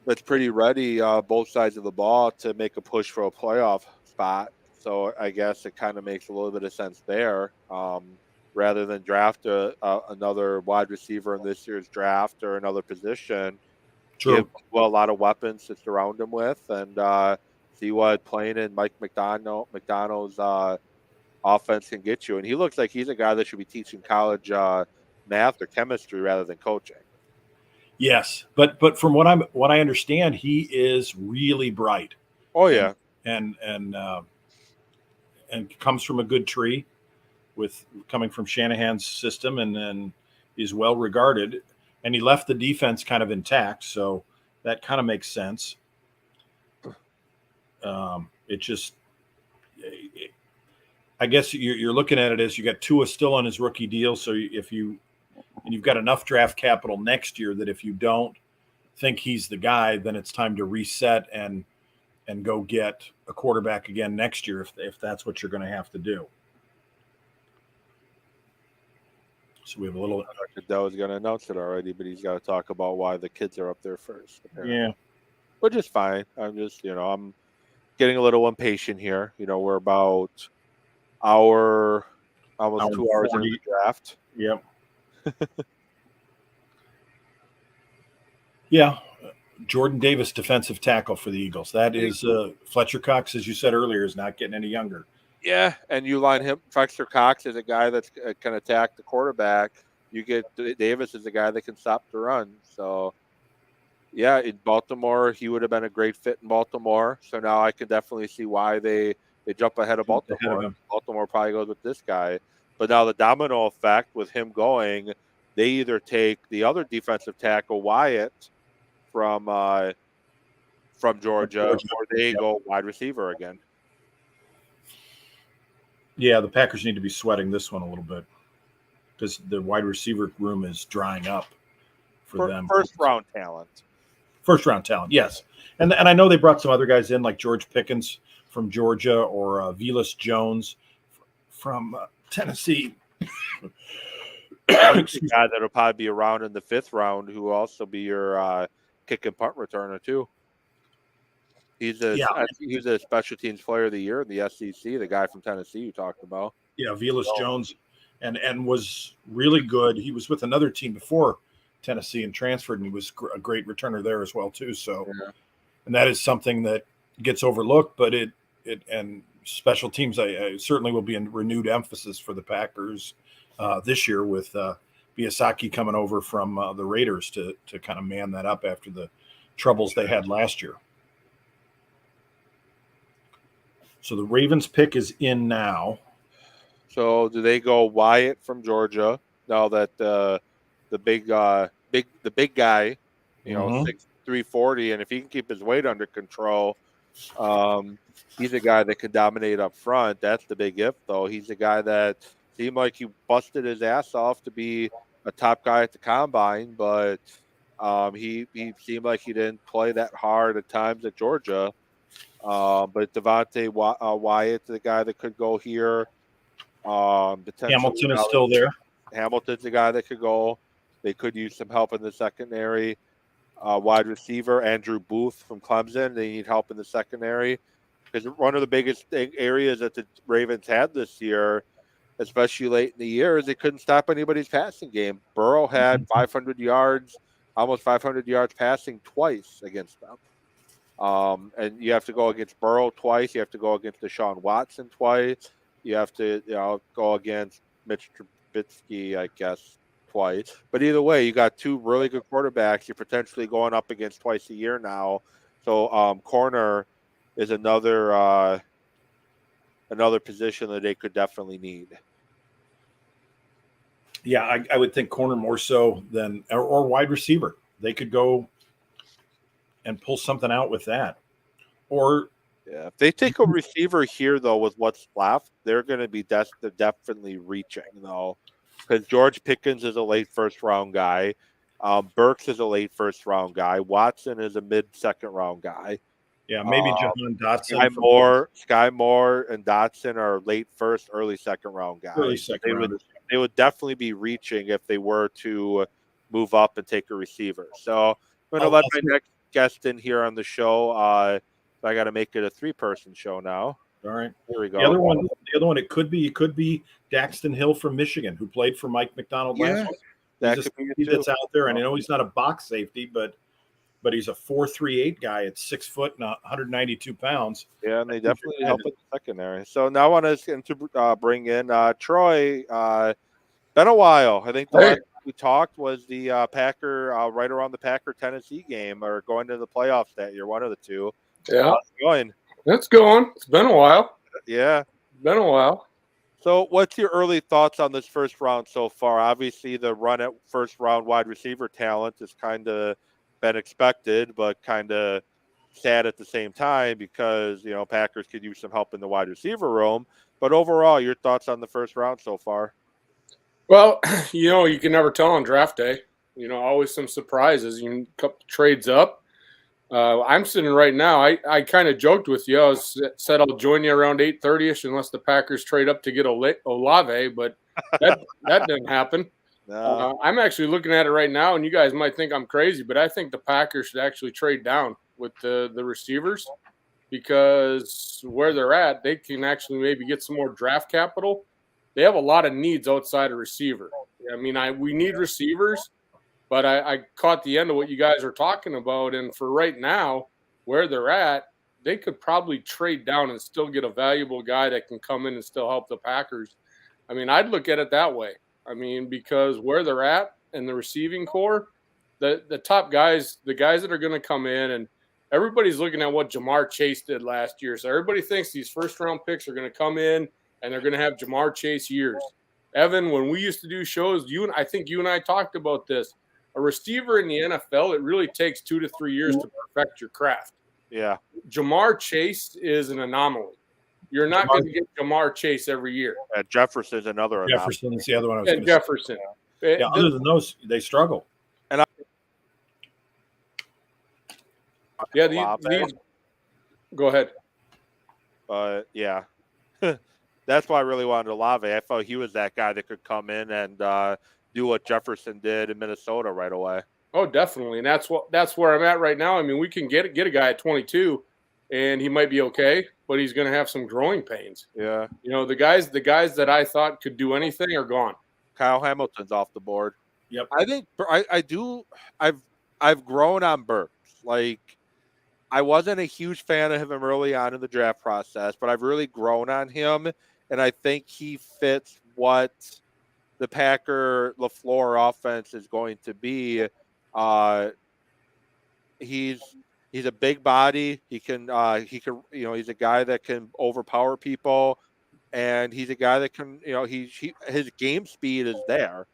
Speaker 1: Both sides of the ball to make a push for a playoff spot. So I guess it kind of makes a little bit of sense there, rather than draft another wide receiver in this year's draft or another position.
Speaker 2: True.
Speaker 1: Give a lot of weapons to surround him with, and see what playing in Mike McDonald's offense can get you. And he looks like he's a guy that should be teaching college math or chemistry rather than coaching.
Speaker 2: Yes, but from what I understand, he is really bright.
Speaker 1: Oh yeah,
Speaker 2: and comes from a good tree, with coming from Shanahan's system, and he's well regarded. And he left the defense kind of intact, so that kind of makes sense. It just, I guess you're looking at it as you got Tua still on his rookie deal. So you've got enough draft capital next year that if you don't think he's the guy, then it's time to reset and go get a quarterback again next year if that's what you're going to have to do. So we have a little.
Speaker 1: That was going to announce it already, but he's got to talk about why the kids are up there first. Apparently.
Speaker 2: Yeah,
Speaker 1: which is fine. I'm just, I'm getting a little impatient here. We're about almost 2 hours into the draft.
Speaker 2: Yep. Yeah. Jordan Davis, defensive tackle for the Eagles. That is Fletcher Cox, as you said earlier, is not getting any younger.
Speaker 1: Yeah, and you line him. Fletcher Cox is a guy that can attack the quarterback. You get Davis is a guy that can stop the run. So, yeah, in Baltimore, he would have been a great fit in Baltimore. So now I can definitely see why they jump ahead of Baltimore. Baltimore probably goes with this guy. But now the domino effect with him going, they either take the other defensive tackle, Wyatt, from Georgia, or they go wide receiver again.
Speaker 2: Yeah, the Packers need to be sweating this one a little bit because the wide receiver room is drying up for them.
Speaker 1: First round talent,
Speaker 2: yes. And I know they brought some other guys in like George Pickens from Georgia or Velus Jones from Tennessee.
Speaker 1: A guy that'll probably be around in the 5th round who will also be your kick and punt returner too. He's a special teams player of the year in the SEC, the guy from Tennessee you talked about.
Speaker 2: Yeah, Velus Jones and was really good. He was with another team before Tennessee and transferred, and he was a great returner there as well too. So, and that is something that gets overlooked, but it and special teams I certainly will be a renewed emphasis for the Packers this year with Biasaki coming over from the Raiders to kind of man that up after the troubles they had last year. So the Ravens pick is in now.
Speaker 1: So do they go Wyatt from Georgia now that the big guy, 6'3", 40, and if he can keep his weight under control, he's a guy that can dominate up front. That's the big if, though. He's a guy that seemed like he busted his ass off to be a top guy at the combine, but he seemed like he didn't play that hard at times at Georgia. But Devontae Wyatt, the guy that could go here.
Speaker 2: Hamilton is still there.
Speaker 1: Hamilton's the guy that could go. They could use some help in the secondary. Wide receiver, Andrew Booth from Clemson. They need help in the secondary. Because one of the biggest areas that the Ravens had this year, especially late in the year, is they couldn't stop anybody's passing game. Burrow had 500 yards, almost 500 yards passing twice against them. And you have to go against Burrow twice. You have to go against Deshaun Watson twice. You have to go against Mitch Trubisky, I guess, twice. But either way, you got 2 really good quarterbacks you're potentially going up against twice a year now. So corner is another position that they could definitely need.
Speaker 2: Yeah, I would think corner more so than or wide receiver. They could go and pull something out with that. Or
Speaker 1: if they take a receiver here, though, with what's left, they're going to be definitely reaching, though, because George Pickens is a late first-round guy. Burks is a late first-round guy. Watson is a mid-second-round guy.
Speaker 2: Yeah, maybe Jahan Dotson.
Speaker 1: Sky Moore and Dotson are late first, early second-round guys. They would definitely be reaching if they were to move up and take a receiver. So I'm going to let my next guest in here on the show. I got to make it a 3-person show now.
Speaker 2: All right,
Speaker 1: here we go.
Speaker 2: The other one, it could be Daxton Hill from Michigan, who played for Mike McDonald last week. That's out there, and I know he's not a box safety, but he's a 4.38 guy at 6 foot and 192 pounds.
Speaker 1: Yeah, and they definitely help with the secondary. So now I want to bring in Troy. Been a while. I think the last we talked was the Packer right around the Packer Tennessee game, or going to the playoffs that year, one of the two.
Speaker 3: Yeah,
Speaker 1: how's it going?
Speaker 3: It's going. It's been a while.
Speaker 1: Yeah,
Speaker 3: been a while.
Speaker 1: So, what's your early thoughts on this first round so far? Obviously, the run at first round wide receiver talent is kind of been expected, but kind of sad at the same time because, Packers could use some help in the wide receiver room. But overall, your thoughts on the first round so far?
Speaker 3: Well, you can never tell on draft day. Always some surprises. You couple trades up. I'm sitting right now. I kind of joked with you. Said I'll join you around 8:30ish unless the Packers trade up to get Olave, but that didn't happen.
Speaker 1: No.
Speaker 3: I'm actually looking at it right now, and you guys might think I'm crazy, but I think the Packers should actually trade down with the receivers because where they're at, they can actually maybe get some more draft capital. They have a lot of needs outside of receiver. I mean, we need receivers, but I caught the end of what you guys are talking about, and for right now, where they're at, they could probably trade down and still get a valuable guy that can come in and still help the Packers. I mean, I'd look at it that way. I mean, because where they're at in the receiving core, the top guys, the guys that are going to come in, and everybody's looking at what Jamar Chase did last year. So everybody thinks these first-round picks are going to come in and they're going to have Jamar Chase years. Evan, when we used to do shows, I think you and I talked about this. A receiver in the NFL, it really takes 2 to 3 years to perfect your craft.
Speaker 1: Yeah.
Speaker 3: Jamar Chase is an anomaly. You're not going to get Jamar Chase every year.
Speaker 1: Jefferson's another.
Speaker 2: Jefferson's the other one I was going to
Speaker 3: Jefferson.
Speaker 2: say. Yeah, other than those, they struggle.
Speaker 3: Yeah, these go ahead.
Speaker 1: But yeah, that's why I really wanted Olave. I felt he was that guy that could come in and do what Jefferson did in Minnesota right away.
Speaker 3: Oh, definitely, and that's where I'm at right now. I mean, we can get a guy at 22, and he might be okay, but he's going to have some growing pains.
Speaker 1: Yeah,
Speaker 3: the guys that I thought could do anything are gone.
Speaker 1: Kyle Hamilton's off the board.
Speaker 2: Yep.
Speaker 1: I think I've grown on Burks. Like, I wasn't a huge fan of him early on in the draft process, but I've really grown on him, and I think he fits what the Packer LaFleur offense is going to be. He's a big body. He's a guy that can overpower people, and he's a guy that can, his game speed is there.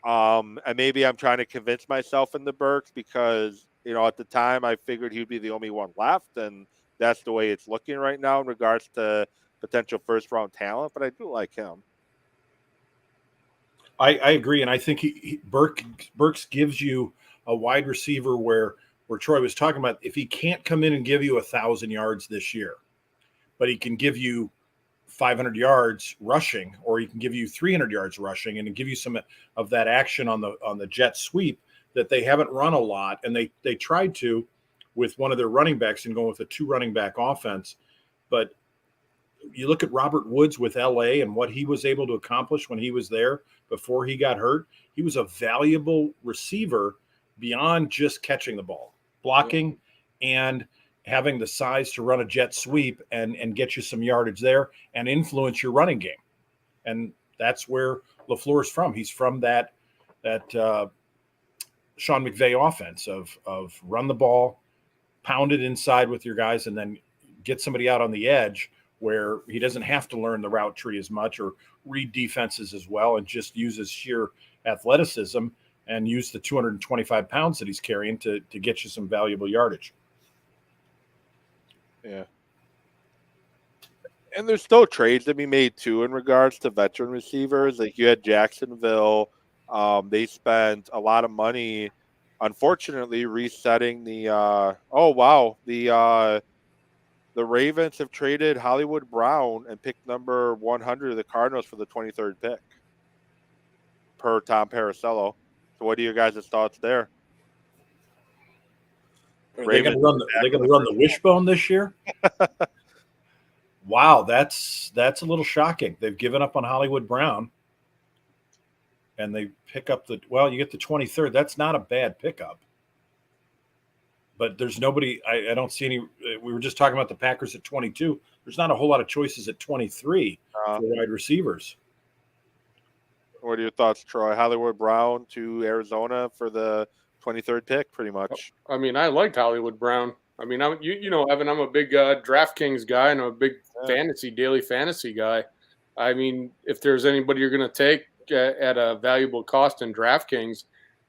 Speaker 1: And maybe I'm trying to convince myself in the Burks because, at the time I figured he'd be the only one left, and that's the way it's looking right now in regards to potential first round talent, but I do like him.
Speaker 2: I agree, and I think Burks gives you a wide receiver where Troy was talking about. If he can't come in and give you 1,000 yards this year, but he can give you 500 yards rushing, or he can give you 300 yards rushing, and give you some of that action on the jet sweep that they haven't run a lot, and they tried to with one of their running backs and going with a 2 running back offense, but you look at Robert Woods with LA and what he was able to accomplish when he was there before he got hurt. He was a valuable receiver beyond just catching the ball, blocking, and having the size to run a jet sweep and get you some yardage there and influence your running game. And that's where LaFleur is from. He's from that Sean McVay offense of run the ball, pound it inside with your guys, and then get somebody out on the edge where he doesn't have to learn the route tree as much or read defenses as well, and just uses sheer athleticism and use the 225 pounds that he's carrying to get you some valuable yardage.
Speaker 1: Yeah. And there's still trades to be made too in regards to veteran receivers. Like you had Jacksonville. They spent a lot of money, unfortunately, resetting the the Ravens have traded Hollywood Brown and picked number 100 of the Cardinals for the 23rd pick per Tom Paracello. So what are your guys' thoughts there?
Speaker 2: Are they going to run the wishbone this year? Wow, that's a little shocking. They've given up on Hollywood Brown, and they pick up you get the 23rd. That's not a bad pickup. But there's nobody. I don't see any. We were just talking about the Packers at 22. There's not a whole lot of choices at 23 for wide receivers.
Speaker 1: What are your thoughts, Troy? Hollywood Brown to Arizona for the 23rd pick, pretty much.
Speaker 3: I mean, I liked Hollywood Brown. I mean, Evan, I'm a big DraftKings guy and I'm a big daily fantasy guy. I mean, if there's anybody you're going to take at a valuable cost in DraftKings,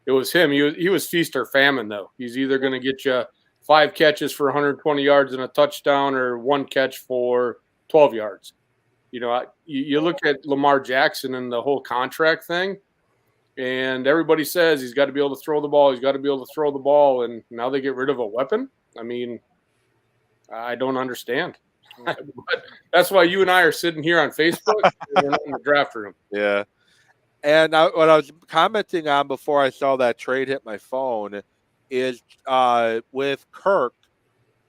Speaker 3: it was him. He was feast or famine though. He's either going to get you 5 catches for 120 yards and a touchdown, or 1 catch for 12 yards. You know, you look at Lamar Jackson and the whole contract thing, and everybody says he's got to be able to throw the ball. He's got to be able to throw the ball, and now they get rid of a weapon. I mean, I don't understand. But that's why you and I are sitting here on Facebook and we're not in the draft room.
Speaker 1: Yeah. And what I was commenting on before I saw that trade hit my phone is with Kirk,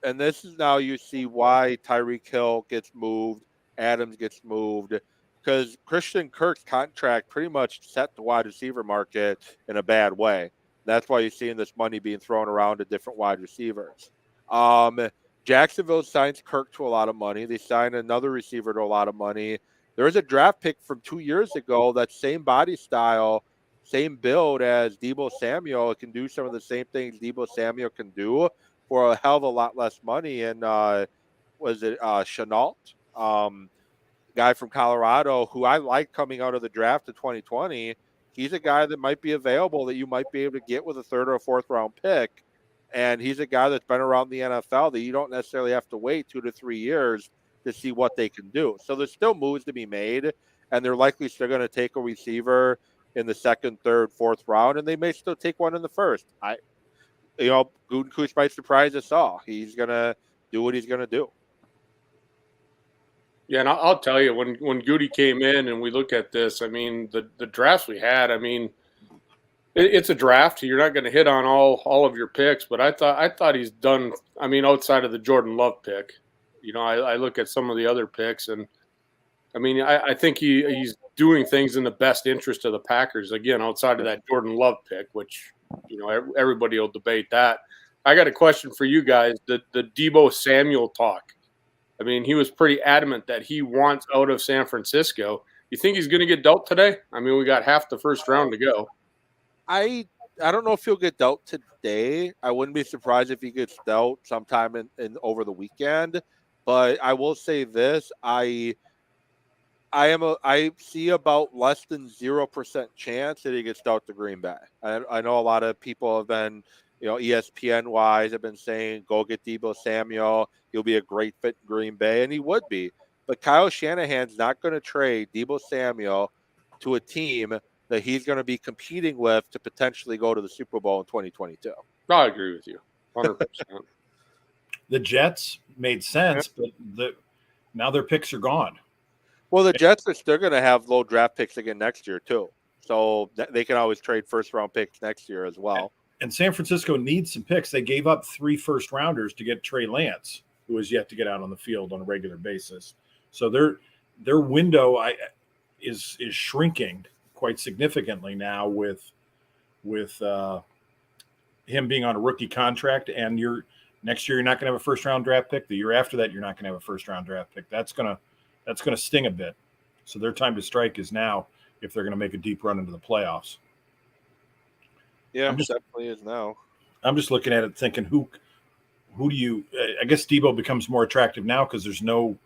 Speaker 1: and this is now you see why Tyreek Hill gets moved, Adams gets moved, because Christian Kirk's contract pretty much set the wide receiver market in a bad way. That's why you're seeing this money being thrown around to different wide receivers. Jacksonville signs Kirk to a lot of money. They sign another receiver to a lot of money. There is a draft pick from 2 years ago, that same body style, same build as Deebo Samuel. It can do some of the same things Deebo Samuel can do for a hell of a lot less money. And was it Chenault, guy from Colorado, who I like coming out of the draft of 2020. He's a guy that might be available that you might be able to get with a 3rd or 4th round pick. And he's a guy that's been around the NFL that you don't necessarily have to wait 2 to 3 years to see what they can do. So there's still moves to be made, and they're likely still going to take a receiver in the 2nd, 3rd, 4th round, and they may still take one in the 1st. Gutekunst might surprise us all. He's going to do what he's going to do.
Speaker 3: Yeah, and I'll tell you, when Goody came in and we look at this, I mean, the drafts we had, I mean, it's a draft. You're not going to hit on all of your picks, but I thought he's done. I mean, outside of the Jordan Love pick, you know, I look at some of the other picks, and I mean, I think he's doing things in the best interest of the Packers. Again, outside of that Jordan Love pick, which, you know, everybody will debate that. I got a question for you guys. The Deebo Samuel talk. I mean, he was pretty adamant that he wants out of San Francisco. You think he's going to get dealt today? I mean, we got half the 1st round to go.
Speaker 1: I don't know if he'll get dealt today. I wouldn't be surprised if he gets dealt sometime in over the weekend. But I will say this: I see about less than 0% chance that he gets dealt to Green Bay. I know a lot of people have been, you know, ESPN wise, have been saying go get Deebo Samuel. He'll be a great fit in Green Bay, and he would be. But Kyle Shanahan's not going to trade Deebo Samuel to a team that he's going to be competing with to potentially go to the Super Bowl in 2022.
Speaker 3: I agree with you 100%.
Speaker 2: The Jets made sense, but now their picks are gone.
Speaker 1: Well, the Jets are still going to have low draft picks again next year, too. So they can always trade 1st round picks next year as well.
Speaker 2: And San Francisco needs some picks. They gave up 3 1st rounders to get Trey Lance, who has yet to get out on the field on a regular basis. So their window is shrinking quite significantly now with him being on a rookie contract, and next year you're not going to have a 1st round draft pick. The year after that, you're not going to have a 1st round draft pick. That's gonna sting a bit. So their time to strike is now if they're going to make a deep run into the playoffs.
Speaker 1: Yeah, definitely is now.
Speaker 2: I'm just looking at it thinking, who do you? I guess Deebo becomes more attractive now because there's no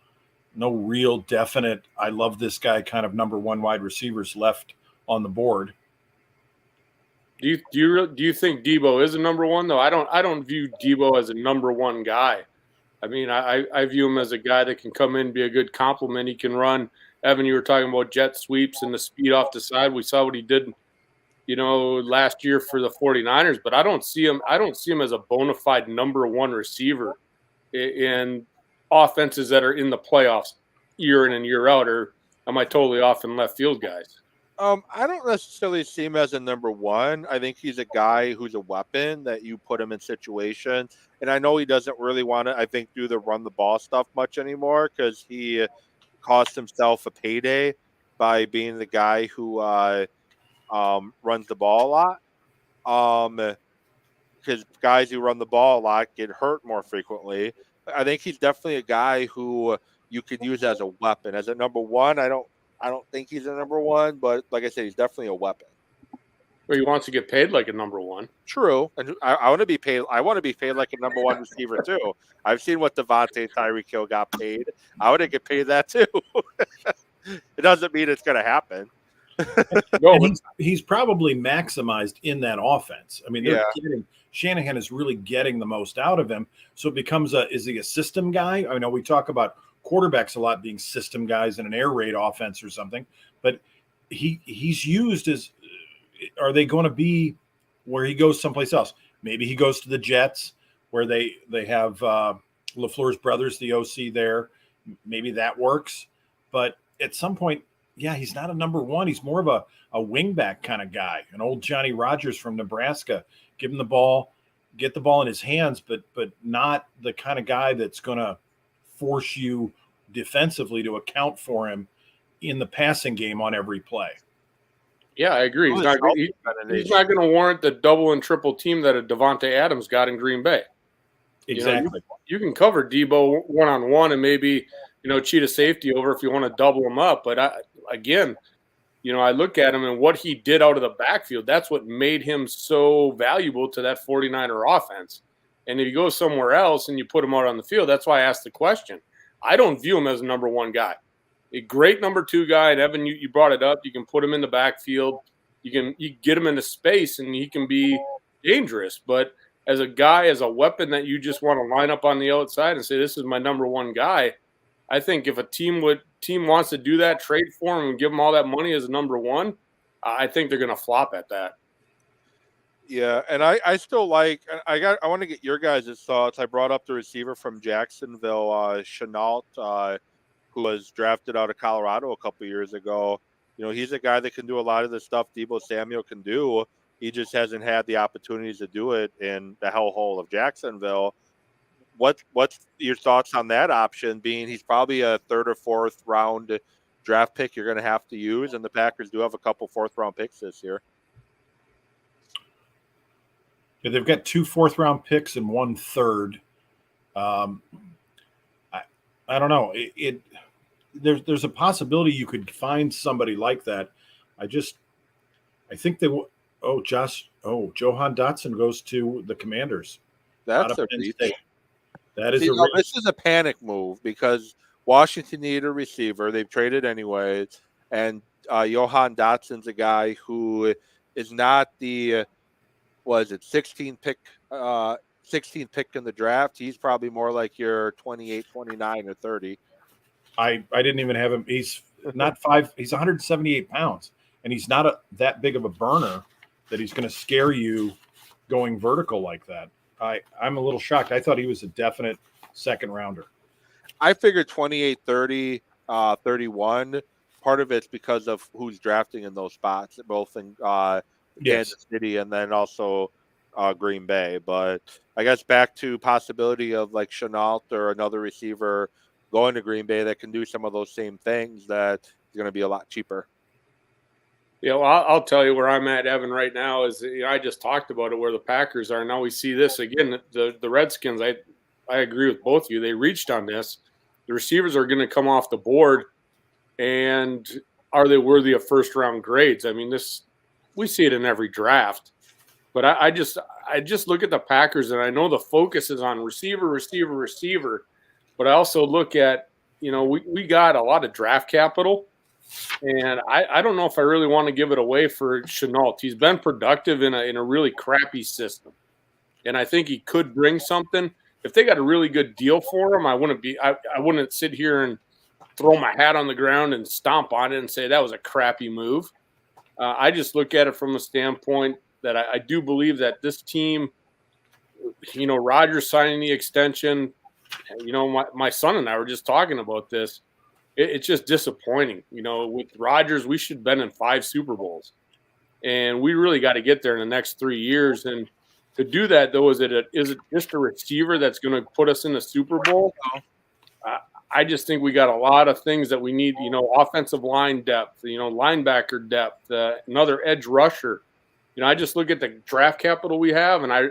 Speaker 2: real definite, I love this guy kind of number 1 wide receivers left on the board.
Speaker 3: Do you think Deebo is a number 1 though? I don't view Deebo as a number 1 guy. I mean, I view him as a guy that can come in, be a good complement. He can run. Evan, you were talking about jet sweeps and the speed off the side. We saw what he did, you know, last year for the 49ers, but I don't see him as a bona fide number 1 receiver in offenses that are in the playoffs year in and year out. Or am I totally off in left field, guys?
Speaker 1: I don't necessarily see him as a number 1. I think he's a guy who's a weapon that you put him in situations. And I know he doesn't really want to, I think, do the run the ball stuff much anymore because he cost himself a payday by being the guy who runs the ball a lot. Because guys who run the ball a lot get hurt more frequently. I think he's definitely a guy who you could use as a weapon. As a number 1, I don't think he's a number 1, but like I said, he's definitely a weapon.
Speaker 3: Well, he wants to get paid like a number 1.
Speaker 1: True, and I want to be paid. I want to be paid like a number 1 receiver too. I've seen what Devontae Tyreek Hill got paid. I want to get paid that too. It doesn't mean it's going to happen.
Speaker 3: No,
Speaker 2: And he's probably maximized in that offense. I mean,
Speaker 1: Yeah.
Speaker 2: Shanahan is really getting the most out of him. So it becomes is he a system guy? I know we talk about quarterbacks a lot being system guys in an air raid offense or something, but he's used as, are they going to be where he goes someplace else? Maybe he goes to the Jets where they have LaFleur's brothers, the OC there. Maybe that works. But at some point, yeah, he's not a number one. He's more of a wingback kind of guy, an old Johnny Rodgers from Nebraska. Give him the ball, get the ball in his hands, but not the kind of guy that's going to force you defensively to account for him in the passing game on every play.
Speaker 3: Yeah, I agree. He's not going to warrant the double and triple team that a Devontae Adams got in Green Bay.
Speaker 2: Exactly.
Speaker 3: You can cover Debo one-on-one and maybe, cheat a safety over if you want to double him up. But I look at him and what he did out of the backfield, that's what made him so valuable to that 49er offense. And if you go somewhere else and you put him out on the field, that's why I asked the question. I don't view him as a number one guy. A great number two guy, and Evan, you brought it up. You can put him in the backfield. You get him into space, and he can be dangerous. But as a guy, as a weapon that you just want to line up on the outside and say, this is my number one guy, I think if a team wants to do that, trade for him and give him all that money as a number one, I think they're going to flop at that.
Speaker 1: Yeah, and I still like. I want to get your guys' thoughts. I brought up the receiver from Jacksonville, Chenault, who was drafted out of Colorado a couple years ago. He's a guy that can do a lot of the stuff Deebo Samuel can do. He just hasn't had the opportunities to do it in the hellhole of Jacksonville. What's your thoughts on that option, being he's probably a third or fourth round draft pick you're going to have to use, and the Packers do have a couple fourth round picks this year.
Speaker 2: Yeah, they've got 2 fourth round picks and 1 third. I don't know. There's a possibility you could find somebody like that. I think Johan Dotson goes to the Commanders.
Speaker 1: That's a reach.
Speaker 2: That is
Speaker 1: this is a panic move because Washington needed a receiver. They've traded anyway, and Johan Dotson's a guy who is not the 16th pick in the draft. He's probably more like your 28, 29, or 30.
Speaker 2: I didn't even have him. He's not 5. He's 178 pounds, and he's not that big of a burner that he's going to scare you going vertical like that. I'm a little shocked. I thought he was a definite second rounder.
Speaker 1: I figured 28, 30, 31. Part of it's because of who's drafting in those spots, both in Kansas City and then also Green Bay. But I guess back to possibility of like Chenault or another receiver going to Green Bay that can do some of those same things, that is going to be a lot cheaper.
Speaker 3: I'll tell you where I'm at, Evan, right now is I just talked about it, where the Packers are. Now we see this again. The Redskins, I agree with both of you. They reached on this. The receivers are going to come off the board, and are they worthy of first-round grades? I mean, we see it in every draft. But I just look at the Packers, and I know the focus is on receiver. But I also look at, we got a lot of draft capital. And I don't know if I really want to give it away for Chenault. He's been productive in a really crappy system. And I think he could bring something. If they got a really good deal for him, I wouldn't sit here and throw my hat on the ground and stomp on it and say that was a crappy move. I just look at it from a standpoint that I do believe that this team, Rodgers signing the extension, my son and I were just talking about this. It's just disappointing. With Rodgers, we should have been in 5 Super Bowls. And we really got to get there in the next 3 years. And to do that, though, is it just a receiver that's going to put us in the Super Bowl? I just think we got a lot of things that we need, offensive line depth, linebacker depth, another edge rusher. I just look at the draft capital we have, and I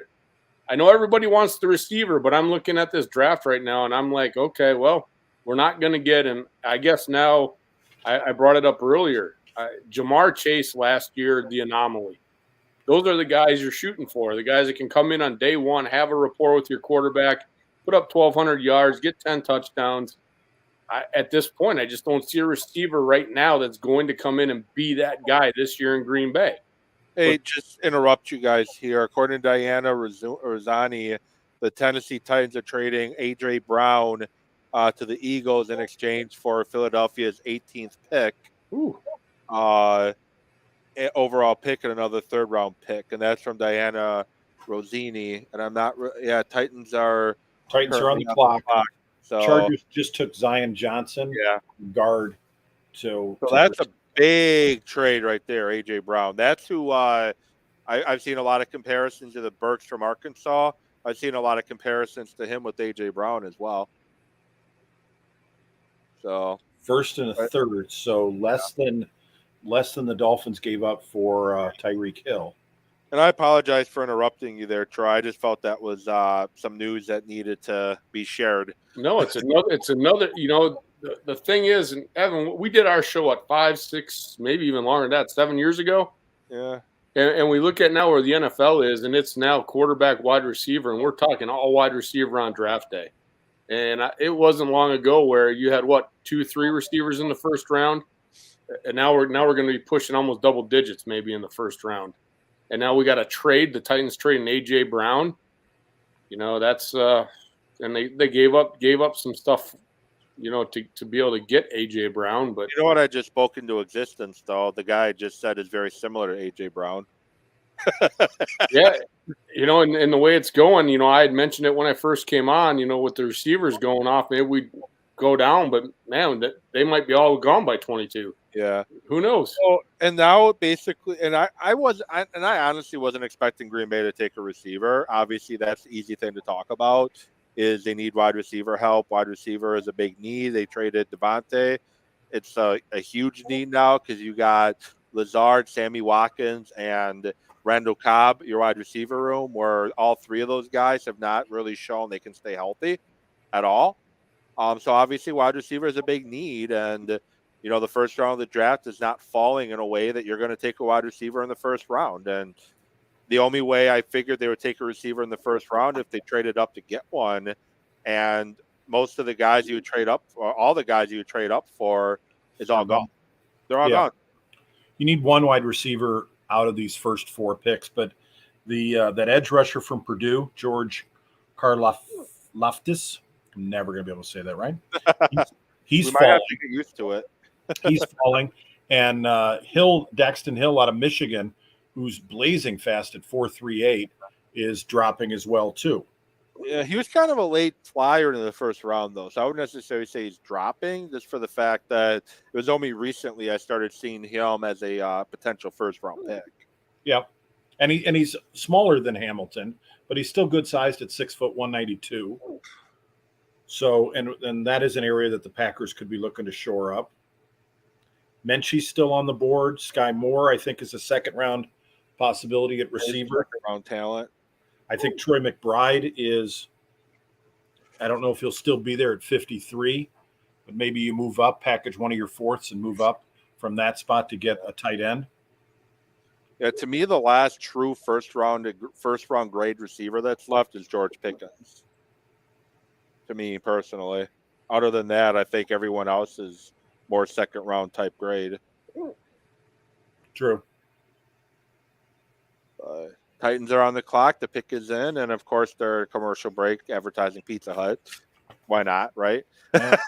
Speaker 3: know everybody wants the receiver, but I'm looking at this draft right now, and I'm like, okay, well, we're not going to get him. I guess now I brought it up earlier. Jamar Chase last year, the anomaly. Those are the guys you're shooting for, the guys that can come in on day one, have a rapport with your quarterback, put up 1,200 yards, get 10 touchdowns. at this point, I just don't see a receiver right now that's going to come in and be that guy this year in Green Bay.
Speaker 1: Hey, just interrupt you guys here. According to Diana Rosani, the Tennessee Titans are trading A.J. Brown to the Eagles in exchange for Philadelphia's 18th pick, overall pick, and another third-round pick. And that's from Diana Rosini. And I'm not Titans are
Speaker 2: on the clock.
Speaker 1: So
Speaker 2: Chargers just took Zion Johnson, guard. So
Speaker 1: that's a big trade right there, A.J. Brown. That's who I've seen a lot of comparisons to the Burks from Arkansas. I've seen a lot of comparisons to him with A.J. Brown as well. So
Speaker 2: first and a third, so less than the Dolphins gave up for Tyreek Hill.
Speaker 1: And I apologize for interrupting you there, Troy. I just felt that was some news that needed to be shared.
Speaker 3: No, it's another. You know, the thing is, and Evan, we did our show at 5, 6, maybe even longer than that, 7 years ago.
Speaker 1: Yeah.
Speaker 3: And we look at now where the NFL is, and it's now quarterback, wide receiver, and we're talking all wide receiver on draft day. And it wasn't long ago where you had 2, 3 receivers in the first round, and now we're going to be pushing almost double digits maybe in the first round. And now we got to trade. The Titans trading A.J. Brown. You know, that's and they gave up some stuff, you know, to be able to get A.J. Brown. But
Speaker 1: you know what I just spoke into existence, though? The guy I just said is very similar to A.J. Brown.
Speaker 3: Yeah, you know, and the way it's going, you know, I had mentioned it when I first came on, you know, with the receivers going off, maybe we'd go down, but man, they might be all gone by 22.
Speaker 1: Yeah.
Speaker 3: Who knows?
Speaker 1: So, and now basically, and I honestly wasn't expecting Green Bay to take a receiver. Obviously, that's the easy thing to talk about is they need wide receiver help. Wide receiver is a big need. They traded Devontae. It's a huge need now because you got Lazard, Sammy Watkins, and Randall Cobb, your wide receiver room, where all three of those guys have not really shown they can stay healthy at all. So obviously wide receiver is a big need, and you know the first round of the draft is not falling in a way that you're going to take a wide receiver in the first round. And the only way I figured they would take a receiver in the first round if they traded up to get one, and most of the guys you would trade up for, all the guys you would trade up for, is all gone. They're all gone.
Speaker 2: You need one wide receiver out of these first 4 picks, but the that edge rusher from Purdue, George Karlaftis, I'm never going to be able to say that right. He's
Speaker 1: we
Speaker 2: falling.
Speaker 1: might have to get used to it.
Speaker 2: He's falling, and Daxton Hill out of Michigan, who's blazing fast at 4.38, is dropping as well too.
Speaker 1: Yeah, he was kind of a late flyer in the first round, though. So I wouldn't necessarily say he's dropping, just for the fact that it was only recently I started seeing him as a potential first-round pick.
Speaker 2: Yeah, and he's smaller than Hamilton, but he's still good sized at 6 foot 192. So, and that is an area that the Packers could be looking to shore up. Menchie's still on the board. Sky Moore, I think, is a second-round possibility at receiver.
Speaker 1: Second-round talent.
Speaker 2: I think Troy McBride is, I don't know if he'll still be there at 53, but maybe you move up, package one of your fourths and move up from that spot to get a tight end.
Speaker 1: Yeah, to me, the last true first round grade receiver that's left is George Pickens. To me personally. Other than that, I think everyone else is more second round type grade.
Speaker 2: True.
Speaker 1: Titans are on the clock. The pick is in, and of course, their commercial break advertising Pizza Hut. Why not, right?
Speaker 2: Not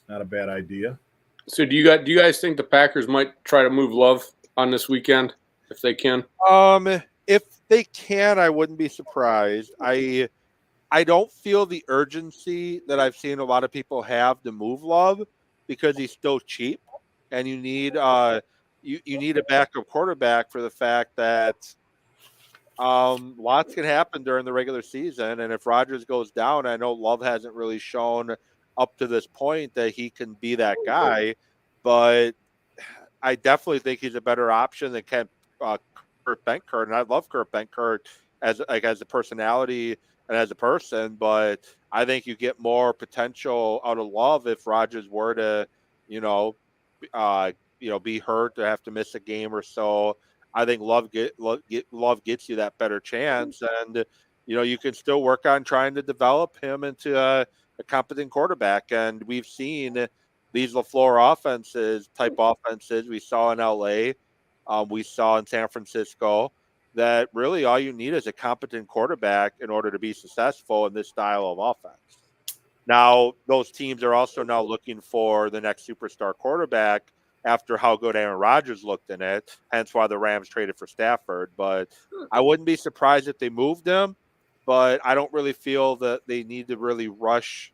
Speaker 2: a bad idea.
Speaker 3: So do you guys think the Packers might try to move Love on this weekend if they can?
Speaker 1: If they can, I wouldn't be surprised. I don't feel the urgency that I've seen a lot of people have to move Love because he's still cheap, and you need you need a backup quarterback for the fact that lots can happen during the regular season, and if Rodgers goes down, I know Love hasn't really shown up to this point that he can be that guy, but I definitely think he's a better option than Kurt Benkert, and I love Kurt Benkert as a personality and as a person, but I think you get more potential out of Love if Rodgers were to, be hurt to have to miss a game or so. I think Love gets you that better chance, and you can still work on trying to develop him into a competent quarterback. And we've seen these LaFleur offenses, type offenses we saw in LA, we saw in San Francisco, that really all you need is a competent quarterback in order to be successful in this style of offense. Now, those teams are also now looking for the next superstar quarterback after how good Aaron Rodgers looked in it, hence why the Rams traded for Stafford. But I wouldn't be surprised if they moved him, but I don't really feel that they need to really rush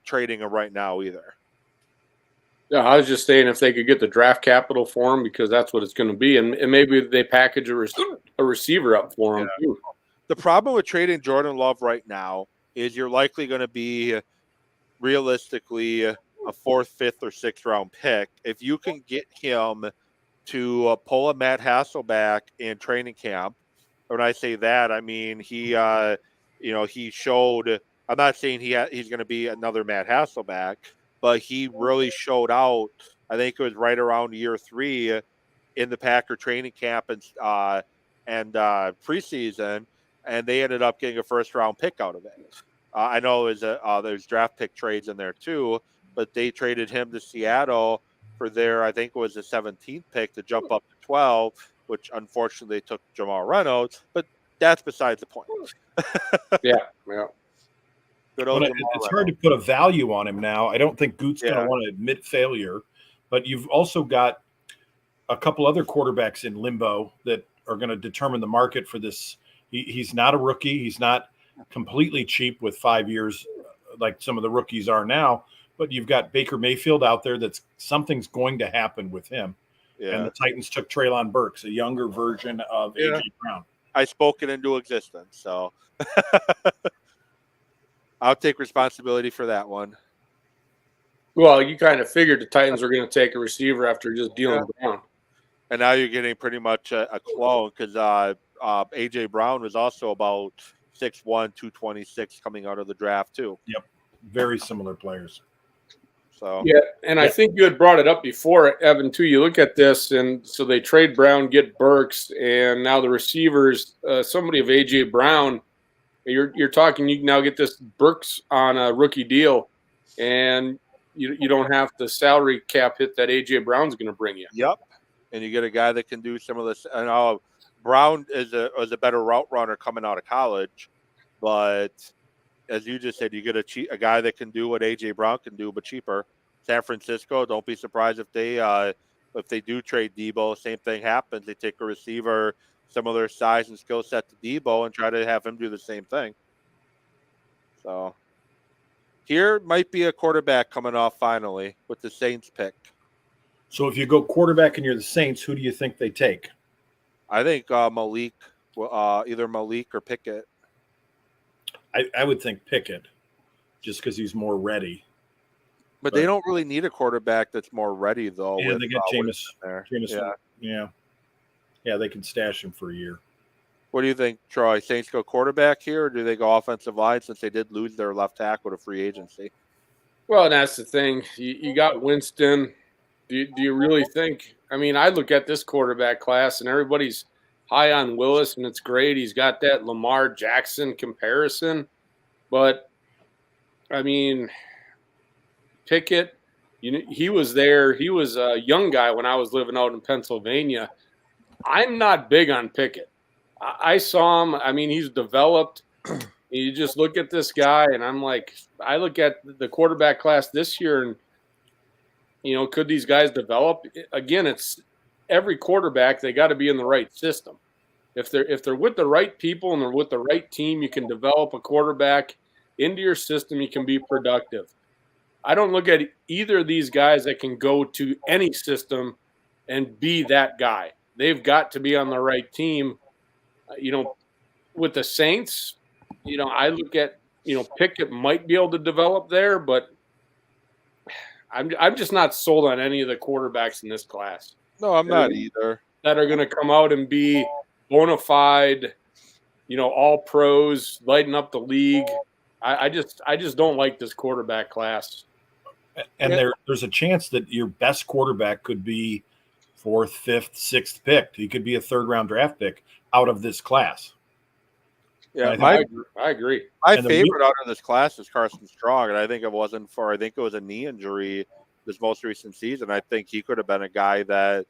Speaker 1: trading him right now either.
Speaker 3: Yeah, I was just saying if they could get the draft capital for him, because that's what it's going to be, and maybe they package a receiver up for him too.
Speaker 1: The problem with trading Jordan Love right now is you're likely going to be realistically a 4th, 5th, or 6th round pick. If you can get him to pull a Matt Hasselbeck in training camp, when I say that, I mean he showed. I'm not saying he's going to be another Matt Hasselbeck, but he really showed out. I think it was right around year 3 in the Packer training camp and preseason, and they ended up getting a 1st round pick out of it. I know there's draft pick trades in there too, but they traded him to Seattle for their, I think it was the 17th pick to jump up to 12, which unfortunately took Jamal Reynolds, but that's besides the point.
Speaker 3: Yeah.
Speaker 2: It's hard to put a value on him now. I don't think Goot's going to want to admit failure, but you've also got a couple other quarterbacks in limbo that are going to determine the market for this. He's not a rookie. He's not completely cheap with 5 years like some of the rookies are now, but you've got Baker Mayfield out there something's going to happen with him. Yeah. And the Titans took Treylon Burks, a younger version of A.J. Brown.
Speaker 1: I spoke it into existence, so I'll take responsibility for that one.
Speaker 3: Well, you kind of figured the Titans were going to take a receiver after just dealing Brown.
Speaker 1: And now you're getting pretty much a clone because A.J. Brown was also about 6'1", 226 coming out of the draft too.
Speaker 2: Yep. Very similar players.
Speaker 1: So
Speaker 3: yeah, and I think you had brought it up before, Evan, too. You look at this, and so they trade Brown, get Burks, and now the receivers, somebody of A.J. Brown, you're talking, you can now get this Burks on a rookie deal, and you don't have the salary cap hit that A.J. Brown's going to bring you.
Speaker 1: Yep. And you get a guy that can do some of this. And Brown is a better route runner coming out of college, but as you just said, you get a guy that can do what A.J. Brown can do, but cheaper. San Francisco, don't be surprised if they do trade Debo. Same thing happens. They take a receiver similar size and skill set to Debo and try to have him do the same thing. So here might be a quarterback coming off finally with the Saints pick.
Speaker 2: So if you go quarterback and you're the Saints, who do you think they take?
Speaker 1: I think Malik, either Malik or Pickett.
Speaker 2: I would think Pickett, just because he's more ready.
Speaker 1: But they don't really need a quarterback that's more ready, though.
Speaker 2: Yeah, they get Jameis there. Yeah, they can stash him for a year.
Speaker 1: What do you think, Troy? Saints go quarterback here, or do they go offensive line since they did lose their left tackle to free agency?
Speaker 3: Well, that's the thing. You got Winston. Do you really think – I mean, I look at this quarterback class, and everybody's high on Willis, and it's great. He's got that Lamar Jackson comparison. But, I mean, Pickett, he was there. He was a young guy when I was living out in Pennsylvania. I'm not big on Pickett. I saw him. I mean, he's developed. You just look at this guy, and I'm like, I look at the quarterback class this year, and, could these guys develop? Again, it's every quarterback, they got to be in the right system. If they're with the right people and they're with the right team, you can develop a quarterback into your system. You can be productive. I don't look at either of these guys that can go to any system and be that guy. They've got to be on the right team. With the Saints, I look at, Pickett might be able to develop there, but I'm just not sold on any of the quarterbacks in this class.
Speaker 1: No, I'm not either.
Speaker 3: That are going to come out and be bona fide, all pros, lighting up the league. I just don't like this quarterback class.
Speaker 2: And there's a chance that your best quarterback could be 4th, 5th, 6th pick. He could be a 3rd round draft pick out of this class.
Speaker 1: Yeah,
Speaker 3: I agree.
Speaker 1: my
Speaker 2: And the
Speaker 1: favorite out of this class is Carson Strong, and I think it wasn't for. I think it was a knee injury this most recent season. I think he could have been a guy that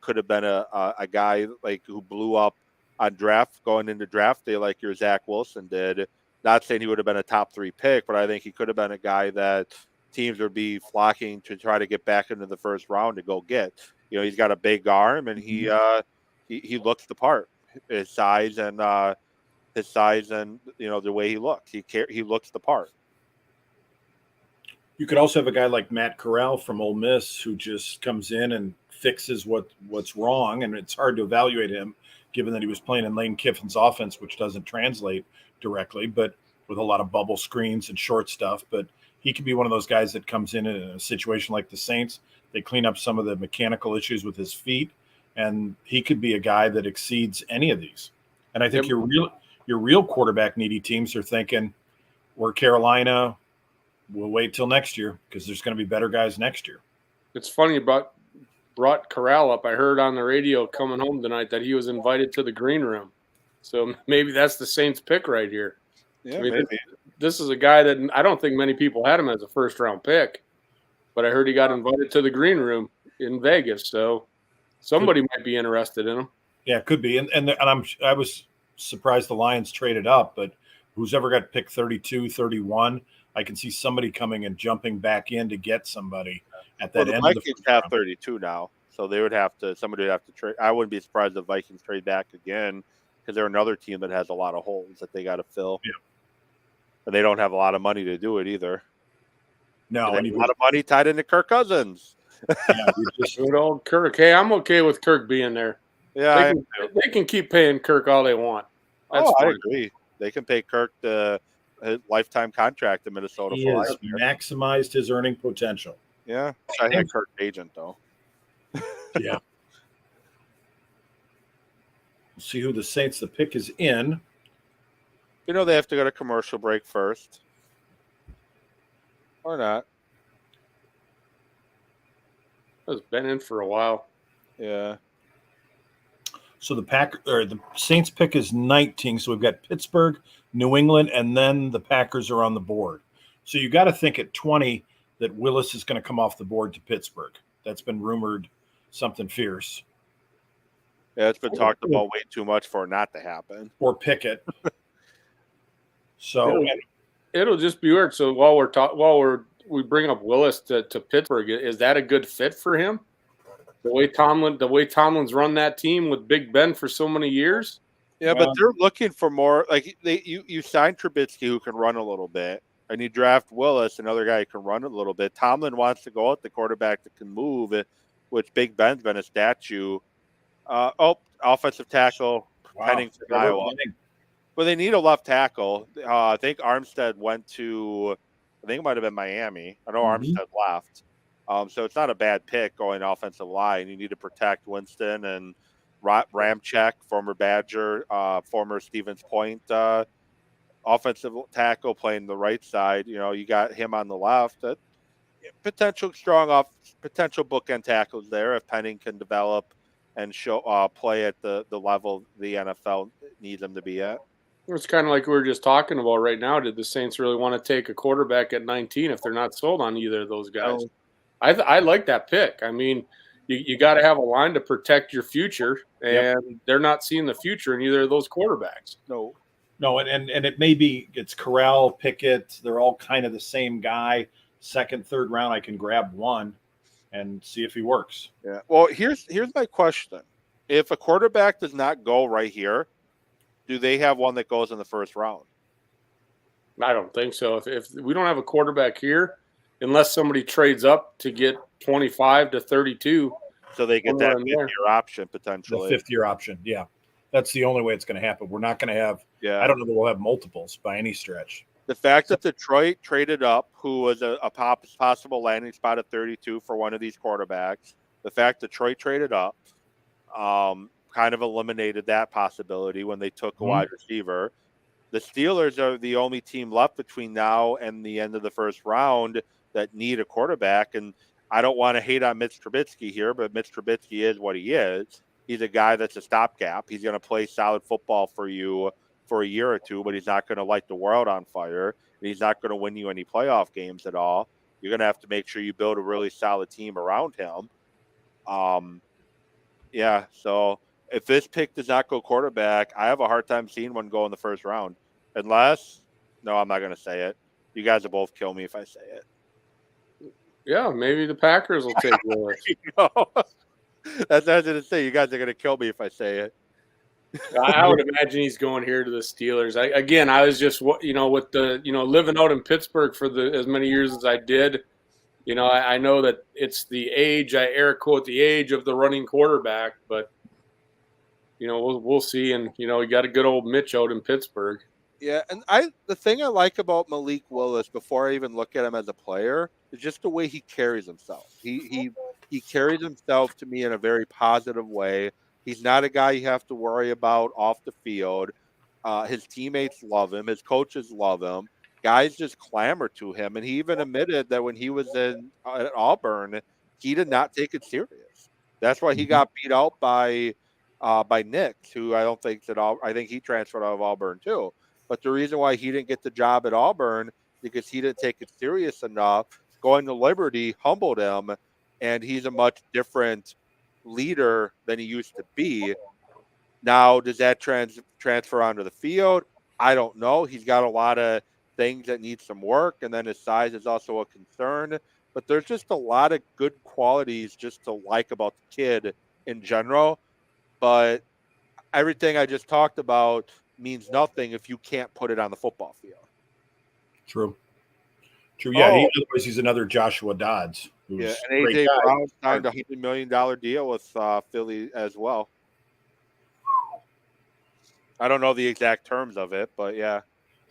Speaker 1: could have been a guy like who blew up on draft going into draft day like your Zach Wilson did. Not saying he would have been a top 3 pick, but I think he could have been a guy that teams would be flocking to try to get back into the first round to go get. You know, he's got a big arm and he looks the part. His size and you know the way he looks, he looks the part.
Speaker 2: You could also have a guy like Matt Corral from Ole Miss who just comes in and fixes what's wrong, and it's hard to evaluate him given that he was playing in Lane Kiffin's offense, which doesn't translate directly, but with a lot of bubble screens and short stuff. But he could be one of those guys that comes in a situation like the Saints. They clean up some of the mechanical issues with his feet, and he could be a guy that exceeds any of these. And I think your real quarterback needy teams are thinking, we're Carolina. We'll wait till next year because there's going to be better guys next year.
Speaker 3: It's funny brought Corral up. I heard on the radio coming home tonight that he was invited to the green room. So maybe that's the Saints pick right here.
Speaker 1: Yeah,
Speaker 3: I mean,
Speaker 1: maybe.
Speaker 3: This is a guy that I don't think many people had him as a first-round pick, but I heard he got invited to the green room in Vegas. So somebody might be interested in him.
Speaker 2: Yeah, it could be. And I was surprised the Lions traded up, but who's ever got pick 32, 31, I can see somebody coming and jumping back in to get somebody at that end.
Speaker 1: The Vikings have 32 now, so somebody would have to trade. I wouldn't be surprised if the Vikings trade back again because they're another team that has a lot of holes that they got to fill.
Speaker 2: Yeah.
Speaker 1: And they don't have a lot of money to do it either.
Speaker 2: No,
Speaker 1: and a lot of money tied into Kirk Cousins.
Speaker 3: Yeah, good old Kirk. Hey, I'm okay with Kirk being there.
Speaker 1: Yeah,
Speaker 3: they can keep paying Kirk all they want.
Speaker 1: I agree. They can pay Kirk the lifetime contract in Minnesota.
Speaker 2: He has maximized his earning potential.
Speaker 1: Yeah, I think Kirk's agent though.
Speaker 2: Yeah. We'll see who the pick is in.
Speaker 1: You know they have to go to commercial break first, or not?
Speaker 3: It's been in for a while.
Speaker 1: Yeah.
Speaker 2: So the Saints pick is 19. So we've got Pittsburgh, New England, and then the Packers are on the board. So you got to think at 20 that Willis is going to come off the board to Pittsburgh. That's been rumored, something fierce.
Speaker 1: Yeah, it's been talked about way too much for it not to happen.
Speaker 2: Or Pickett. So
Speaker 3: it'll just be weird. So while we bring up Willis to Pittsburgh, is that a good fit for him? The way Tomlin's run that team with Big Ben for so many years.
Speaker 1: Yeah, but they're looking for more. Like you signed Trubisky who can run a little bit, and you draft Willis, another guy who can run a little bit. Tomlin wants to go out the quarterback that can move, which Big Ben's been a statue. Offensive tackle, Pennington, Iowa. Well, they need a left tackle. I think Armstead went to, I think it might have been Miami. I know Armstead left. So it's not a bad pick going offensive line. You need to protect Winston and Ramczyk, former Badger, former Stevens Point offensive tackle playing the right side. You know, you got him on the left. Potential bookend tackles there if Penning can develop and show play at the level the NFL needs him to be at.
Speaker 3: It's kind of like we were just talking about right now. Did the Saints really want to take a quarterback at 19 if they're not sold on either of those guys? No. I like that pick. I mean, you got to have a line to protect your future, and they're not seeing the future in either of those quarterbacks.
Speaker 2: No, and it may be it's Corral, Pickett. They're all kind of the same guy. Second, third round, I can grab one and see if he works.
Speaker 1: Yeah. Well, here's my question: if a quarterback does not go right here, do they have one that goes in the first round?
Speaker 3: I don't think so. If we don't have a quarterback here, unless somebody trades up to get 25 to 32.
Speaker 1: So they get that fifth-year option potentially.
Speaker 2: The fifth-year option, yeah. That's the only way it's going to happen. We're not going to have I don't know that we'll have multiples by any stretch.
Speaker 1: The fact that Detroit traded up, who was a possible landing spot at 32 for one of these quarterbacks, the fact Detroit traded up kind of eliminated that possibility when they took a wide receiver. The Steelers are the only team left between now and the end of the first round that need a quarterback. And I don't want to hate on Mitch Trubisky here, but Mitch Trubisky is what he is. He's a guy that's a stopgap. He's going to play solid football for you for a year or two, but he's not going to light the world on fire. And he's not going to win you any playoff games at all. You're going to have to make sure you build a really solid team around him. Yeah, so if this pick does not go quarterback, I have a hard time seeing one go in the first round. Unless, no, I'm not going to say it. You guys will both kill me if I say it.
Speaker 3: Yeah, maybe the Packers will take Willis.
Speaker 1: That's what I was going to say. You guys are going to kill me if I say it.
Speaker 3: I would imagine he's going here to the Steelers. I was just, with the, living out in Pittsburgh for as many years as I did, I know that it's the age, I air quote the age of the running quarterback, but, we'll see. And, we got a good old Mitch out in Pittsburgh.
Speaker 1: Yeah, and the thing I like about Malik Willis, before I even look at him as a player, is just the way he carries himself. He carries himself to me in a very positive way. He's not a guy you have to worry about off the field. His teammates love him. His coaches love him. Guys just clamor to him. And he even admitted that when he was at Auburn, he did not take it serious. That's why he got beat out by Nix, who I don't think I think he transferred out of Auburn too. But the reason why he didn't get the job at Auburn because he didn't take it serious enough. Going to Liberty humbled him, and he's a much different leader than he used to be. Now, does that transfer onto the field? I don't know. He's got a lot of things that need some work, and then his size is also a concern. But there's just a lot of good qualities just to like about the kid in general. But everything I just talked about means nothing if you can't put it on the football field.
Speaker 2: True. Yeah, otherwise he's another Joshua Dodds.
Speaker 1: Yeah, and A.J. Brown signed a $100 million deal with Philly as well. I don't know the exact terms of it, but yeah.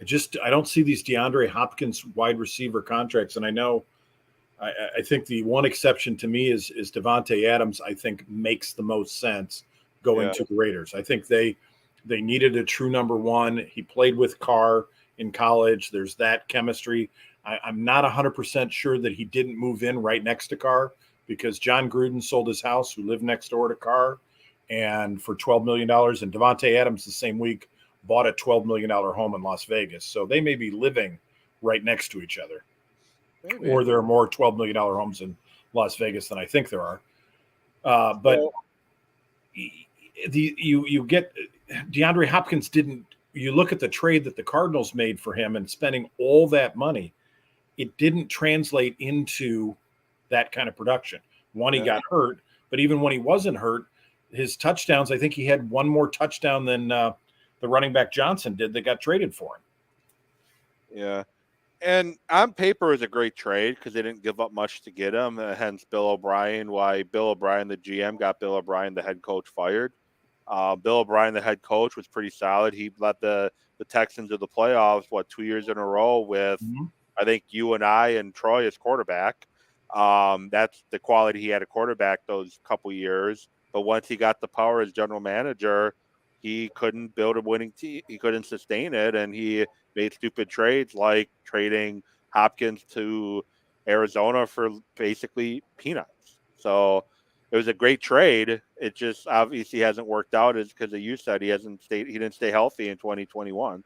Speaker 2: I don't see these DeAndre Hopkins wide receiver contracts, and I think the one exception to me is Devontae Adams. I think makes the most sense going to the Raiders. I think they needed a true number one. He played with Carr in college. There's that chemistry. I'm not 100% sure that he didn't move in right next to Carr because John Gruden sold his house, who lived next door to Carr, and for $12 million. And Devontae Adams the same week bought a $12 million home in Las Vegas. So they may be living right next to each other. Maybe. Or there are more $12 million homes in Las Vegas than I think there are. But you get DeAndre Hopkins didn't. You look at the trade that the Cardinals made for him and spending all that money, it didn't translate into that kind of production. One, he got hurt, but even when he wasn't hurt, his touchdowns, I think he had one more touchdown than the running back Johnson did that got traded for him.
Speaker 1: Yeah. And on paper, it was a great trade because they didn't give up much to get him. Hence, Bill O'Brien, why Bill O'Brien, the GM, got Bill O'Brien, the head coach, fired. Bill O'Brien, the head coach, was pretty solid. He led the Texans to the playoffs, 2 years in a row with, I think, you and I and Troy as quarterback. That's the quality he had a quarterback those couple years. But once he got the power as general manager, he couldn't build a winning team. He couldn't sustain it, and he made stupid trades like trading Hopkins to Arizona for basically peanuts. So it was a great trade. It just obviously hasn't worked out, is because you said he didn't stay healthy in 2021.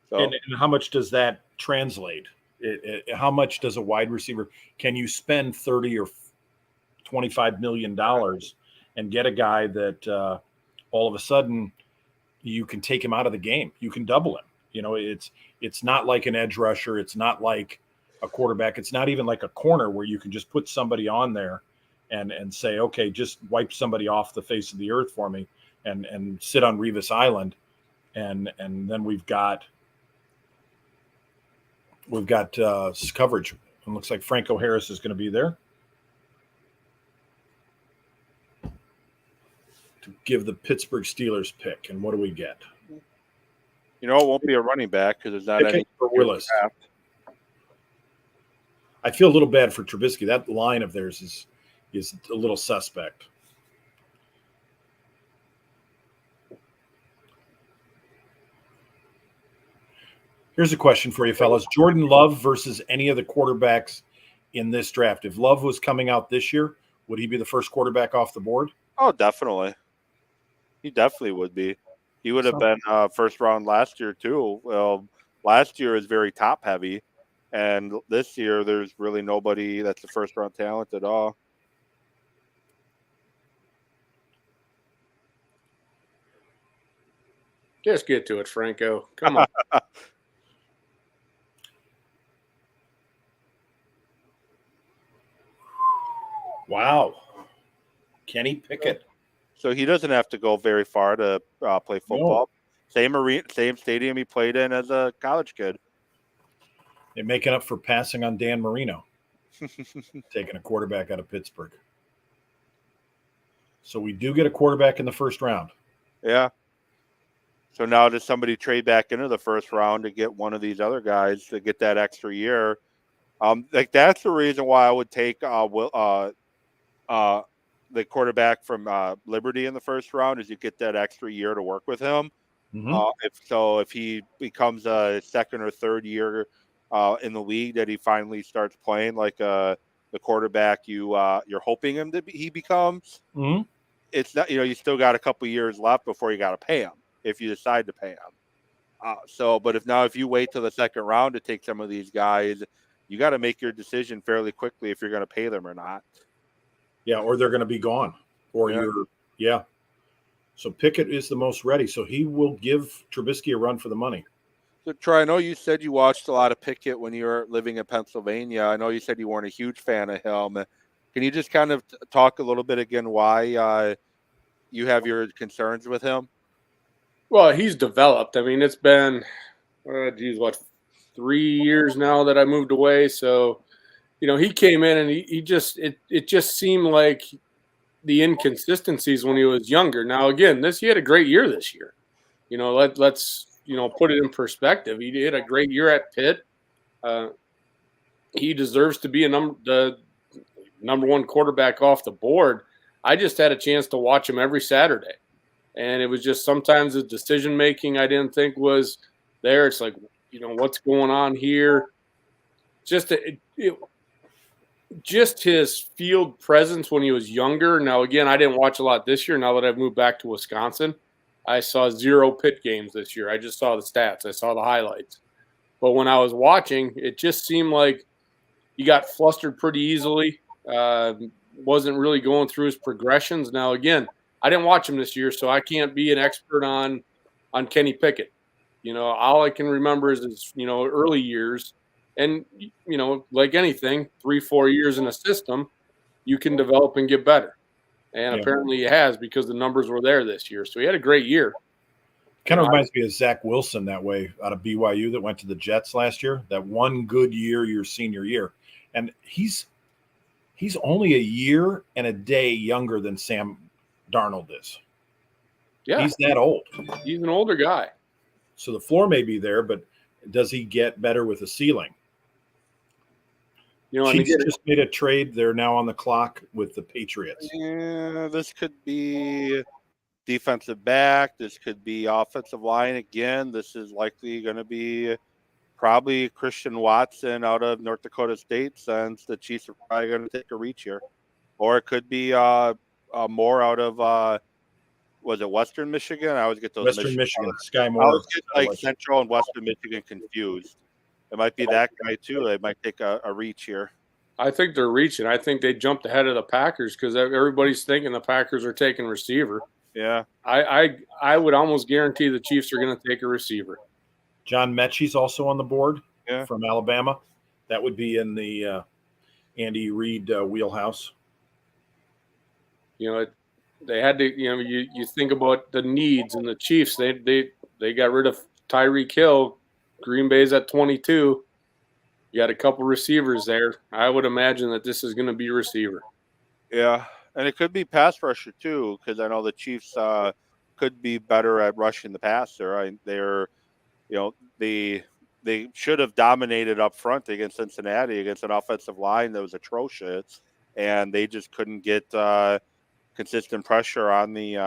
Speaker 1: So,
Speaker 2: and how much does that translate? How much does a wide receiver? Can you spend $30 or $25 million and get a guy that all of a sudden you can take him out of the game? You can double him. It's not like an edge rusher. It's not like a quarterback. It's not even like a corner where you can just put somebody on there and say, okay, just wipe somebody off the face of the earth for me and sit on Revis Island. And then we've got coverage. It looks like Franco Harris is going to be there to give the Pittsburgh Steelers pick. And what do we get?
Speaker 1: It won't be a running back because there's not any
Speaker 2: for Willis. I feel a little bad for Trubisky. That line of theirs is a little suspect. Here's a question for you, fellas. Jordan Love versus any of the quarterbacks in this draft. If Love was coming out this year, would he be the first quarterback off the board?
Speaker 1: Oh, definitely. He definitely would be. He would have been first round last year too. Well, last year is very top heavy, and this year there's really nobody that's a first round talent at all.
Speaker 3: Just get to it, Franco. Come on.
Speaker 2: Wow. Kenny Pickett.
Speaker 1: So he doesn't have to go very far to play football. Same arena, same stadium he played in as a college kid.
Speaker 2: They're making up for passing on Dan Marino, taking a quarterback out of Pittsburgh. So we do get a quarterback in the first round.
Speaker 1: Yeah. So now does somebody trade back into the first round to get one of these other guys to get that extra year? Like that's the reason why I would take the quarterback from Liberty in the first round is you get that extra year to work with him.
Speaker 2: Mm-hmm.
Speaker 1: If he becomes a second or third year in the league that he finally starts playing like the quarterback you're hoping he becomes,
Speaker 2: Mm-hmm.
Speaker 1: it's not, you still got a couple years left before you got to pay him if you decide to pay him. But if you wait till the second round to take some of these guys, you got to make your decision fairly quickly if you're going to pay them or not.
Speaker 2: Yeah, or they're going to be gone. So Pickett is the most ready. So he will give Trubisky a run for the money.
Speaker 1: So Troy, I know you said you watched a lot of Pickett when you were living in Pennsylvania. I know you said you weren't a huge fan of him. Can you just kind of talk a little bit again why you have your concerns with him?
Speaker 3: Well, he's developed. I mean, it's been, 3 years now that I moved away. So, he came in and it just seemed like the inconsistencies when he was younger. Now, again, he had a great year this year. Let's put it in perspective. He had a great year at Pitt. He deserves to be the number one quarterback off the board. I just had a chance to watch him every Saturday. And it was just sometimes the decision making I didn't think was there. It's like, what's going on here? Just his field presence when he was younger. Now, again, I didn't watch a lot this year. Now that I've moved back to Wisconsin, I saw 0 Pitt games this year. I just saw the stats. I saw the highlights. But when I was watching, it just seemed like he got flustered pretty easily. Wasn't really going through his progressions. Now, again, I didn't watch him this year, so I can't be an expert on Kenny Pickett. All I can remember is his, early years. And, like anything, 3-4 years in a system, you can develop and get better. And apparently he has because the numbers were there this year. So he had a great year.
Speaker 2: Kind of reminds me of Zach Wilson that way out of BYU that went to the Jets last year. That one good year, your senior year. And he's only a year and a day younger than Sam Darnold is.
Speaker 3: Yeah.
Speaker 2: He's that old.
Speaker 3: He's an older guy.
Speaker 2: So the floor may be there, but does he get better with the ceiling? Chiefs just made a trade. They're now on the clock with the Patriots.
Speaker 1: Yeah, this could be defensive back. This could be offensive line again. This is likely going to be probably Christian Watson out of North Dakota State, since the Chiefs are probably going to take a reach here. Or it could be more out of was it Western Michigan? I always get those
Speaker 2: Western Michigan. Sky Moore.
Speaker 1: I always get Central and Western Michigan confused. It might be that guy too. They might take a reach here.
Speaker 3: I think they're reaching. I think they jumped ahead of the Packers because everybody's thinking the Packers are taking receiver.
Speaker 1: Yeah.
Speaker 3: I would almost guarantee the Chiefs are going to take a receiver.
Speaker 2: John Mechie's also on the board from Alabama. That would be in the Andy Reid wheelhouse.
Speaker 3: They had to, you think about the needs and the Chiefs. They got rid of Tyreek Hill. Green Bay's at 22. You got a couple receivers there. I would imagine that this is going to be a receiver.
Speaker 1: Yeah, and it could be pass rusher too, because I know the Chiefs could be better at rushing the passer. They should have dominated up front against Cincinnati against an offensive line that was atrocious, and they just couldn't get consistent pressure on the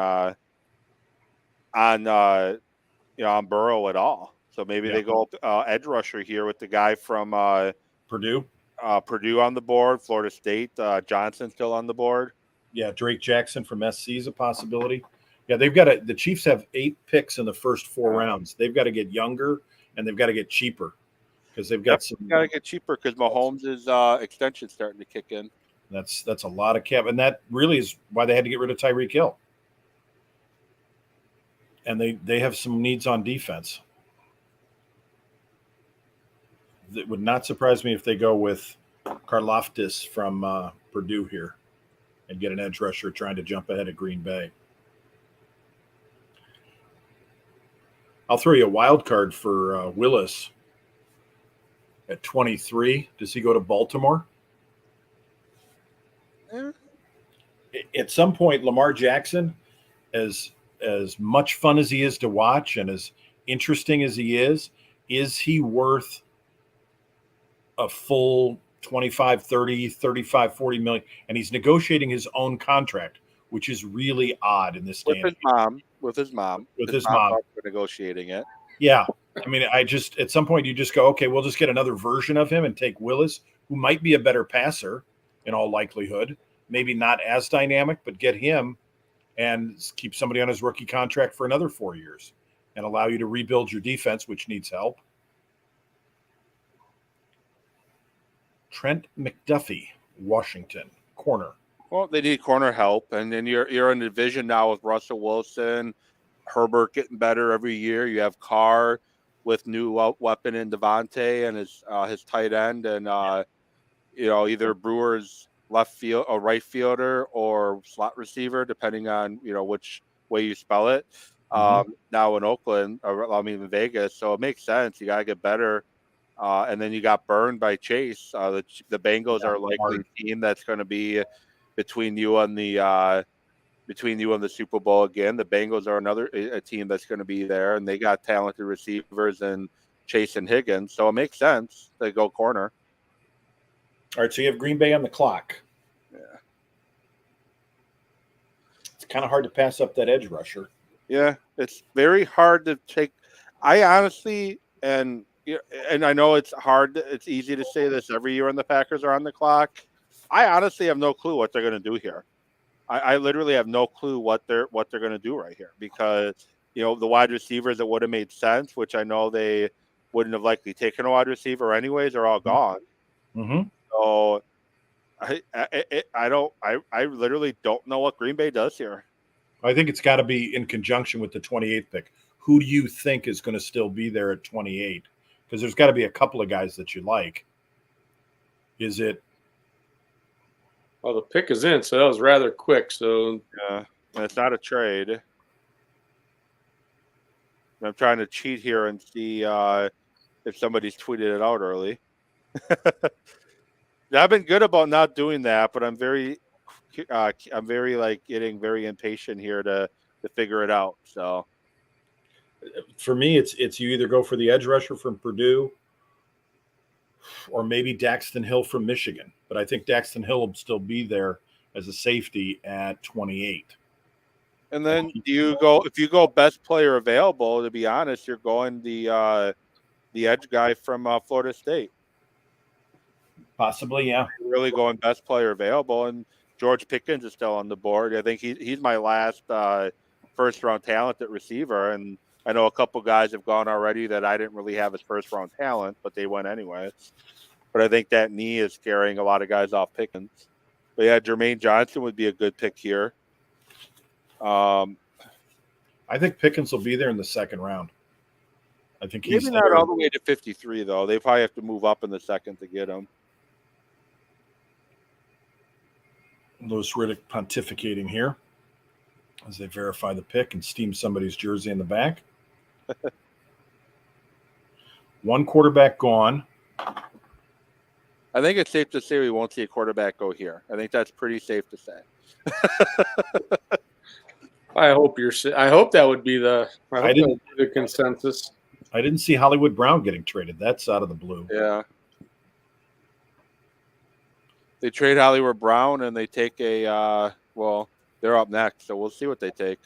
Speaker 1: on Burrow at all. So maybe they go edge rusher here with the guy from
Speaker 2: Purdue.
Speaker 1: Purdue on the board, Florida State. Johnson still on the board.
Speaker 2: Yeah, Drake Jackson from SC is a possibility. Yeah, the Chiefs have 8 picks in the first 4 rounds. They've got to get younger and they've got to get cheaper because they've got some.
Speaker 1: Got to get cheaper because Mahomes' extension starting to kick in.
Speaker 2: That's a lot of cap, and that really is why they had to get rid of Tyreek Hill. And they have some needs on defense. It would not surprise me if they go with Karlaftis from Purdue here and get an edge rusher trying to jump ahead of Green Bay. I'll throw you a wild card for Willis at 23. Does he go to Baltimore?
Speaker 1: Yeah.
Speaker 2: At some point, Lamar Jackson, as much fun as he is to watch and as interesting as he is he worth a full 25, 30, 35, 40 million? And he's negotiating his own contract, which is really odd in this day.
Speaker 1: With his mom negotiating it.
Speaker 2: Yeah. I mean, at some point you just go, okay, we'll just get another version of him and take Willis, who might be a better passer in all likelihood, maybe not as dynamic, but get him and keep somebody on his rookie contract for another 4 years and allow you to rebuild your defense, which needs help. Trent McDuffie, Washington, corner.
Speaker 1: Well, they need corner help, and then you're in the division now with Russell Wilson, Herbert getting better every year. You have Carr with new weapon in Devontae and his tight end, and either Brewer's left field or right fielder or slot receiver, depending on which way you spell it. Now in Oakland, in Vegas, so it makes sense. You got to get better. And then you got burned by Chase. The Bengals are likely a team that's going to be between you and the Super Bowl again. The Bengals are a team that's going to be there, and they got talented receivers and Chase and Higgins, so it makes sense to go corner.
Speaker 2: All right, so you have Green Bay on the clock.
Speaker 1: Yeah,
Speaker 2: it's kind of hard to pass up that edge rusher.
Speaker 1: Yeah, it's very hard to take. I honestly, and I know it's hard. It's easy to say this every year when the Packers are on the clock. I honestly have no clue what they're going to do here. I literally have no clue what they're going to do right here, because the wide receivers that would have made sense, which I know they wouldn't have likely taken a wide receiver anyways, are all gone.
Speaker 2: Mm-hmm.
Speaker 1: So I literally don't know what Green Bay does here.
Speaker 2: I think it's got to be in conjunction with the 28th pick. Who do you think is going to still be there at 28? Because there's got to be a couple of guys that you like. Is it?
Speaker 3: Well, the pick is in, so that was rather quick. So
Speaker 1: yeah, and it's not a trade. I'm trying to cheat here and see if somebody's tweeted it out early. I've been good about not doing that, but I'm very getting very impatient here to figure it out. So
Speaker 2: for me, it's you either go for the edge rusher from Purdue or maybe Daxton Hill from Michigan. But I think Daxton Hill will still be there as a safety at 28.
Speaker 1: And then if you go best player available, to be honest, you're going the edge guy from Florida State.
Speaker 2: Possibly, yeah.
Speaker 1: You're really going best player available, and George Pickens is still on the board. I think he's my last first round talent at receiver, and I know a couple guys have gone already that I didn't really have as first round talent, but they went anyway. But I think that knee is scaring a lot of guys off Pickens. But yeah, Jermaine Johnson would be a good pick here.
Speaker 2: I think Pickens will be there in the second round. I think he's
Speaker 1: maybe not all the way to 53 though. They probably have to move up in the second to get him.
Speaker 2: Louis Riddick pontificating here as they verify the pick and steam somebody's jersey in the back. One quarterback gone.
Speaker 1: I think it's safe to say we won't see a quarterback go here. I think that's pretty safe to say.
Speaker 3: I hope that would be the consensus.
Speaker 2: I didn't see Hollywood Brown getting traded. That's out of the blue.
Speaker 1: Yeah. They trade Hollywood Brown and they take they're up next, so we'll see what they take.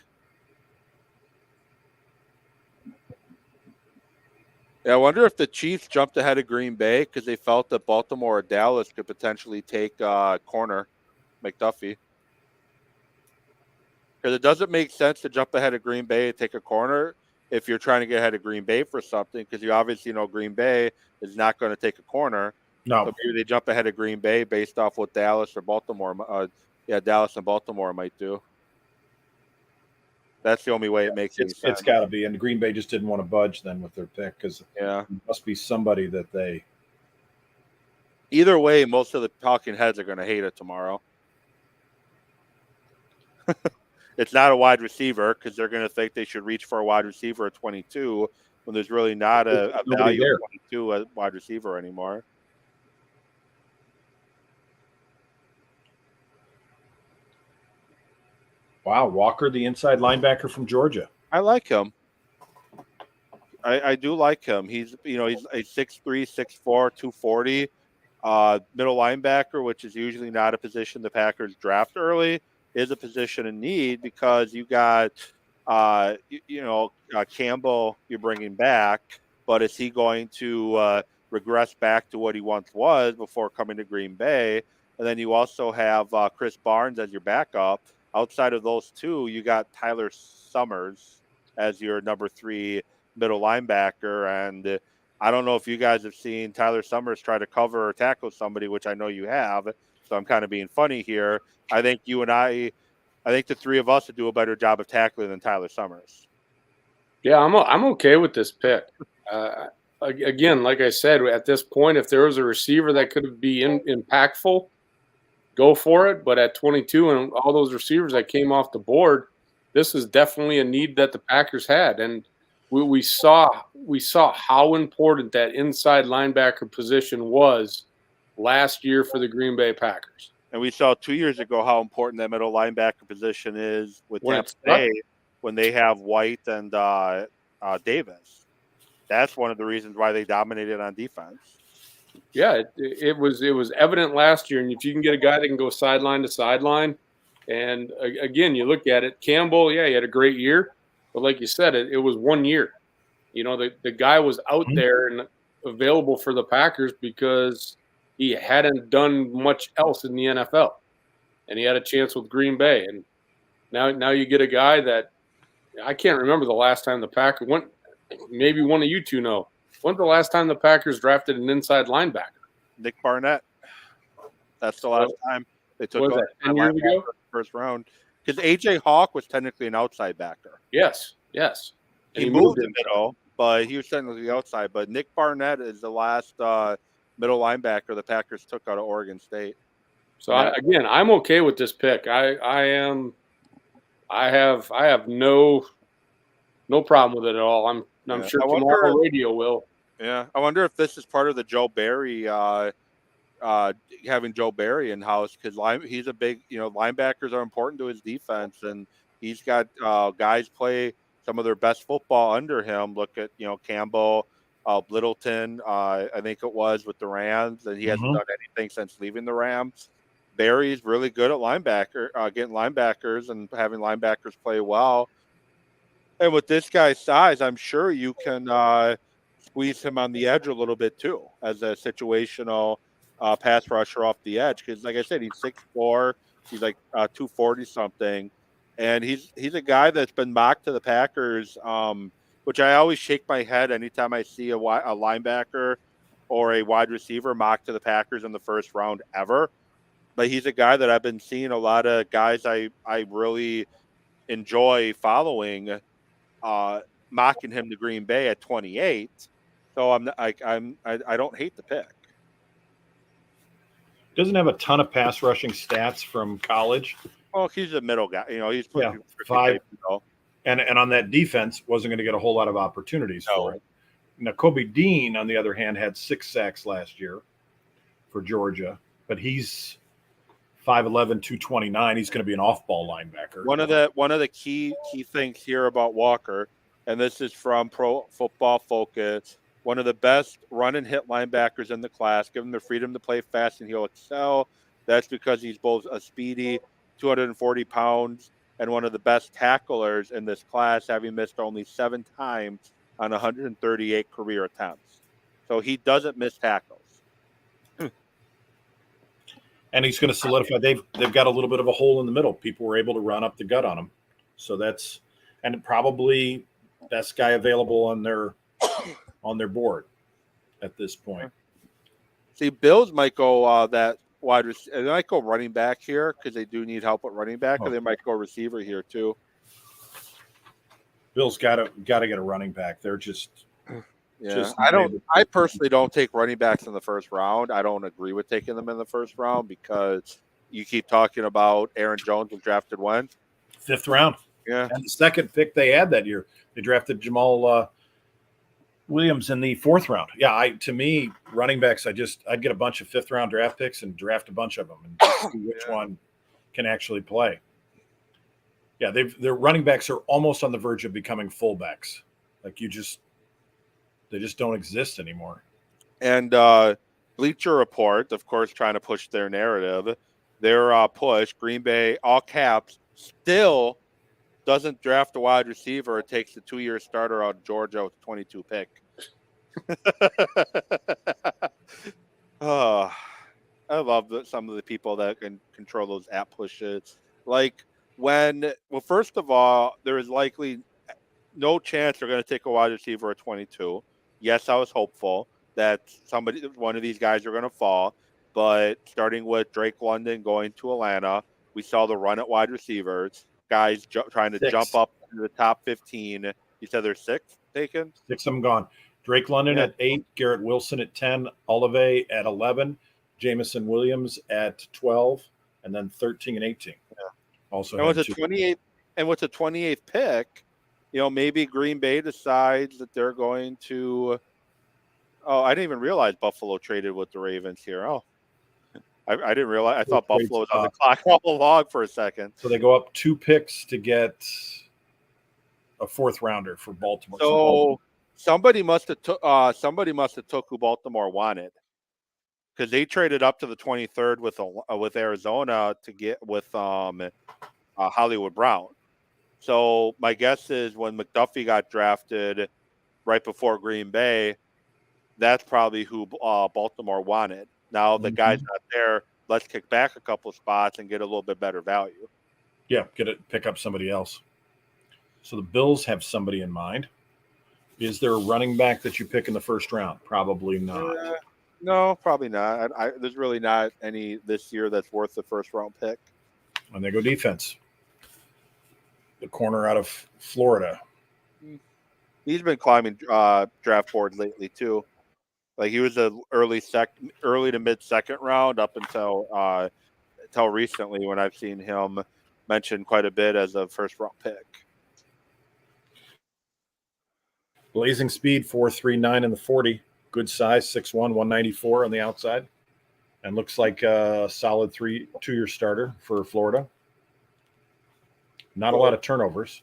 Speaker 1: Yeah, I wonder if the Chiefs jumped ahead of Green Bay because they felt that Baltimore or Dallas could potentially take corner McDuffie. because it doesn't make sense to jump ahead of Green Bay and take a corner if you're trying to get ahead of Green Bay for something, because you obviously know Green Bay is not going to take a corner.
Speaker 2: No,
Speaker 1: So maybe they jump ahead of Green Bay based off what Dallas or Baltimore, Dallas and Baltimore might do. That's the only way it makes any sense.
Speaker 2: it's got to be. And Green Bay just didn't want to budge then with their pick because
Speaker 1: Yeah.
Speaker 2: it must be somebody that they.
Speaker 1: Either way, most of the talking heads are going to hate it tomorrow. It's not a wide receiver because they're going to think they should reach for a wide receiver at 22 when there's really not a
Speaker 2: Nobody
Speaker 1: value
Speaker 2: there.
Speaker 1: of 22 at wide receiver anymore.
Speaker 2: Wow, Walker, the inside linebacker from Georgia.
Speaker 1: I like him. I do like him. He's a 6'3", 6'4", 240 middle linebacker, which is usually not a position the Packers draft early. Is a position in need because you got Campbell you're bringing back, but is he going to regress back to what he once was before coming to Green Bay? And then you also have Chris Barnes as your backup. Outside of those two, you got Tyler Summers as your number 3 middle linebacker. And I don't know if you guys have seen Tyler Summers try to cover or tackle somebody, which I know you have. So I'm kind of being funny here. I think I think the three of us would do a better job of tackling than Tyler Summers.
Speaker 3: Yeah, I'm okay with this pick. Again, like I said, at this point, if there was a receiver that could be impactful, go for it. But at 22 and all those receivers that came off the board, this is definitely a need that the Packers had. And we saw how important that inside linebacker position was last year for the Green Bay Packers.
Speaker 1: And we saw 2 years ago how important that middle linebacker position is with Tampa Bay when they have White and Davis. That's one of the reasons why they dominated on defense.
Speaker 3: Yeah, it was evident last year. And if you can get a guy that can go sideline to sideline, and again, you look at it, Campbell, yeah, he had a great year. But like you said, it was 1 year. The guy was out there and available for the Packers because he hadn't done much else in the NFL. And he had a chance with Green Bay. And now you get a guy that I can't remember the last time the Packers went. Maybe one of you two know. When's the last time the Packers drafted an inside linebacker?
Speaker 1: Nick Barnett. That's the last time they took
Speaker 3: that, 10 years ago?
Speaker 1: First round. Because A.J. Hawk was technically an outside backer.
Speaker 3: Yes.
Speaker 1: He moved in the middle, but he was technically the outside. But Nick Barnett is the last middle linebacker the Packers took out of Oregon State.
Speaker 3: So I'm okay with this pick. I have no problem with it at all. I'm sure tomorrow radio will.
Speaker 1: Yeah, I wonder if this is part of the Joe Barry having Joe Barry in house, because he's a big, linebackers are important to his defense, and he's got guys play some of their best football under him. Look at Campbell, Littleton, I think it was with the Rams, and he hasn't done anything since leaving the Rams. Barry's really good at getting linebackers and having linebackers play well. And with this guy's size, I'm sure you can squeeze him on the edge a little bit too, as a situational pass rusher off the edge. Because, like I said, he's 6'4", he's like 240 something, and he's a guy that's been mocked to the Packers. Which I always shake my head anytime I see a linebacker or a wide receiver mocked to the Packers in the first round ever. But he's a guy that I've been seeing a lot of guys I really enjoy following mocking him to Green Bay at 28. So I don't hate the pick.
Speaker 2: Doesn't have a ton of pass rushing stats from college.
Speaker 1: Well, he's a middle guy. He's pretty
Speaker 2: 5. And on that defense, wasn't going to get a whole lot of opportunities for it. Now, Kobe Dean, on the other hand, had 6 sacks last year for Georgia, but he's 5'11", 229. He's going to be an off-ball linebacker.
Speaker 1: One of the key things here about Walker, and this is from Pro Football Focus, one of the best run and hit linebackers in the class. Give him the freedom to play fast, and he'll excel. That's because he's both a speedy, 240 pounds, and one of the best tacklers in this class, having missed only 7 times on 138 career attempts. So he doesn't miss tackles.
Speaker 2: And he's going to solidify. They've got a little bit of a hole in the middle. People were able to run up the gut on him. So that's and probably best guy available on their board at this point.
Speaker 1: See, Bills might go that wide receiver. They might go running back here because they do need help at running back, or they might go receiver here too.
Speaker 2: Bill's got to get a running back. They're just
Speaker 1: I personally don't take running backs in the first round. I don't agree with taking them in the first round because you keep talking about Aaron Jones was drafted when?
Speaker 2: 5th round.
Speaker 1: Yeah.
Speaker 2: And the second pick they had that year, they drafted Jamal Williams in the 4th round. Yeah, to me, running backs, I'd get a bunch of 5th round draft picks and draft a bunch of them and just see which one can actually play. Yeah, their running backs are almost on the verge of becoming fullbacks. Like they just don't exist anymore.
Speaker 1: And Bleacher Report, of course, trying to push their narrative. Their push, Green Bay, all caps, still doesn't draft a wide receiver. It takes the 2-year starter out of Georgia with 22 pick. I love some of the people that can control those app pushes. Like first of all, there is likely no chance they're going to take a wide receiver at 22. Yes, I was hopeful that one of these guys are going to fall, but starting with Drake London going to Atlanta, we saw the run at wide receivers. Guys trying to
Speaker 2: 6.
Speaker 1: jump up to the top 15. You said there's 6 taken?
Speaker 2: 6 of them gone. Drake London at 8, Garrett Wilson at 10, Olave at 11, Jamison Williams at 12, and then 13 and 18. Yeah. Also,
Speaker 1: and with the 28th pick, maybe Green Bay decides that they're going to. Oh, I didn't even realize Buffalo traded with the Ravens here. Oh, I didn't realize. I thought Buffalo was on the clock all along for a second.
Speaker 2: So they go up 2 picks to get a 4th rounder for Baltimore.
Speaker 1: So somebody must have took who Baltimore wanted, because they traded up to the 23rd with Arizona to get with Hollywood Brown. So my guess is when McDuffie got drafted right before Green Bay, that's probably who Baltimore wanted. Now the guy's not there. Let's kick back a couple of spots and get a little bit better value.
Speaker 2: Yeah, pick up somebody else. So the Bills have somebody in mind. Is there a running back that you pick in the first round? Probably not.
Speaker 1: No, probably not. There's really not any this year that's worth the first round pick.
Speaker 2: And they go defense. The corner out of Florida.
Speaker 1: He's been climbing draft boards lately too. Like he was an early to mid second round up until recently, when I've seen him mentioned quite a bit as a first round pick.
Speaker 2: Blazing speed, 4.39 in the 40. Good size, 6'1", 194 on the outside. And looks like a solid 2-year starter for Florida. Not a lot of turnovers.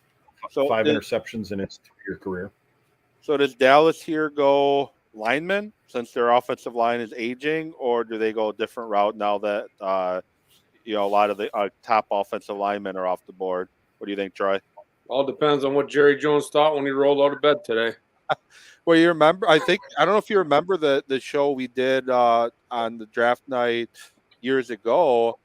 Speaker 2: So 5 interceptions in his 2-year career.
Speaker 1: So does Dallas here go linemen since their offensive line is aging, or do they go a different route now that a lot of the top offensive linemen are off the board? What do you think, Troy?
Speaker 3: All depends on what Jerry Jones thought when he rolled out of bed today.
Speaker 1: Well, you remember, I don't know if you remember the show we did on the draft night years ago,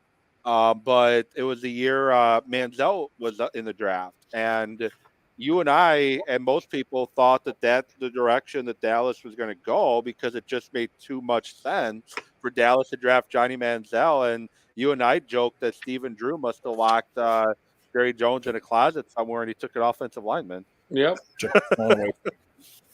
Speaker 1: but it was the year Manziel was in the draft, and you and I and most people thought that that's the direction that Dallas was going to go, because it just made too much sense for Dallas to draft Johnny Manziel. And you and I joked that Stephen Drew must have locked Jerry Jones in a closet somewhere, and he took an offensive lineman.
Speaker 3: Yep.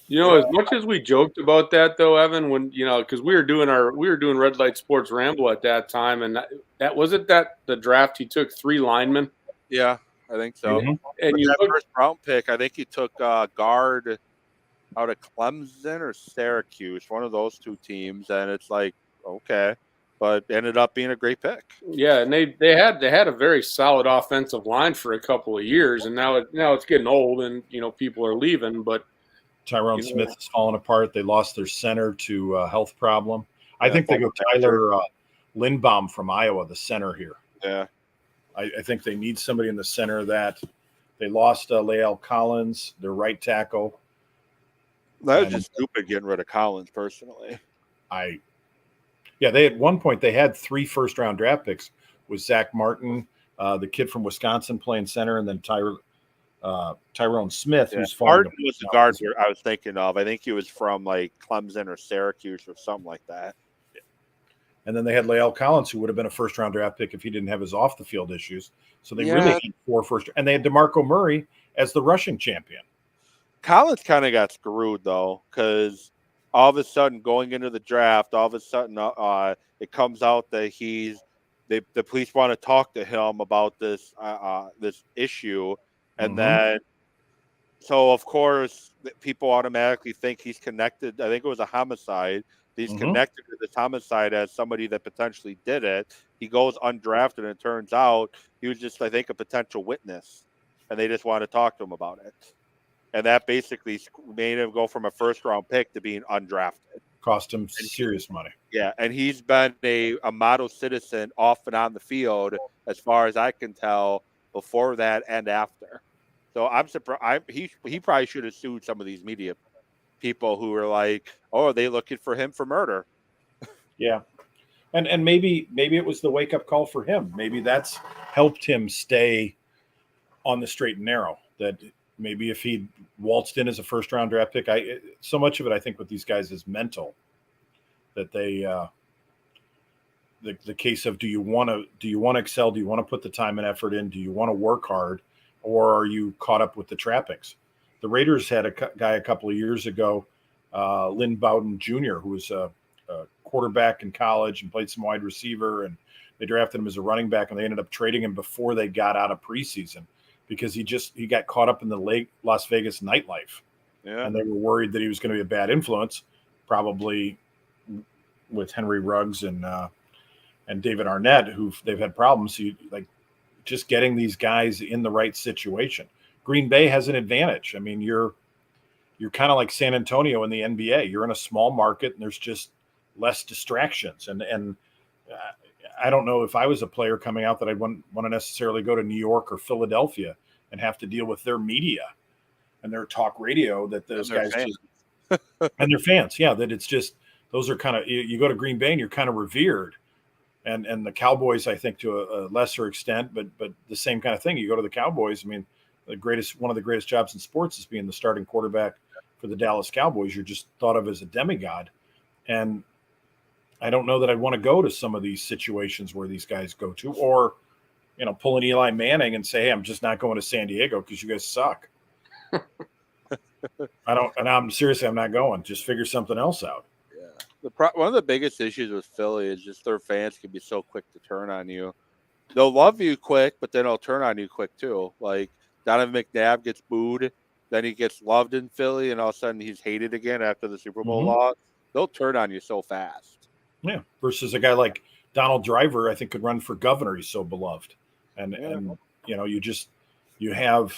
Speaker 3: As much as we joked about that, though, Evan, when because we were doing Red Light Sports Ramble at that time, and that was it that the draft he took 3 linemen.
Speaker 1: Yeah, I think so.
Speaker 2: Mm-hmm.
Speaker 1: And that first round pick, I think he took guard out of Clemson or Syracuse, one of those 2 teams, and it's like, okay, but ended up being a great pick.
Speaker 3: Yeah, and they had a very solid offensive line for a couple of years, and now it's getting old, and people are leaving, but.
Speaker 2: Tyrone Smith is falling apart. They lost their center to a health problem. I think they go Tyler Lindbaum from Iowa, the center here.
Speaker 1: Yeah.
Speaker 2: I think they need somebody in the center that they lost Lael Collins, their right tackle.
Speaker 1: That was just stupid getting rid of Collins, personally.
Speaker 2: They at one point they had 3 first-round draft picks with Zach Martin, the kid from Wisconsin playing center, and then Tyrone Smith,
Speaker 1: Yeah.
Speaker 2: who's falling
Speaker 1: Martin was the guard I was thinking of. I think he was from like Clemson or Syracuse or something like that.
Speaker 2: And then they had Lael Collins, who would have been a first-round draft pick if he didn't have his off-the-field issues. So they really had 4 first. And they had DeMarco Murray as the rushing champion.
Speaker 1: Collins kind of got screwed though, because all of a sudden going into the draft, all of a sudden it comes out that the police want to talk to him about this this issue, and then so of course people automatically think he's connected. I think it was a homicide. He's connected to this homicide as somebody that potentially did it. He goes undrafted, and it turns out he was just, I think, a potential witness, and they just want to talk to him about it. And that basically made him go from a first-round pick to being undrafted.
Speaker 2: Cost him serious money.
Speaker 1: Yeah, and he's been a model citizen off and on the field, as far as I can tell, before that and after. So I'm surprised. He probably should have sued some of these media people who were like, "Oh, are they looking for him for murder?"
Speaker 2: Yeah, and maybe it was the wake-up call for him. Maybe that's helped him stay on the straight and narrow. That maybe if he waltzed in as a first-round draft pick, so much of it I think with these guys is mental. That they the case of do you want to excel? Do you want to put the time and effort in? Do you want to work hard, or are you caught up with the trappings? The Raiders had a guy a couple of years ago, Lynn Bowden Jr., who was a quarterback in college and played some wide receiver, and they drafted him as a running back, and they ended up trading him before they got out of preseason because he got caught up in the Las Vegas nightlife.
Speaker 1: Yeah.
Speaker 2: And they were worried that he was going to be a bad influence, probably with Henry Ruggs and David Arnett, who they've had problems. So just getting these guys in the right situation. Green Bay has an advantage. I mean, you're kind of like San Antonio in the NBA. You're in a small market, and there's just less distractions. And I don't know if I was a player coming out that I'd want to necessarily go to New York or Philadelphia and have to deal with their media and their talk radio that those guys just and their fans. Yeah, that it's just those are kind of you go to Green Bay and you're kind of revered. And the Cowboys, I think, to a lesser extent, but the same kind of thing. You go to the Cowboys. I mean, one of the greatest jobs in sports is being the starting quarterback for the Dallas Cowboys. You're just thought of as a demigod. And I don't know that I'd want to go to some of these situations where these guys go to, or, pull an Eli Manning and say, hey, I'm just not going to San Diego because you guys suck. I'm seriously, I'm not going. Just figure something else out.
Speaker 1: Yeah. One of the biggest issues with Philly is just their fans can be so quick to turn on you. They'll love you quick, but then they'll turn on you quick too. Like Donovan McNabb gets booed, then he gets loved in Philly, and all of a sudden he's hated again after the Super Bowl loss. They'll turn on you so fast. Yeah.
Speaker 2: Versus a guy like Donald Driver, I think could run for governor. He's so beloved. And you have,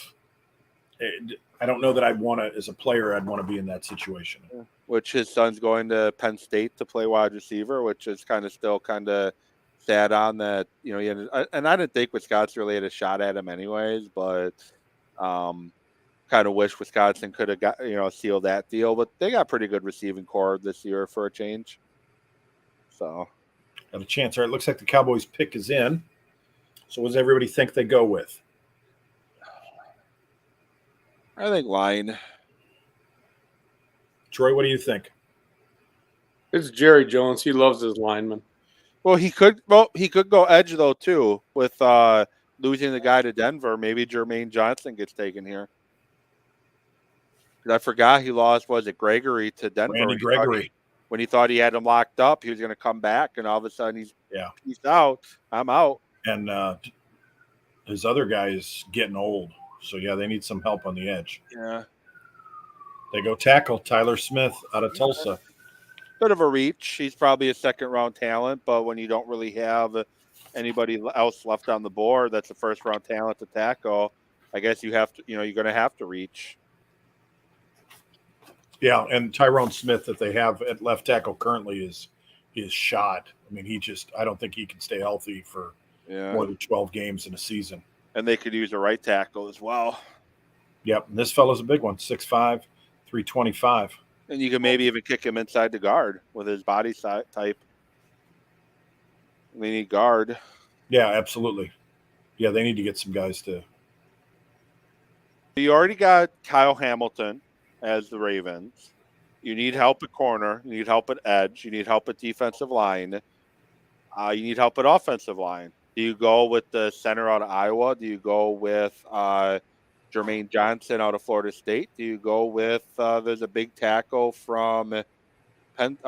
Speaker 2: I don't know that I'd want to, as a player, I'd want to be in that situation.
Speaker 1: Yeah. Which his son's going to Penn State to play wide receiver, which is still sad on that, and I didn't think Wisconsin really had a shot at him anyways, but kind of wish Wisconsin could have got, sealed that deal, but they got pretty good receiving core this year for a change. So
Speaker 2: got a chance. All right. Looks like the Cowboys pick is in. So what does everybody think they go with?
Speaker 1: I think line.
Speaker 2: Troy, what do you think?
Speaker 3: It's Jerry Jones. He loves his linemen.
Speaker 1: Well, he could go edge though too with losing the guy to Denver. Maybe Jermaine Johnson gets taken here. I forgot he lost. Was it Gregory to Denver?
Speaker 2: Randy Gregory.
Speaker 1: When he thought he had him locked up, he was going to come back, and all of a sudden he's out. I'm out.
Speaker 2: And his other guy is getting old, so they need some help on the edge.
Speaker 1: Yeah.
Speaker 2: They go tackle Tyler Smith out of Tulsa.
Speaker 1: Bit of a reach. He's probably a second-round talent, but when you don't really have anybody else left on the board that's a first-round talent to tackle, I guess you have to. You're going to have to reach.
Speaker 2: Yeah, and Tyrone Smith that they have at left tackle currently is shot. I mean, I don't think he can stay healthy for more than 12 games in a season.
Speaker 1: And they could use a right tackle as well.
Speaker 2: Yep, and this fellow's a big one, 6'5", 325.
Speaker 1: And you can maybe even kick him inside the guard with his body type. They need guard.
Speaker 2: Yeah, absolutely. Yeah, they need to get some guys to.
Speaker 1: You already got Kyle Hamilton as the Ravens. You need help at corner. You need help at edge. You need help at defensive line. You need help at offensive line. Do you go with the center out of Iowa? Do you go with Jermaine Johnson out of Florida State? Do you go with there's a big tackle from UConn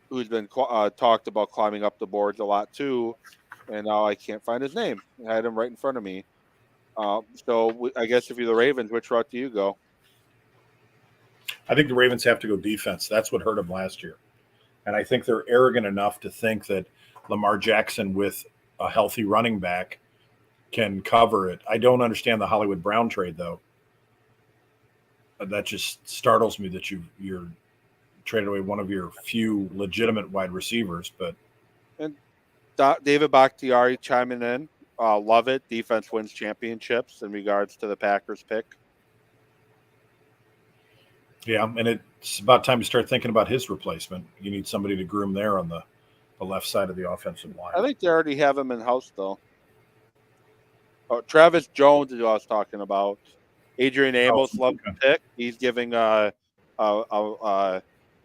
Speaker 1: who's been talked about climbing up the boards a lot too, and now I can't find his name. I had him right in front of me. So I guess if you're the Ravens, which route do you go?
Speaker 2: I think the Ravens have to go defense. That's what hurt them last year. And I think they're arrogant enough to think that Lamar Jackson with a healthy running back can cover it. I don't understand the Hollywood Brown trade, though. That just startles me that you're traded away one of your few legitimate wide receivers. But
Speaker 1: David Bakhtiari chiming in. Love it. Defense wins championships in regards to the Packers pick.
Speaker 2: Yeah, and it's about time to start thinking about his replacement. You need somebody to groom there on the left side of the offensive line.
Speaker 1: I think they already have him in-house, though. Travis Jones is who I was talking about. Adrian Amos loved the pick. He's giving a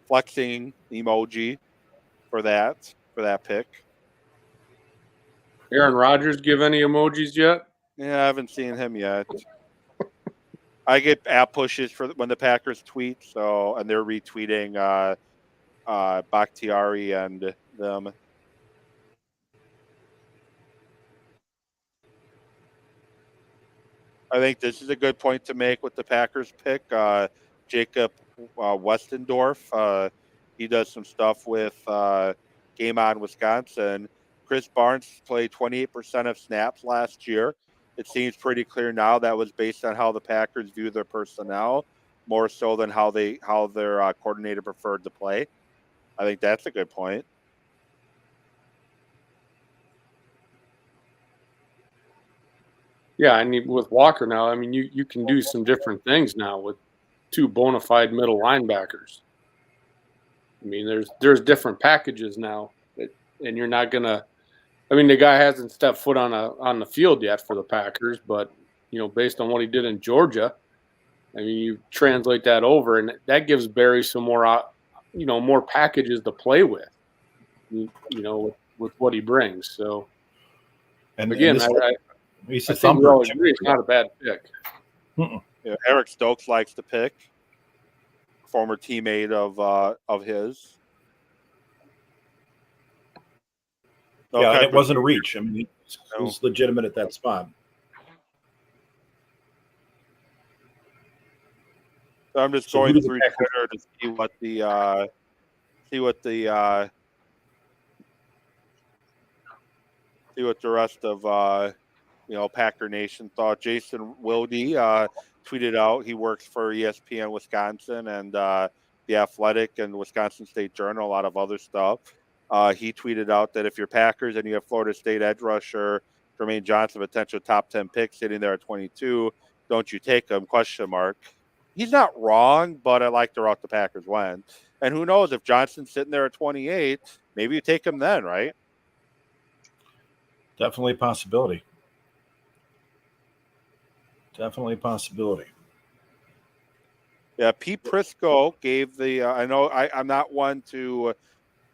Speaker 1: flexing emoji for that pick.
Speaker 3: Aaron Rodgers give any emojis yet?
Speaker 1: Yeah, I haven't seen him yet. I get app pushes for when the Packers tweet, and they're retweeting Bakhtiari and them. I think this is a good point to make with the Packers pick. Jacob Westendorf, he does some stuff with Game On Wisconsin. Chris Barnes played 28% of snaps last year. It seems pretty clear now that was based on how the Packers view their personnel, more so than how their coordinator preferred to play. I think that's a good point.
Speaker 3: Yeah, I mean, with Walker now, I mean, you can do some different things now with two bona fide middle linebackers. I mean, there's different packages now, and you're not gonna. I mean, the guy hasn't stepped foot on the field yet for the Packers, but based on what he did in Georgia, I mean, you translate that over, and that gives Barry some more, more packages to play with, with what he brings. So, and again, I think we all agree it's not a bad pick.
Speaker 1: Yeah, Eric Stokes likes to pick. Former teammate of his.
Speaker 2: Yeah, it wasn't a reach. I mean, he was legitimate at that spot.
Speaker 1: So I'm just going through Twitter to see what the rest of Packer Nation thought. Jason Wilde tweeted out he works for ESPN Wisconsin and The Athletic and Wisconsin State Journal, a lot of other stuff. He tweeted out that if you're Packers and you have Florida State edge rusher Jermaine Johnson, potential top 10 pick sitting there at 22, don't you take him? ? He's not wrong, but I like the route the Packers went. And who knows, if Johnson's sitting there at 28, maybe you take him then, right?
Speaker 2: Definitely a possibility. Definitely a possibility.
Speaker 1: Yeah, Pete Prisco gave the I know I'm not one to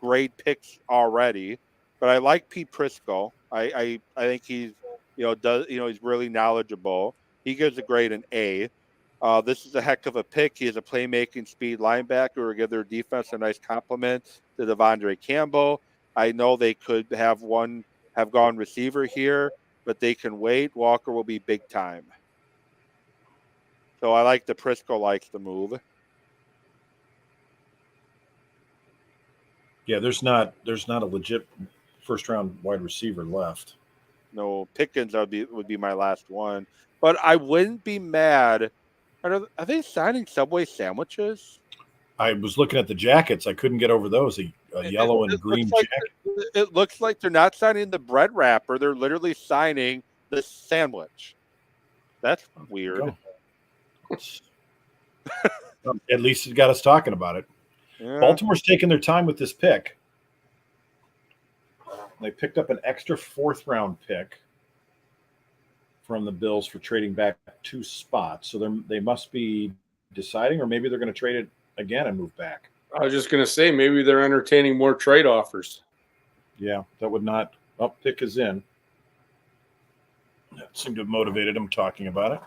Speaker 1: grade picks already, but I like Pete Prisco. I think he's he's really knowledgeable. He gives a grade an A. This is a heck of a pick. He is a playmaking speed linebacker who will give their defense a nice compliment to Devondre Campbell. I know they could have gone receiver here, but they can wait. Walker will be big time. So I like the Prisco likes the move.
Speaker 2: Yeah, there's not a legit first round wide receiver left.
Speaker 1: No, Pickens would be my last one. But I wouldn't be mad. Are they signing Subway sandwiches?
Speaker 2: I was looking at the jackets. I couldn't get over those. A yellow and green jacket.
Speaker 1: It looks like they're not signing the bread wrapper. They're literally signing the sandwich. That's weird.
Speaker 2: At least it got us talking about it. Yeah. Baltimore's taking their time with this pick. They picked up an extra 4th round pick from the Bills for trading back 2 spots. So they must be deciding, or maybe they're going to trade it again and move back.
Speaker 3: I was just going to say maybe they're entertaining more trade offers.
Speaker 2: Yeah, that would not. Oh, pick is in. That seemed to have motivated him talking about it.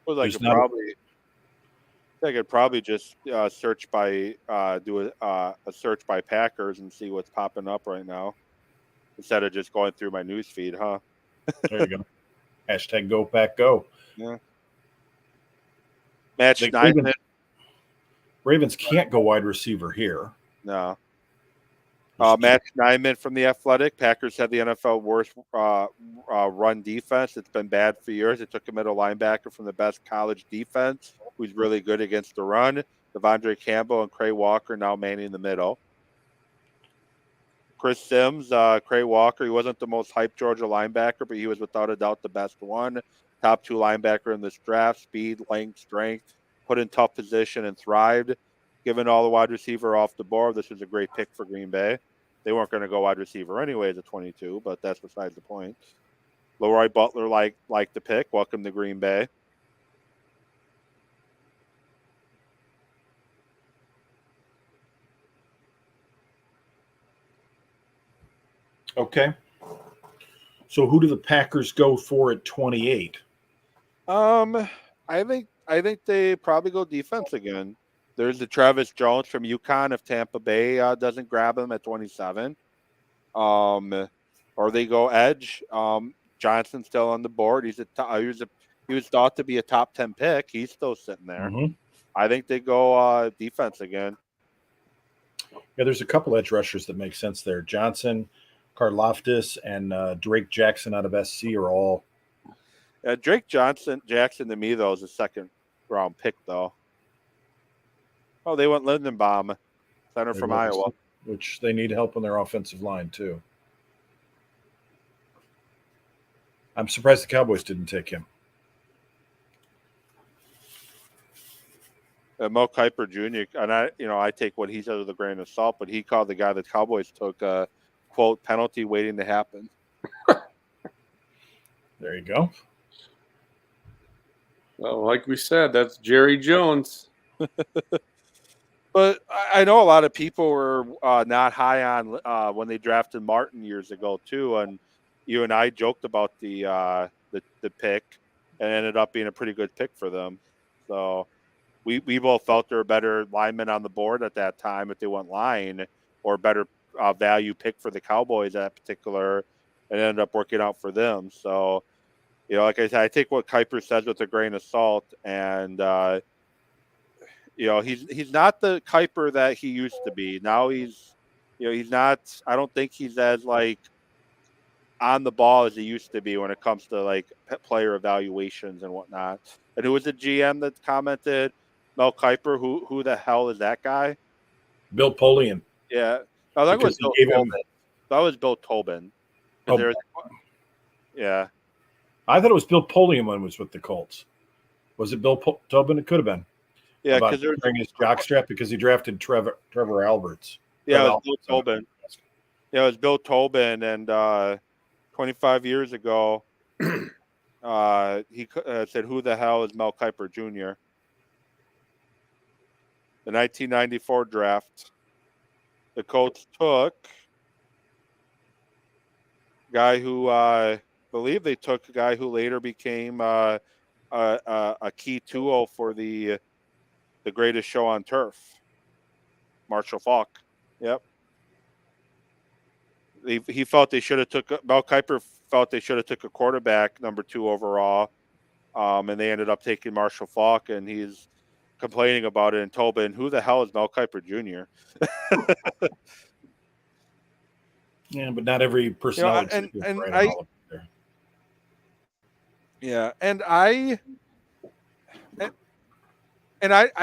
Speaker 1: Well, I could probably just search by do a search by Packers and see what's popping up right now instead of just going through my news feed, huh?
Speaker 2: There you go. Hashtag go pack go.
Speaker 1: Yeah. Match
Speaker 2: The
Speaker 1: 9 minutes.
Speaker 2: Ravens can't go wide receiver here.
Speaker 1: No. Match 9 minutes from the Athletic. Packers have the NFL worst run defense. It's been bad for years. It took a middle linebacker from the best college defense, who's really good against the run. Devondre Campbell and Cray Walker now manning the middle. Chris Sims, Cray Walker, he wasn't the most hyped Georgia linebacker, but he was without a doubt the best one. Top 2 linebacker in this draft. Speed, length, strength. Put in tough position and thrived. Given all the wide receiver off the board, this was a great pick for Green Bay. They weren't going to go wide receiver anyways at 22, but that's besides the point. Leroy Butler liked the pick. Welcome to Green Bay.
Speaker 2: Okay. So who do the Packers go for at 28?
Speaker 1: I think they probably go defense again. There's the Travis Jones from UConn if Tampa Bay doesn't grab him at 27. Or they go edge. Johnson's still on the board. He was thought to be a top 10 pick. He's still sitting there.
Speaker 2: Mm-hmm.
Speaker 1: I think they go defense again.
Speaker 2: Yeah, there's a couple edge rushers that make sense there. Johnson, Karlaftis, and Drake Jackson out of SC are all.
Speaker 1: Drake Jackson to me, though, is a second round pick, though. Oh, they went Lindenbaum, center from Iowa.
Speaker 2: Which they need help on their offensive line, too. I'm surprised the Cowboys didn't take him.
Speaker 1: Mel Kiper Jr., and I take what he said with a grain of salt, but he called the guy the Cowboys took a, quote, penalty waiting to happen.
Speaker 2: There you go.
Speaker 3: Well, like we said, that's Jerry Jones.
Speaker 1: But I know a lot of people were not high on when they drafted Martin years ago too, and you and I joked about the pick, and it ended up being a pretty good pick for them. So we both felt there were better linemen on the board at that time if they went line, or better value pick for the Cowboys at that particular, and it ended up working out for them. So, like I said, I take what Kiper says with a grain of salt, and he's not the Kiper that he used to be. Now he's not. I don't think he's as on the ball as he used to be when it comes to player evaluations and whatnot. And who was the GM that commented? Mel Kiper. Who the hell is that guy?
Speaker 2: Bill Polian.
Speaker 1: Yeah, I think it was Bill Tobin. That was Bill Tobin.
Speaker 2: Oh.
Speaker 1: Yeah.
Speaker 2: I thought it was Bill Polian when it was with the Colts. Was it Bill Tobin? It could have been.
Speaker 1: Yeah, because they're
Speaker 2: wearing his jockstrap because he drafted Trevor Alberts.
Speaker 1: Yeah, it was Bill Tobin. Yeah, it was Bill Tobin, and 25 years ago, he said, "Who the hell is Mel Kiper Jr.?" The 1994 draft, the Colts took a guy who believe they took a guy who later became a key tool for the greatest show on turf, Marshall Faulk. Yep. He felt they should have took Mel Kiper felt they should have took a quarterback number 2 overall, and they ended up taking Marshall Faulk, and he's complaining about it. And Tobin, who the hell is Mel Kiper Jr.?
Speaker 2: Yeah, but not every personality.
Speaker 1: I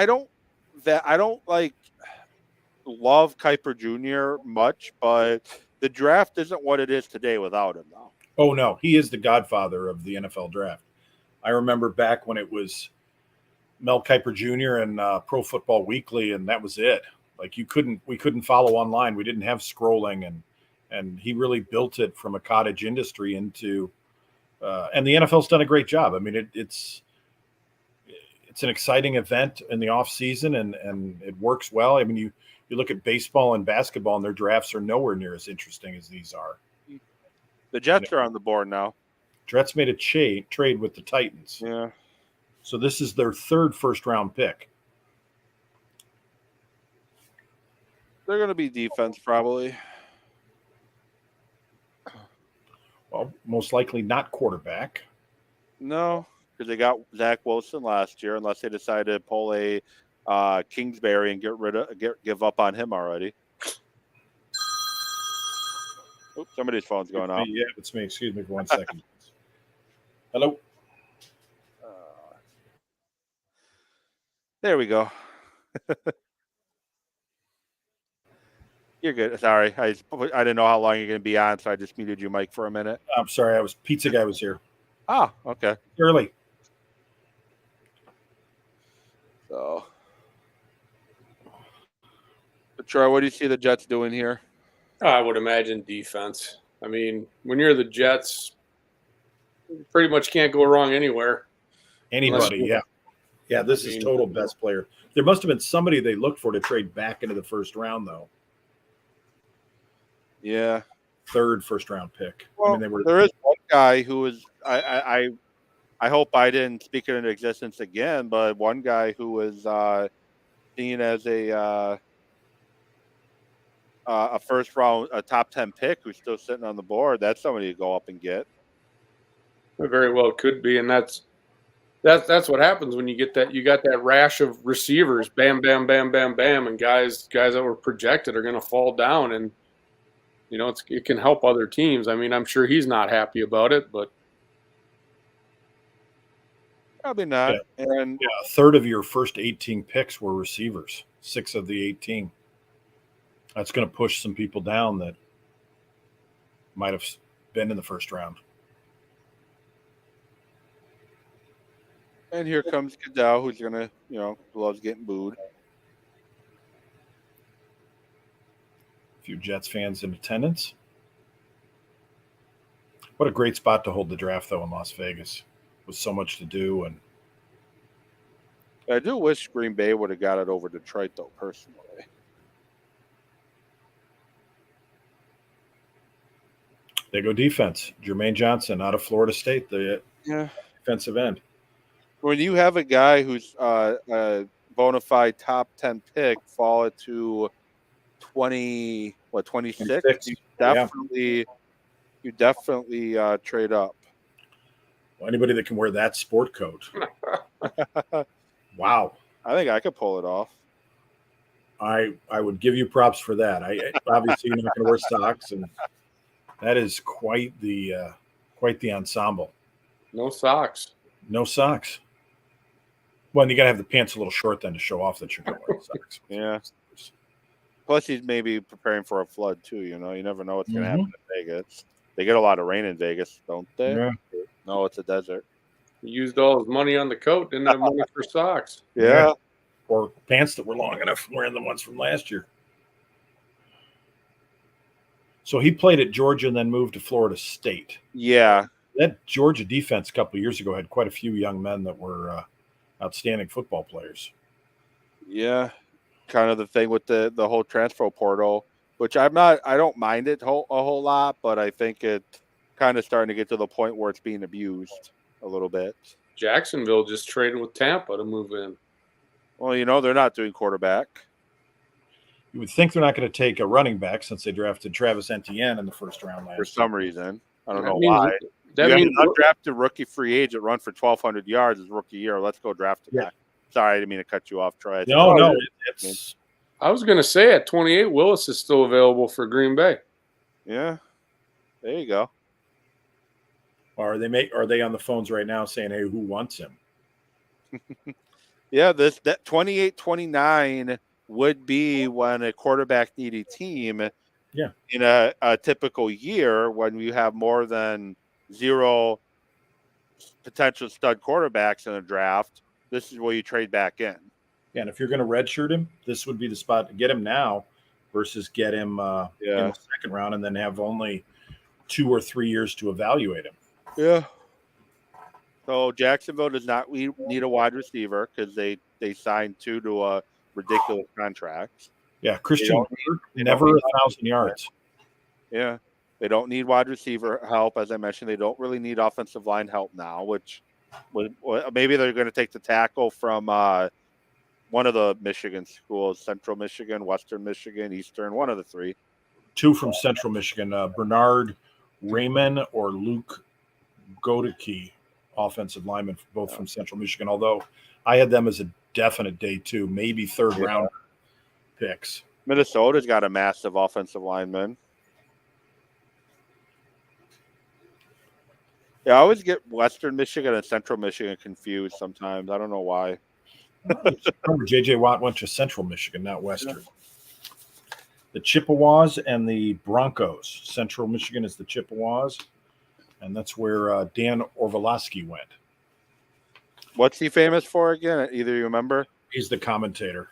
Speaker 1: don't love Kiper Jr. much, but the draft isn't what it is today without him, though.
Speaker 2: Oh no, he is the godfather of the NFL draft. I remember back when it was Mel Kiper Jr. and Pro Football Weekly, and that was it. Like we couldn't follow online. We didn't have scrolling, and he really built it from a cottage industry into. And the NFL's done a great job. I mean, it's an exciting event in the off season, and it works well. I mean, you look at baseball and basketball, and their drafts are nowhere near as interesting as these are.
Speaker 1: The Jets are on the board now.
Speaker 2: Jets made a trade with the Titans.
Speaker 1: Yeah.
Speaker 2: So this is their third first-round pick.
Speaker 1: They're going to be defense probably.
Speaker 2: Well, most likely not quarterback.
Speaker 1: No, because they got Zach Wilson last year, unless they decide to pull a Kingsbury and give up on him already. Oops, somebody's phone's going off.
Speaker 2: Yeah, it's me. Excuse me for 1 second. Hello.
Speaker 1: There we go. You're good. Sorry, I didn't know how long you're going to be on, so I just muted you, Mike, for a minute.
Speaker 2: I'm sorry. Pizza guy was here.
Speaker 1: Ah, okay.
Speaker 2: Early.
Speaker 1: So, but Troy, what do you see the Jets doing here?
Speaker 3: I would imagine defense. I mean, when you're the Jets, you pretty much can't go wrong anywhere.
Speaker 2: Anybody, yeah. Yeah, this is total best player. There must have been somebody they looked for to trade back into the first round, though.
Speaker 1: Yeah.
Speaker 2: Third first-round pick.
Speaker 1: Well, there is one guy who was I hope I didn't speak it into existence again, but one guy who was seen as a first round, a top 10 pick who's still sitting on the board. That's somebody to go up and get.
Speaker 3: It very well could be, and that's what happens when you get that. You got that rash of receivers, bam, bam, bam, bam, bam, and guys that were projected are going to fall down, and you know it can help other teams. I mean, I'm sure he's not happy about it, but
Speaker 1: probably not.
Speaker 2: Yeah.
Speaker 1: And
Speaker 2: a third of your first 18 picks were receivers. 6 of the 18. That's going to push some people down that might have been in the first round.
Speaker 1: And here comes Goodell, who's gonna, loves getting booed.
Speaker 2: A few Jets fans in attendance. What a great spot to hold the draft, though, in Las Vegas, with so much to do. And
Speaker 1: I do wish Green Bay would have got it over Detroit, though, personally.
Speaker 2: they go defense. Jermaine Johnson out of Florida State, the defensive end.
Speaker 1: When you have a guy who's a bona fide top 10 pick fall to 26, you definitely trade up.
Speaker 2: Well, anybody that can wear that sport coat. Wow.
Speaker 1: I think I could pull it off.
Speaker 2: I would give you props for that. I obviously you're not going to wear socks, and that is quite the ensemble.
Speaker 3: No socks.
Speaker 2: No socks. Well, you got to have the pants a little short then to show off that you're going to wear socks.
Speaker 1: Yeah. Plus, he's maybe preparing for a flood too. You never know what's going to happen in Vegas. They get a lot of rain in Vegas, don't they?
Speaker 2: Yeah.
Speaker 1: No, it's a desert.
Speaker 3: He used all his money on the coat, didn't have money for socks.
Speaker 1: Yeah.
Speaker 2: Or pants that were long enough wearing the ones from last year. So he played at Georgia and then moved to Florida State.
Speaker 1: Yeah.
Speaker 2: That Georgia defense a couple of years ago had quite a few young men that were outstanding football players.
Speaker 1: Yeah. Kind of the thing with the whole transfer portal, which I don't mind it a whole lot, but I think it's kind of starting to get to the point where it's being abused a little bit.
Speaker 3: Jacksonville just traded with Tampa to move in.
Speaker 1: Well, they're not doing quarterback.
Speaker 2: You would think they're not going to take a running back since they drafted Travis Etienne in the first round last year.
Speaker 1: For some reason. I don't know
Speaker 3: means-
Speaker 1: why.
Speaker 3: That
Speaker 1: you
Speaker 3: means
Speaker 1: have an undrafted rookie free agent run for 1,200 yards his rookie year. Let's go draft a guy. Sorry, I didn't mean to cut you off, Troy.
Speaker 2: No, it's
Speaker 3: I was going to say at 28, Willis is still available for Green Bay.
Speaker 1: Yeah, there you go.
Speaker 2: Are they on the phones right now saying, "Hey, who wants him?"
Speaker 1: Yeah, that 28-29 would be when a quarterback needy team.
Speaker 2: Yeah.
Speaker 1: In a typical year when you have more than 0 potential stud quarterbacks in a draft, this is where you trade back in.
Speaker 2: Yeah, and if you're going to redshirt him, this would be the spot to get him now versus get him in the second round and then have only 2 or 3 years to evaluate him.
Speaker 1: Yeah. So Jacksonville does not need a wide receiver because they signed 2 to a ridiculous contract.
Speaker 2: Yeah, Christian never 1,000 yards.
Speaker 1: Yeah. They don't need wide receiver help. As I mentioned, they don't really need offensive line help now, which maybe they're going to take the tackle from one of the Michigan schools, Central Michigan, Western Michigan, Eastern, one of the 3.
Speaker 2: 2 from Central Michigan, Bernard Raymond or Luke Godeke, offensive lineman, both from Central Michigan, although I had them as a definite day 2, maybe third round picks.
Speaker 1: Minnesota's got a massive offensive lineman. Yeah, I always get Western Michigan and Central Michigan confused sometimes. I don't know why.
Speaker 2: Remember, J.J. Watt went to Central Michigan, not Western. The Chippewas and the Broncos. Central Michigan is the Chippewas, and that's where Dan Orlovsky went.
Speaker 1: What's he famous for again? Either you remember?
Speaker 2: He's the commentator.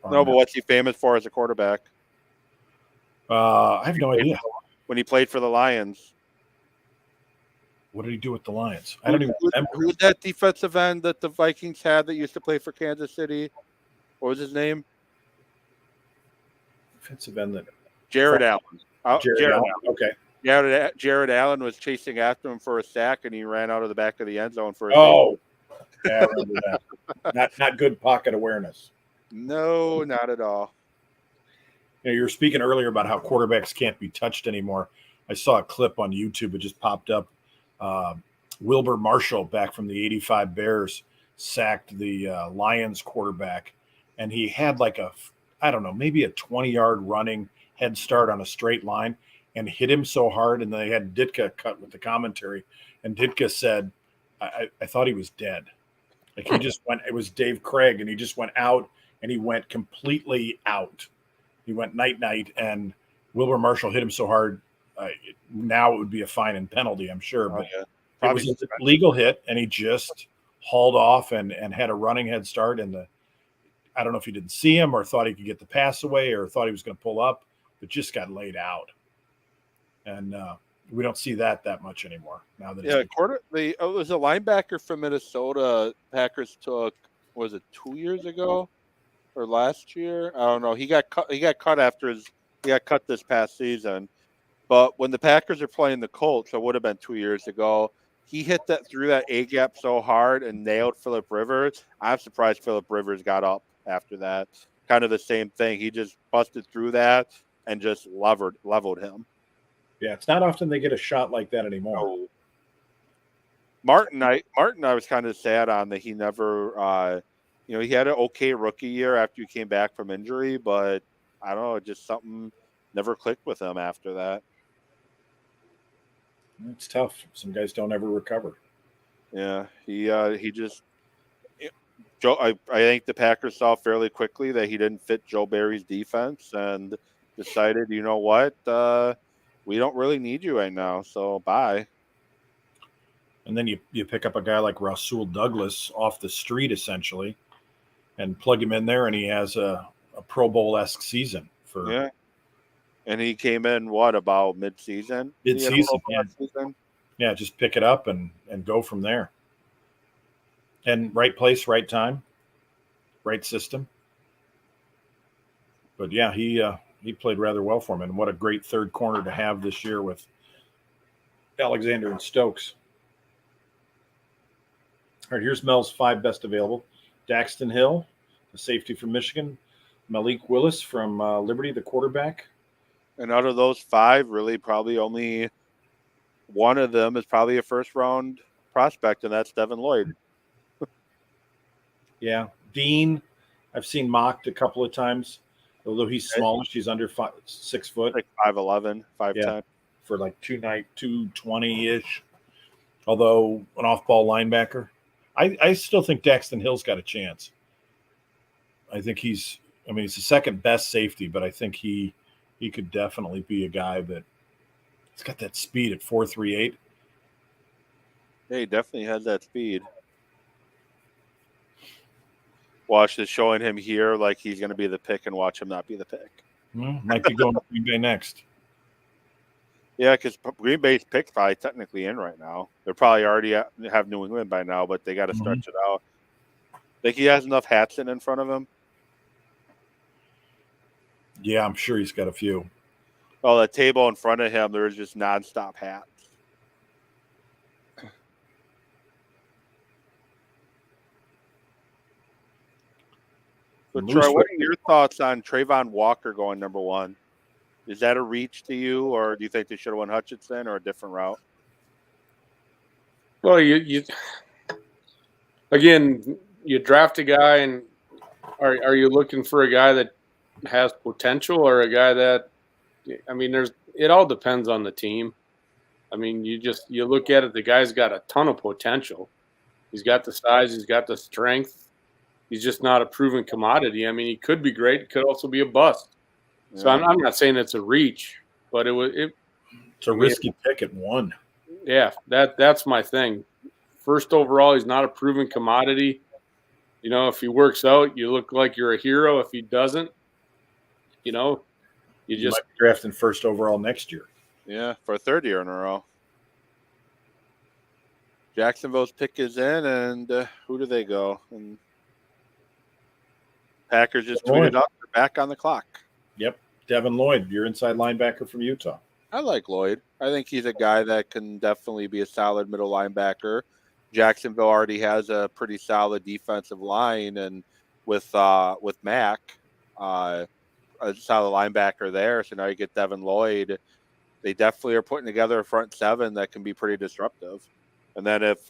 Speaker 1: No, but what's he famous for as a quarterback?
Speaker 2: I have no idea.
Speaker 1: When he played for the Lions.
Speaker 2: What did he do with the Lions? I don't even remember.
Speaker 1: Who was that defensive end that the Vikings had that used to play for Kansas City? What was his name?
Speaker 2: Defensive end that
Speaker 1: Jared Allen.
Speaker 2: Jared Allen. Okay.
Speaker 1: Jared Allen was chasing after him for a sack, and he ran out of the back of the end zone for a
Speaker 2: yeah, I remember that. Not good pocket awareness.
Speaker 1: No, not at all.
Speaker 2: You were speaking earlier about how quarterbacks can't be touched anymore. I saw a clip on YouTube. It just popped up. Wilber Marshall, back from the 85 Bears, sacked the Lions quarterback, and he had like maybe a 20-yard running head start on a straight line and hit him so hard, and they had Ditka cut with the commentary, and Ditka said, I thought he was dead. Like he just went, it was Dave Craig, and he just went out, and he went completely out. He went night-night, and Wilber Marshall hit him so hard, now it would be a fine and penalty, I'm sure. But it was a legal hit, and he just hauled off and had a running head start. And I don't know if he didn't see him or thought he could get the pass away or thought he was going to pull up, but just got laid out. And we don't see that much anymore now. That
Speaker 1: it was a linebacker from Minnesota. Packers took, was it 2 years ago or last year? I don't know. He got cut after he got cut this past season. But when the Packers are playing the Colts, it would have been 2 years ago. He hit that through that A gap so hard and nailed Phillip Rivers. I'm surprised Phillip Rivers got up after that. Kind of the same thing. He just busted through that and just leveled him.
Speaker 2: Yeah, it's not often they get a shot like that anymore.
Speaker 1: Oh. Martin, I was kind of sad on that he never, he had an okay rookie year after he came back from injury, but I don't know, just something never clicked with him after that.
Speaker 2: It's tough. Some guys don't ever recover.
Speaker 1: Yeah, he just Joe. I think the Packers saw fairly quickly that he didn't fit Joe Barry's defense and decided, you know what, we don't really need you right now, so bye.
Speaker 2: And then you pick up a guy like Rasul Douglas off the street essentially, and plug him in there, and he has a Pro Bowl-esque season for.
Speaker 1: Yeah. And he came in, about mid-season?
Speaker 2: Mid-season, yeah. Just pick it up and go from there. And right place, right time, right system. But, yeah, he played rather well for him. And what a great third corner to have this year with Alexander and Stokes. All right, here's Mel's 5 best available. Daxton Hill, the safety from Michigan. Malik Willis from Liberty, the quarterback.
Speaker 1: And out of those 5, really probably only one of them is probably a first-round prospect, and that's Devin Lloyd.
Speaker 2: Yeah. Dean, I've seen mocked a couple of times. Although he's smallish, he's under 6 foot.
Speaker 1: Like 5'11", 5'10".
Speaker 2: Yeah, for like 220-ish. Although an off-ball linebacker. I still think Daxton Hill's got a chance. I think he's the second best safety, but I think he could definitely be a guy that he's got that speed at 4.38.
Speaker 1: Yeah, he definitely has that speed. Watch this showing him here like he's going to be the pick and watch him not be the pick.
Speaker 2: Might be going to Green Bay next.
Speaker 1: Yeah, because Green Bay's pick's probably technically in right now. They're probably already have New England by now, but they got to stretch it out. Think he has enough hats in front of him?
Speaker 2: Yeah, I'm sure he's got a few.
Speaker 1: Oh, the table in front of him, there's just nonstop hats. So, Troy, what are your thoughts on Trayvon Walker going number 1? Is that a reach to you, or do you think they should have won Hutchinson or a different route?
Speaker 3: Well, you draft a guy, and are you looking for a guy that has potential or a guy that, I mean, it all depends on the team. I mean, you look at it, the guy's got a ton of potential. He's got the size, he's got the strength. He's just not a proven commodity. I mean, he could be great, it could also be a bust. So I'm not saying it's a reach, but
Speaker 2: it's a risky pick at 1.
Speaker 3: Yeah, that's my thing. First overall, he's not a proven commodity. You know, if he works out, you look like you're a hero. If he doesn't, you know, you just
Speaker 2: might be drafting first overall next year.
Speaker 1: Yeah, for a 3rd year in a row. Jacksonville's pick is in, and who do they go? And Packers just tweeted up, they're back on the clock.
Speaker 2: Yep, Devin Lloyd, your inside linebacker from Utah.
Speaker 1: I like Lloyd. I think he's a guy that can definitely be a solid middle linebacker. Jacksonville already has a pretty solid defensive line, and with Mack, a solid linebacker there. So now you get Devin Lloyd. They definitely are putting together a front 7 that can be pretty disruptive. And then if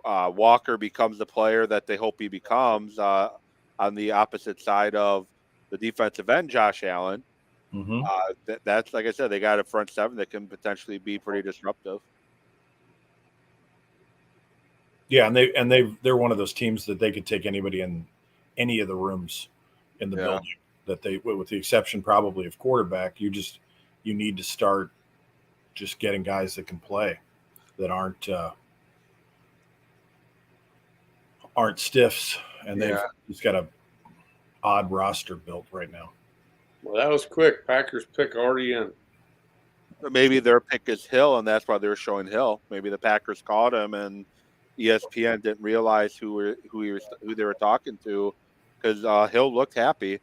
Speaker 1: Walker becomes the player that they hope he becomes on the opposite side of the defensive end, Josh Allen, that's, like I said, they got a front 7 that can potentially be pretty disruptive.
Speaker 2: Yeah, and they're one of those teams that they could take anybody in any of the rooms in the building. That they, with the exception probably of quarterback, you need to start just getting guys that can play, that aren't stiffs, and they've just got a odd roster built right now.
Speaker 3: Well, that was quick. Packers pick already in.
Speaker 1: Maybe their pick is Hill, and that's why they're showing Hill. Maybe the Packers called him, and ESPN didn't realize who they were talking to, because Hill looked happy.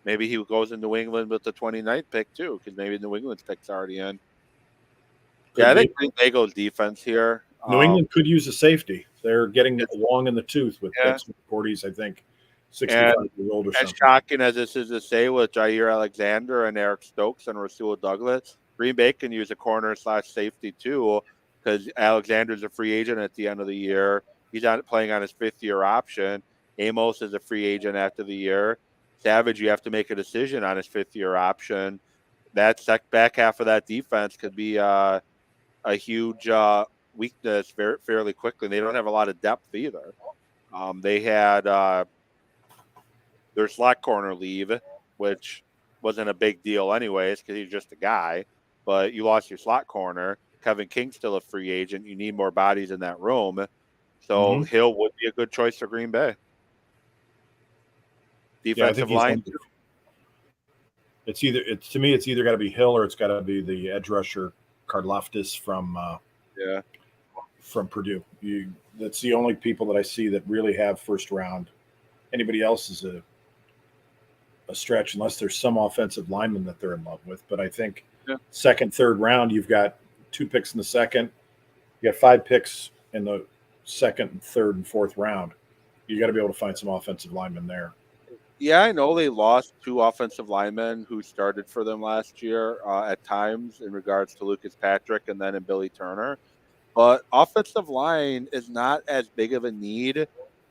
Speaker 1: Maybe he goes in New England with the 29th pick too, because maybe New England's pick's already in. I think Green Bay goes defense here.
Speaker 2: New England could use a safety. They're getting long in the tooth with Cordy's, I think, 65 years old or something.
Speaker 1: As shocking as this is to say, with Jair Alexander and Eric Stokes and Rasul Douglas, Green Bay can use a corner/safety too, because Alexander's a free agent at the end of the year. He's not playing on his 5th-year option. Amos is a free agent after the year. Savage, you have to make a decision on his 5th-year option. That back half of that defense could be a huge weakness fairly quickly. They don't have a lot of depth either. They had their slot corner leave, which wasn't a big deal anyways because he's just a guy. But you lost your slot corner. Kevin King's still a free agent. You need more bodies in that room. So Hill would be a good choice for Green Bay. Defensive line.
Speaker 2: It's either got to be Hill or it's got to be the edge rusher Karlaftis from Purdue. That's the only people that I see that really have first round. Anybody else is a stretch unless there's some offensive lineman that they're in love with. But I think second, third round, you've got 2 picks in the second. You got 5 picks in the second, third, and fourth round. You got to be able to find some offensive linemen there.
Speaker 1: Yeah, I know they lost 2 offensive linemen who started for them last year at times in regards to Lucas Patrick and then in Billy Turner. But offensive line is not as big of a need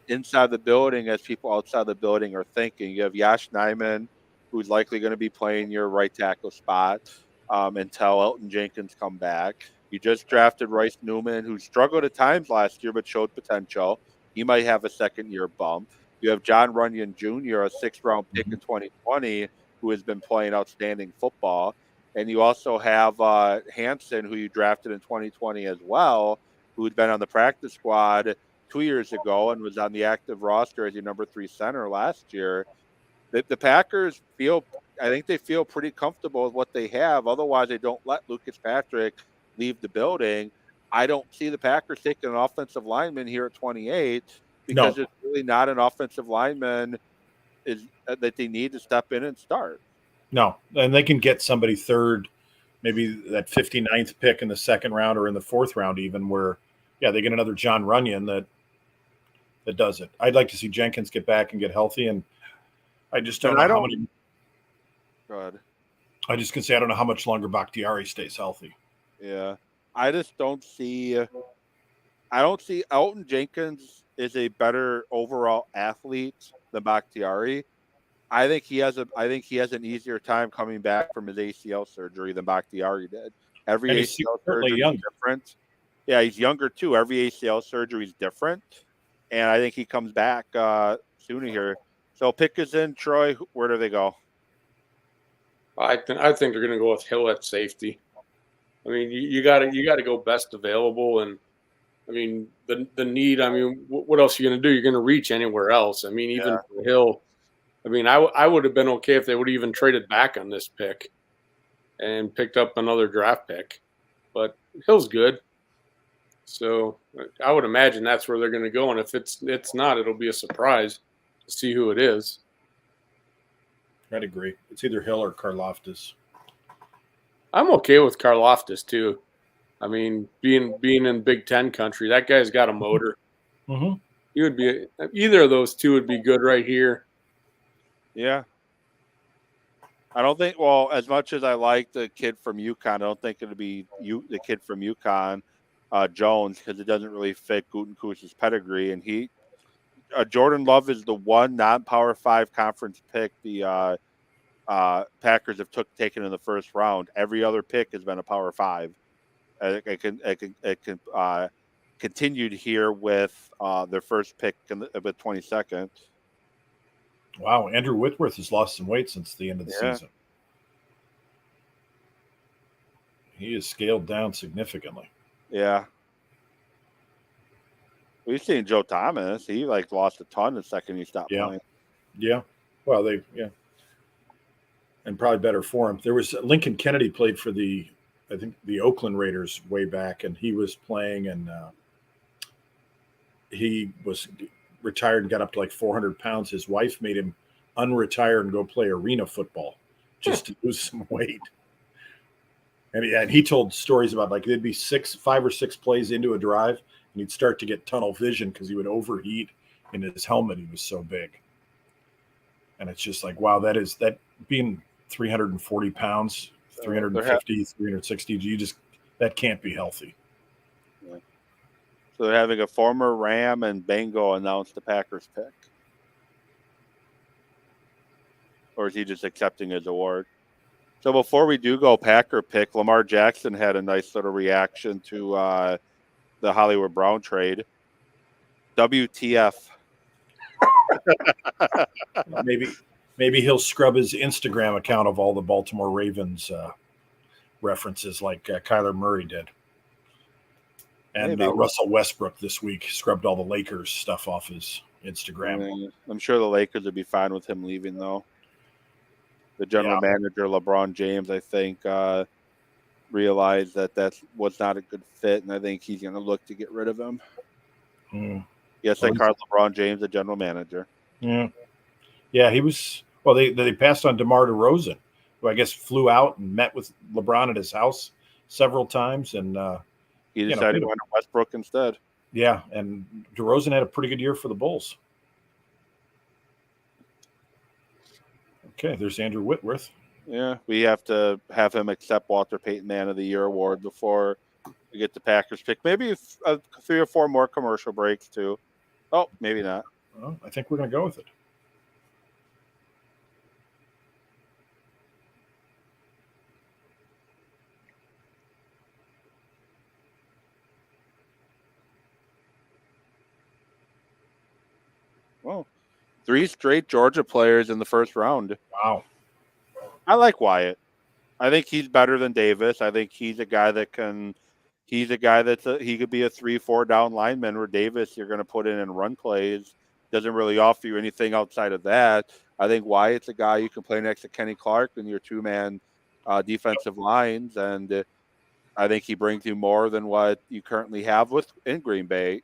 Speaker 1: inside the building as people outside the building are thinking. You have Yash Nyman, who's likely going to be playing your right tackle spot until Elton Jenkins come back. You just drafted Royce Newman, who struggled at times last year but showed potential. He might have a second-year bump. You have John Runyon Jr., a 6th-round pick in 2020, who has been playing outstanding football. And you also have Hanson, who you drafted in 2020 as well, who's been on the practice squad 2 years ago and was on the active roster as your number 3 center last year. The Packers I think they feel pretty comfortable with what they have. Otherwise, they don't let Lucas Patrick leave the building. I don't see the Packers taking an offensive lineman here at 28 because it's really not an offensive lineman that they need to step in and start.
Speaker 2: No, and they can get somebody third, maybe that 59th pick in the second round or in the fourth round even, where, they get another John Runyon that does it. I'd like to see Jenkins get back and get healthy, and I just don't know how many.
Speaker 1: Go ahead.
Speaker 2: I just can say I don't know how much longer Bakhtiari stays healthy.
Speaker 1: Yeah, I just don't see. I don't see Elton Jenkins is a better overall athlete than Bakhtiari. I think he has an easier time coming back from his ACL surgery than Bakhtiari did. Every ACL surgery is different. Yeah, he's younger too. Every ACL surgery is different, and I think he comes back sooner here. So pick is in. Troy, where do they go?
Speaker 3: I think they're going to go with Hill at safety. I mean, you got to go best available, and I mean the need. I mean, what else are you going to do? You're going to reach anywhere else. I mean, even for Hill. I mean, I would have been okay if they would have even traded back on this pick and picked up another draft pick. But Hill's good. So I would imagine that's where they're going to go. And if it's not, it'll be a surprise to see who it is.
Speaker 2: I'd agree. It's either Hill or Karlaftis.
Speaker 3: I'm okay with Karlaftis too. I mean, being in Big Ten country, that guy's got a motor.
Speaker 2: Mm-hmm.
Speaker 3: He would be either of those two would be good right here.
Speaker 1: Yeah. I don't think, well, as much as I like the kid from UConn, I don't think it'll be the kid from UConn, Jones, because it doesn't really fit Gutekunst's pedigree. And Jordan Love is the one non-Power 5 conference pick the Packers have taken in the first round. Every other pick has been a Power 5. It continued here with their first pick with 22nd.
Speaker 2: Wow, Andrew Whitworth has lost some weight since the end of the season. He has scaled down significantly.
Speaker 1: Yeah. We've seen Joe Thomas. He lost a ton the second he stopped playing.
Speaker 2: Yeah. Well, and probably better for him. There was Lincoln Kennedy played for the Oakland Raiders way back, and he was playing, and he was retired and got up to like 400 pounds. His wife made him unretire and go play arena football just to lose some weight. And he told stories about there'd be 5 or 6 plays into a drive, and he'd start to get tunnel vision because he would overheat in his helmet. He was so big. And it's just like, wow, that being 340 pounds, 350, 360, that can't be healthy.
Speaker 1: Yeah. So they're having a former Ram and Bengal announce the Packers pick. Or is he just accepting his award? So before we do go Packer pick, Lamar Jackson had a nice little reaction to the Hollywood Brown trade. WTF.
Speaker 2: Maybe he'll scrub his Instagram account of all the Baltimore Ravens references like Kyler Murray did. And Russell Westbrook this week scrubbed all the Lakers stuff off his Instagram.
Speaker 1: I'm sure the Lakers would be fine with him leaving, though. The general manager, LeBron James, I think, realized that was not a good fit, and I think he's going to look to get rid of him. Yes, I called LeBron James the general manager.
Speaker 2: Yeah, he was. Well, they passed on DeMar DeRozan, who I guess flew out and met with LeBron at his house several times, and
Speaker 1: he decided to go to Westbrook instead.
Speaker 2: Yeah, and DeRozan had a pretty good year for the Bulls. Okay, there's Andrew Whitworth.
Speaker 1: Yeah, we have to have him accept Walter Payton Man of the Year award before we get the Packers pick. Maybe 3 or 4 more commercial breaks, too. Oh, maybe not.
Speaker 2: Well, I think we're going to go with it.
Speaker 1: Well, 3 straight Georgia players in the first round.
Speaker 2: Wow.
Speaker 1: I like Wyatt. I think he's better than Davis. I think he's a guy that can he's a guy he could be a 3-4 down lineman where Davis you're going to put in and run plays. Doesn't really offer you anything outside of that. I think Wyatt's a guy you can play next to Kenny Clark in your 2-man defensive lines, and I think he brings you more than what you currently have in Green Bay.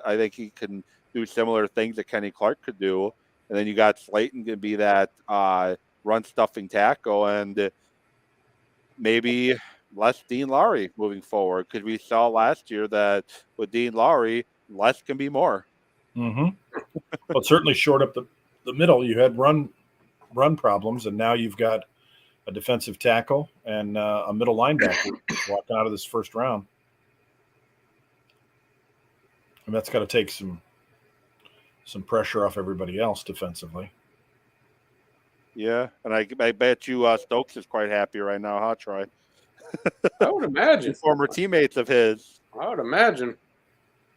Speaker 1: I think he can do similar things that Kenny Clark could do, and then you got Slayton can be that run stuffing tackle, and maybe less Dean Lowry moving forward, because we saw last year that with Dean Lowry, less can be more.
Speaker 2: Mm-hmm. Well, it certainly shored up the middle. You had run problems, and now you've got a defensive tackle and a middle linebacker walking out of this first round. And that's got to take some pressure off everybody else defensively.
Speaker 1: Yeah, and I bet you Stokes is quite happy right now, huh, Troy?
Speaker 3: I would imagine.
Speaker 1: Former teammates of his.
Speaker 3: I would imagine.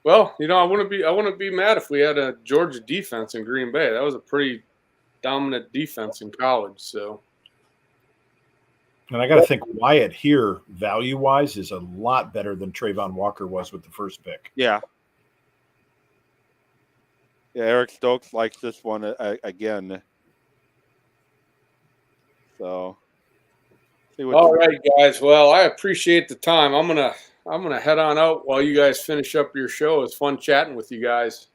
Speaker 3: Well, I wouldn't be mad if we had a Georgia defense in Green Bay. That was a pretty dominant defense in college. So,
Speaker 2: and I got to think Wyatt here, value-wise, is a lot better than Trayvon Walker was with the first pick.
Speaker 1: Yeah. Yeah, Eric Stokes likes this one again. So,
Speaker 3: all right, guys. Well, I appreciate the time. I'm gonna head on out while you guys finish up your show. It's fun chatting with you guys.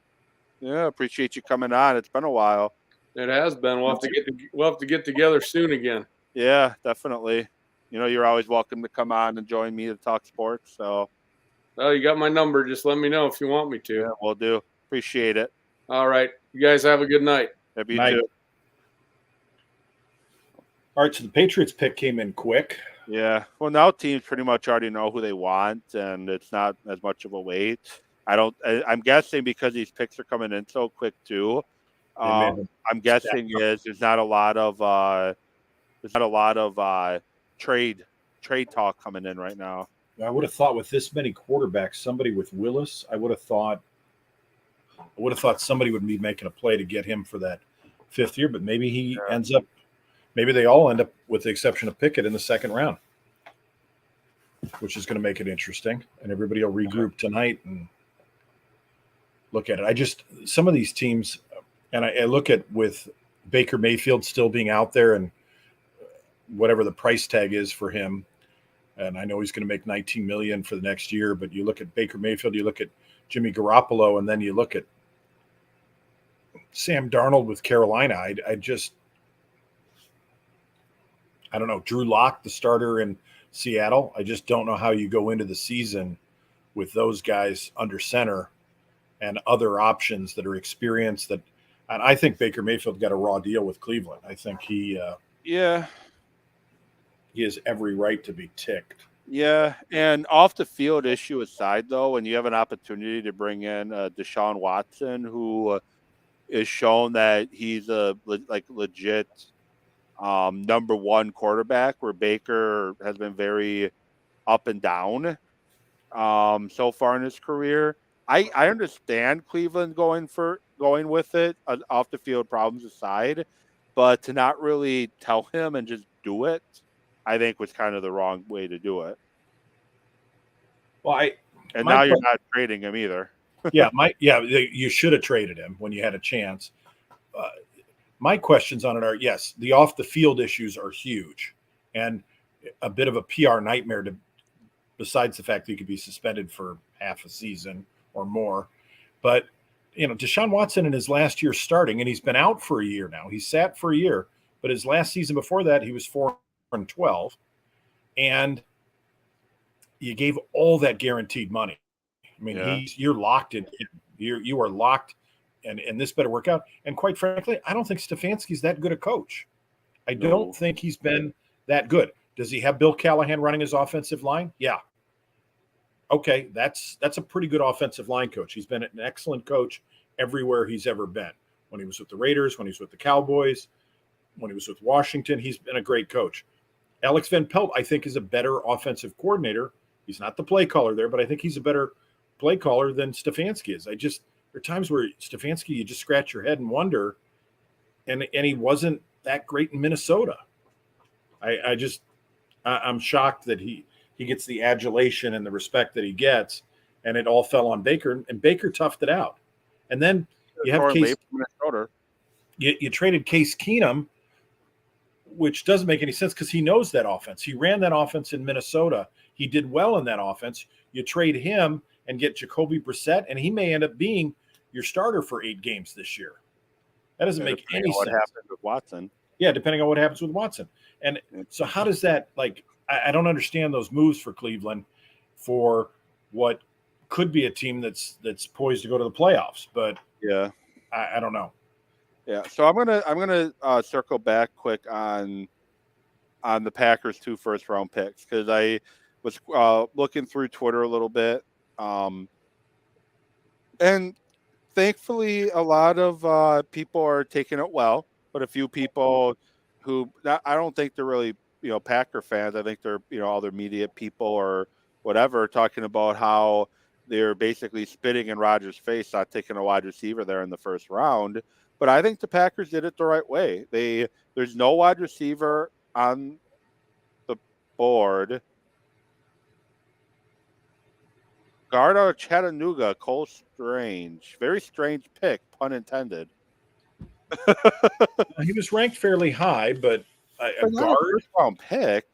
Speaker 1: Yeah, appreciate you coming on. It's been a while.
Speaker 3: It has been. We'll have to get together soon again.
Speaker 1: Yeah, definitely. You're always welcome to come on and join me to talk sports. So,
Speaker 3: well, you got my number. Just let me know if you want me to.
Speaker 1: Yeah, we'll do. Appreciate it.
Speaker 3: All right, you guys have a good night.
Speaker 1: Maybe you too.
Speaker 2: All right, so the Patriots pick came in quick.
Speaker 1: Yeah. Well, now teams pretty much already know who they want, and it's not as much of a wait. I'm guessing because these picks are coming in so quick too. I'm guessing there's not a lot of trade talk coming in right now.
Speaker 2: I would have thought with this many quarterbacks, somebody with Willis, I would have thought somebody would be making a play to get him for that 5th year, but maybe he ends up. Maybe they all end up, with the exception of Pickett, in the 2nd round, which is going to make it interesting. And everybody will regroup tonight and look at it. Some of these teams, and I look at with Baker Mayfield still being out there and whatever the price tag is for him, and I know he's going to make $19 million for the next year, but you look at Baker Mayfield, you look at Jimmy Garoppolo, and then you look at Sam Darnold with Carolina. I don't know, Drew Lock, the starter in Seattle. I just don't know how you go into the season with those guys under center and other options that are experienced. And I think Baker Mayfield got a raw deal with Cleveland. I think he has every right to be ticked.
Speaker 1: Yeah, and off the field issue aside, though, when you have an opportunity to bring in Deshaun Watson, who is shown that he's a legit number one quarterback, where Baker has been very up and down so far in his career. I understand Cleveland going with it, off the field problems aside, but to not really tell him and just do it, I think was kind of the wrong way to do it.
Speaker 2: Well,
Speaker 1: now you're not trading him either.
Speaker 2: You should have traded him when you had a chance. My questions on it are, yes, the off the field issues are huge and a bit of a PR nightmare besides the fact that he could be suspended for half a season or more. But, Deshaun Watson in his last year starting, and he's been out for a year now. He sat for a year, but his last season before that, he was 4-12. And you gave all that guaranteed money. I mean, you're locked in. You are locked. And this better work out. And quite frankly, I don't think Stefanski's that good a coach. I don't think he's been that good. Does he have Bill Callahan running his offensive line? Yeah. Okay, that's a pretty good offensive line coach. He's been an excellent coach everywhere he's ever been. When he was with the Raiders, when he was with the Cowboys, when he was with Washington, he's been a great coach. Alex Van Pelt, I think, is a better offensive coordinator. He's not the play caller there, but I think he's a better play caller than Stefanski is. There are times where Stefanski, you just scratch your head and wonder, and he wasn't that great in Minnesota. I'm shocked that he he gets the adulation and the respect that he gets, and it all fell on Baker, and Baker toughed it out. And then you have Case, you traded Case Keenum, which doesn't make any sense because he knows that offense. He ran that offense in Minnesota. He did well in that offense. You trade him and get Jacoby Brissett, and he may end up being your starter for 8 games this year. That doesn't make any sense.
Speaker 1: What happened with Watson?
Speaker 2: Yeah, depending on what happens with Watson. And so how does that, like, I don't understand those moves for Cleveland for what could be a team that's poised to go to the playoffs. But
Speaker 1: yeah,
Speaker 2: I don't know.
Speaker 1: Yeah, so I'm gonna circle back quick on the Packers' 2 first-round picks because I was looking through Twitter a little bit, and thankfully a lot of people are taking it well, but a few people who I don't think they're really Packer fans. I think they're other media people or whatever talking about how they're basically spitting in Rodgers' face, not taking a wide receiver there in the first round. But I think the Packers did it the right way. There's no wide receiver on the board. Guard out of Chattanooga, Cole Strange. Very strange pick, pun intended.
Speaker 2: He was ranked fairly high, but a guard
Speaker 1: first-round pick.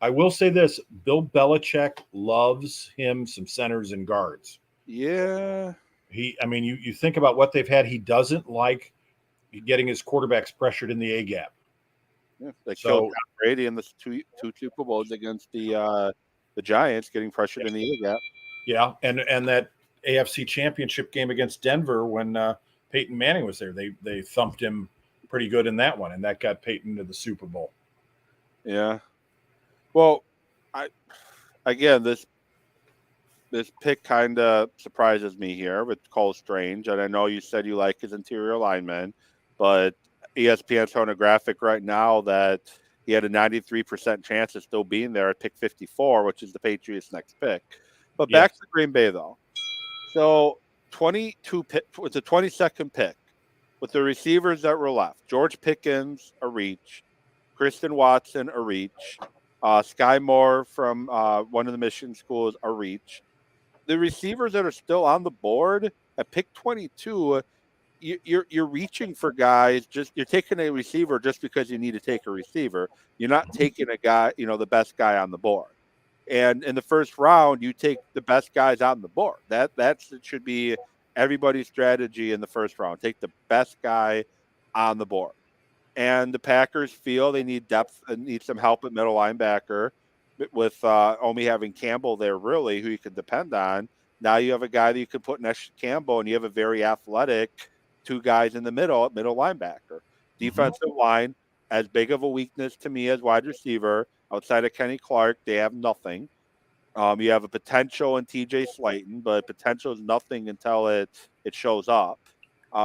Speaker 2: I will say this: Bill Belichick loves him some centers and guards.
Speaker 1: Yeah.
Speaker 2: You think about what they've had. He doesn't like getting his quarterbacks pressured in the A gap.
Speaker 1: Yeah, they killed Tom Brady in the two Super Bowls against the Giants, getting pressured in the A gap.
Speaker 2: Yeah, and that AFC Championship game against Denver when Peyton Manning was there, they thumped him pretty good in that one, and that got Peyton to the Super Bowl.
Speaker 1: Yeah. Well, this pick kind of surprises me here with Cole Strange, and I know you said you like his interior lineman, but ESPN's showing a graphic right now that he had a 93% chance of still being there at pick 54, which is the Patriots' next pick. But back to Green Bay, though. So 22 pick with the 22nd pick, with the receivers that were left, George Pickens, a reach, Kristen Watson, a reach, Sky Moore from one of the Michigan schools, a reach. The receivers that are still on the board at pick 22, you're reaching for guys. You're taking a receiver just because you need to take a receiver. You're not taking a guy, the best guy on the board. And in the first round, you take the best guys on the board. That should be everybody's strategy in the first round. Take the best guy on the board. And the Packers feel they need depth and need some help at middle linebacker with only having Campbell there, really, who you can depend on. Now you have a guy that you could put next to Campbell, and you have a very athletic 2 guys in the middle at middle linebacker. Defensive line, as big of a weakness to me as wide receiver, outside of Kenny Clark, they have nothing. You have a potential in TJ Slayton, but potential is nothing until it shows up.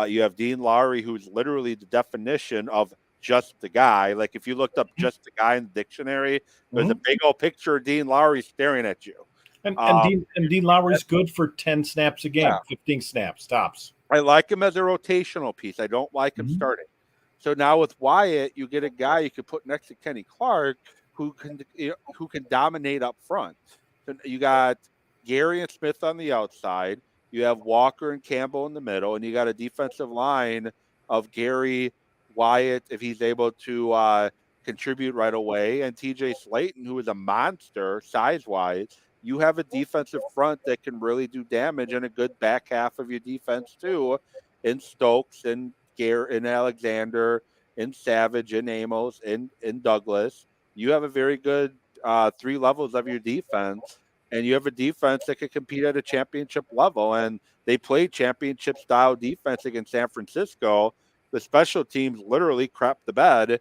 Speaker 1: You have Dean Lowry, who's literally the definition of just the guy. Like if you looked up just the guy in the dictionary, there's a big old picture of Dean Lowry staring at you.
Speaker 2: And Dean Lowry's good for 10 snaps a game, 15 snaps, tops.
Speaker 1: I like him as a rotational piece. I don't like him starting. So now with Wyatt, you get a guy you could put next to Kenny Clark who can dominate up front. So you got Gary and Smith on the outside. You have Walker and Campbell in the middle, and you got a defensive line of Gary, Wyatt, if he's able to contribute right away, and TJ Slayton, who is a monster size-wise. You have a defensive front that can really do damage, and a good back half of your defense too, in Stokes and in Alexander, in Savage, in Amos, in Douglas. You have a very good 3 levels of your defense, and you have a defense that can compete at a championship level. And they played championship style defense against San Francisco. The special teams literally crapped the bed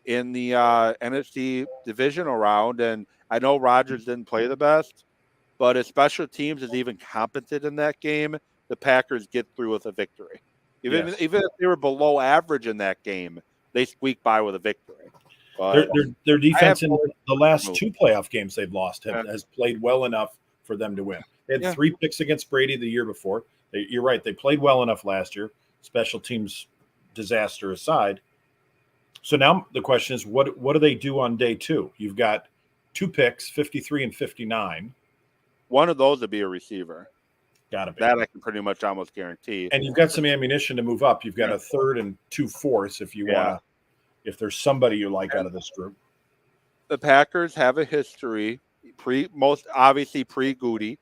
Speaker 1: in the NFC divisional round. And I know Rodgers didn't play the best, but if special teams is even competent in that game, the Packers get through with a victory. Even if they were below average in that game, they squeak by with a victory. But
Speaker 2: their defense in the last 2 playoff games they've lost has played well enough for them to win. They had 3 picks against Brady the year before. You're right. They played well enough last year, special teams disaster aside. So now the question is, what do they do on day 2? You've got 2 picks, 53 and 59.
Speaker 1: One of those would be a receiver.
Speaker 2: Got to be.
Speaker 1: That I can pretty much almost guarantee.
Speaker 2: And you've got some ammunition to move up. You've got a 3rd and 2 fourths if you want to, if there's somebody you like out of this group.
Speaker 1: The Packers have a history, most obviously pre-Goody.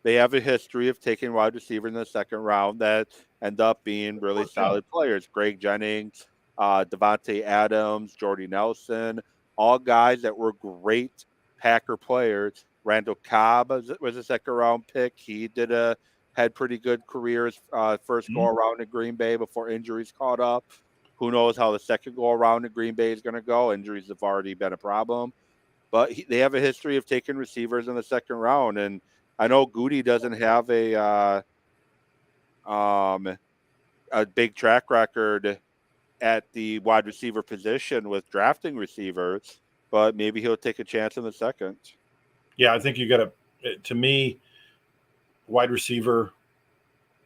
Speaker 1: They have a history of taking wide receiver in the second round that end up being really solid players. Greg Jennings, Devontae Adams, Jordy Nelson, all guys that were great Packer players. Randall Cobb was a second-round pick. He had pretty good careers first go-around in Green Bay before injuries caught up. Who knows how the second go-around in Green Bay is going to go. Injuries have already been a problem. But they have a history of taking receivers in the second round. And I know Goody doesn't have a big track record at the wide receiver position with drafting receivers, but maybe he'll take a chance in the second.
Speaker 2: Yeah, I think you got to me, wide receiver,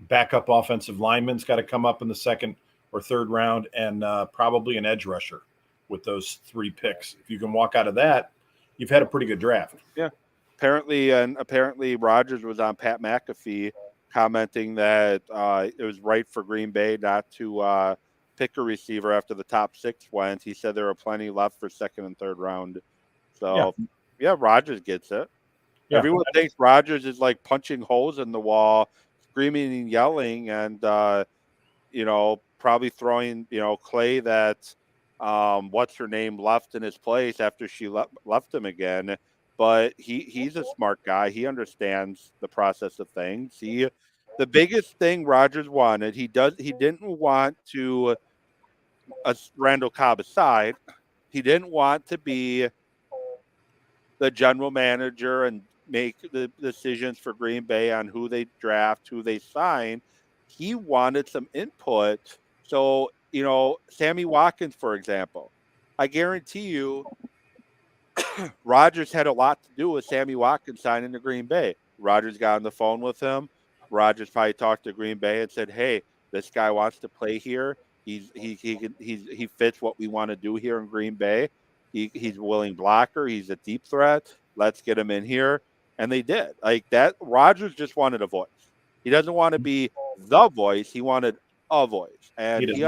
Speaker 2: backup offensive lineman's got to come up in the second or third round, and probably an edge rusher with those 3 picks. If you can walk out of that, you've had a pretty good draft.
Speaker 1: Yeah. Apparently Rodgers was on Pat McAfee commenting that it was right for Green Bay not to pick a receiver after the top 6 went. He said there were plenty left for second and third round. So, yeah Rodgers gets it. Yeah. Everyone thinks Rodgers is like punching holes in the wall, screaming and yelling, and probably throwing clay that what's her name left in his place after she left him again. But he's a smart guy. He understands the process of things. The biggest thing Rodgers wanted, he didn't want to, Randall Cobb aside, he didn't want to be the general manager and make the decisions for Green Bay on who they draft, who they sign. He wanted some input. So, Sammy Watkins, for example, I guarantee you Rodgers had a lot to do with Sammy Watkins signing to Green Bay. Rodgers got on the phone with him. Rodgers probably talked to Green Bay and said, "Hey, this guy wants to play here. He fits what we want to do here in Green Bay. He's a willing blocker. He's a deep threat. Let's get him in here." And they did. Like that, Rodgers just wanted a voice. He doesn't want to be the voice. He wanted a voice. And he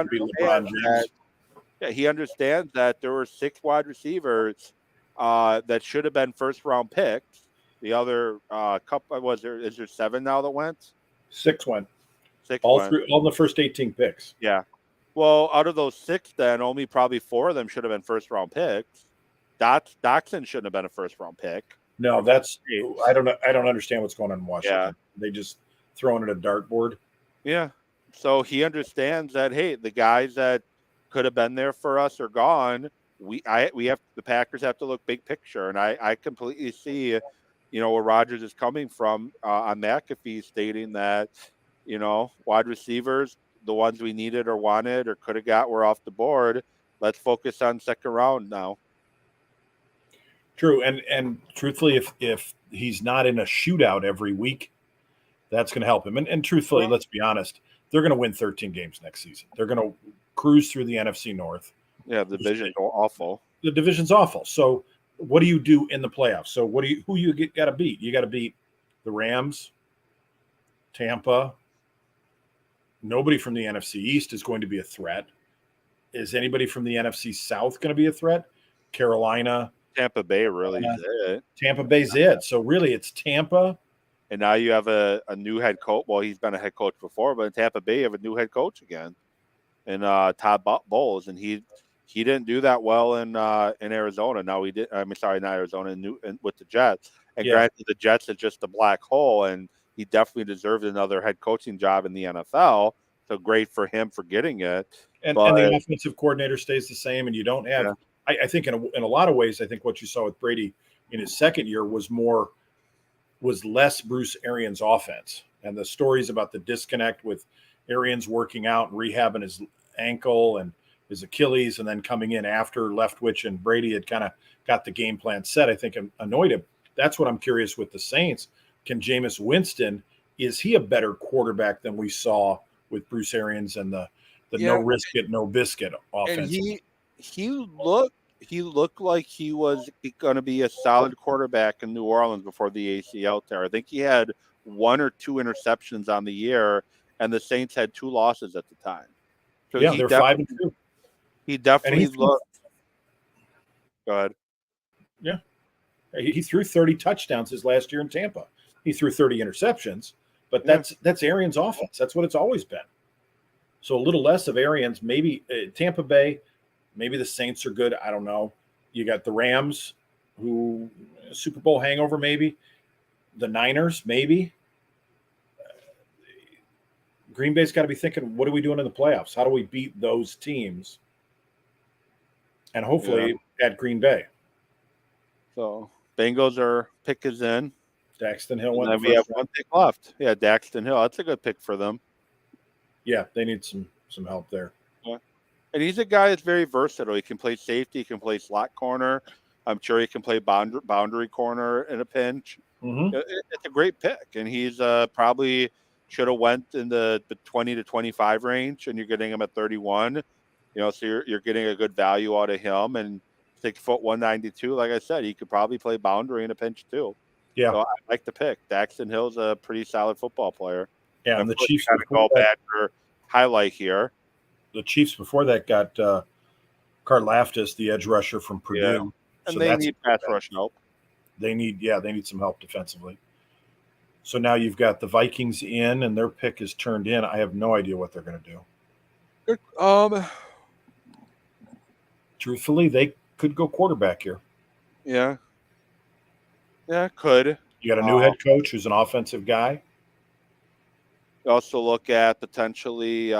Speaker 1: understands that there were 6 wide receivers that should have been first-round picks. The other couple is there 7 now that went?
Speaker 2: 6 went.
Speaker 1: 6
Speaker 2: all
Speaker 1: went.
Speaker 2: All the first 18 picks.
Speaker 1: Yeah. Well, out of those 6, then only probably 4 of them should have been first-round picks. Doxson shouldn't have been a first-round pick.
Speaker 2: No, I don't understand what's going on in Washington. Yeah. They just throwing it at a dartboard.
Speaker 1: Yeah. So he understands that, hey, the guys that could have been there for us are gone. The Packers have to look big picture, and I completely see, where Rodgers is coming from on McAfee stating that, wide receivers, the ones we needed or wanted or could have got, were off the board. Let's focus on second round now.
Speaker 2: True, and truthfully, if he's not in a shootout every week, that's going to help him. And truthfully, let's be honest, they're going to win 13 games next season. They're going to cruise through the NFC North.
Speaker 1: Yeah, the division's awful.
Speaker 2: The division's awful. So what do you do in the playoffs? So who you got to beat? You got to beat the Rams, Tampa. Nobody from the NFC East is going to be a threat. Is anybody from the NFC South going to be a threat? Carolina.
Speaker 1: Tampa Bay really is it.
Speaker 2: Tampa Bay's it. So really it's Tampa.
Speaker 1: And now you have a new head coach. Well, he's been a head coach before, but in Tampa Bay you have a new head coach again. And Todd Bowles. And he didn't do that well in Arizona. Now he did. I'm sorry, not Arizona. With the Jets. And granted, the Jets is just a black hole, and he definitely deserved another head coaching job in the NFL. So great for him for getting it.
Speaker 2: And the offensive coordinator stays the same, and you don't have. Yeah. I think in a lot of ways, I think what you saw with Brady in his second year was less Bruce Arians' offense, and the stories about the disconnect with Arians working out and rehabbing his ankle and his Achilles, and then coming in after Leftwich and Brady had kind of got the game plan set, I think annoyed him. That's what I'm curious with the Saints. Can Jameis Winston, is he a better quarterback than we saw with Bruce Arians and the no risk it, no biscuit offense?
Speaker 1: And he looked like he was going to be a solid quarterback in New Orleans before the ACL tear. I think he had 1 or 2 interceptions on the year, and the Saints had 2 losses at the time. So
Speaker 2: Yeah, they're 5-2.
Speaker 1: He definitely
Speaker 2: And
Speaker 1: looked. Go ahead.
Speaker 2: Yeah. He threw 30 touchdowns his last year in Tampa. He threw 30 interceptions, but that's Arians' offense. That's what it's always been. So a little less of Arians. Maybe Tampa Bay, maybe the Saints are good. I don't know. You got the Rams, who Super Bowl hangover, maybe. The Niners, maybe. Green Bay's got to be thinking, what are we doing in the playoffs? How do we beat those teams? And hopefully at Green Bay.
Speaker 1: So Bengals pick is in.
Speaker 2: Daxton Hill went.
Speaker 1: And then we have 1 pick left. Yeah, Daxton Hill. That's a good pick for them.
Speaker 2: Yeah, they need some help there.
Speaker 1: Yeah. And he's a guy that's very versatile. He can play safety. He can play slot corner. I'm sure he can play boundary corner in a pinch.
Speaker 2: Mm-hmm.
Speaker 1: It's a great pick. And he's probably should have went in the 20 to 25 range, and you're getting him at 31. So you're getting a good value out of him. And 6 foot 192, like I said, he could probably play boundary in a pinch too.
Speaker 2: Yeah.
Speaker 1: So I like the pick. Daxton Hill's a pretty solid football player.
Speaker 2: Yeah, and the Chiefs
Speaker 1: got to go back for highlight here.
Speaker 2: The Chiefs before that got Karlaftis, the edge rusher from Purdue.
Speaker 1: Yeah. And so they need pass rush help.
Speaker 2: They need some help defensively. So now you've got the Vikings in, and their pick is turned in. I have no idea what they're going to do. Truthfully, they could go quarterback here.
Speaker 1: Yeah. Yeah, could.
Speaker 2: You got a new head coach who's an offensive guy.
Speaker 1: You also look at potentially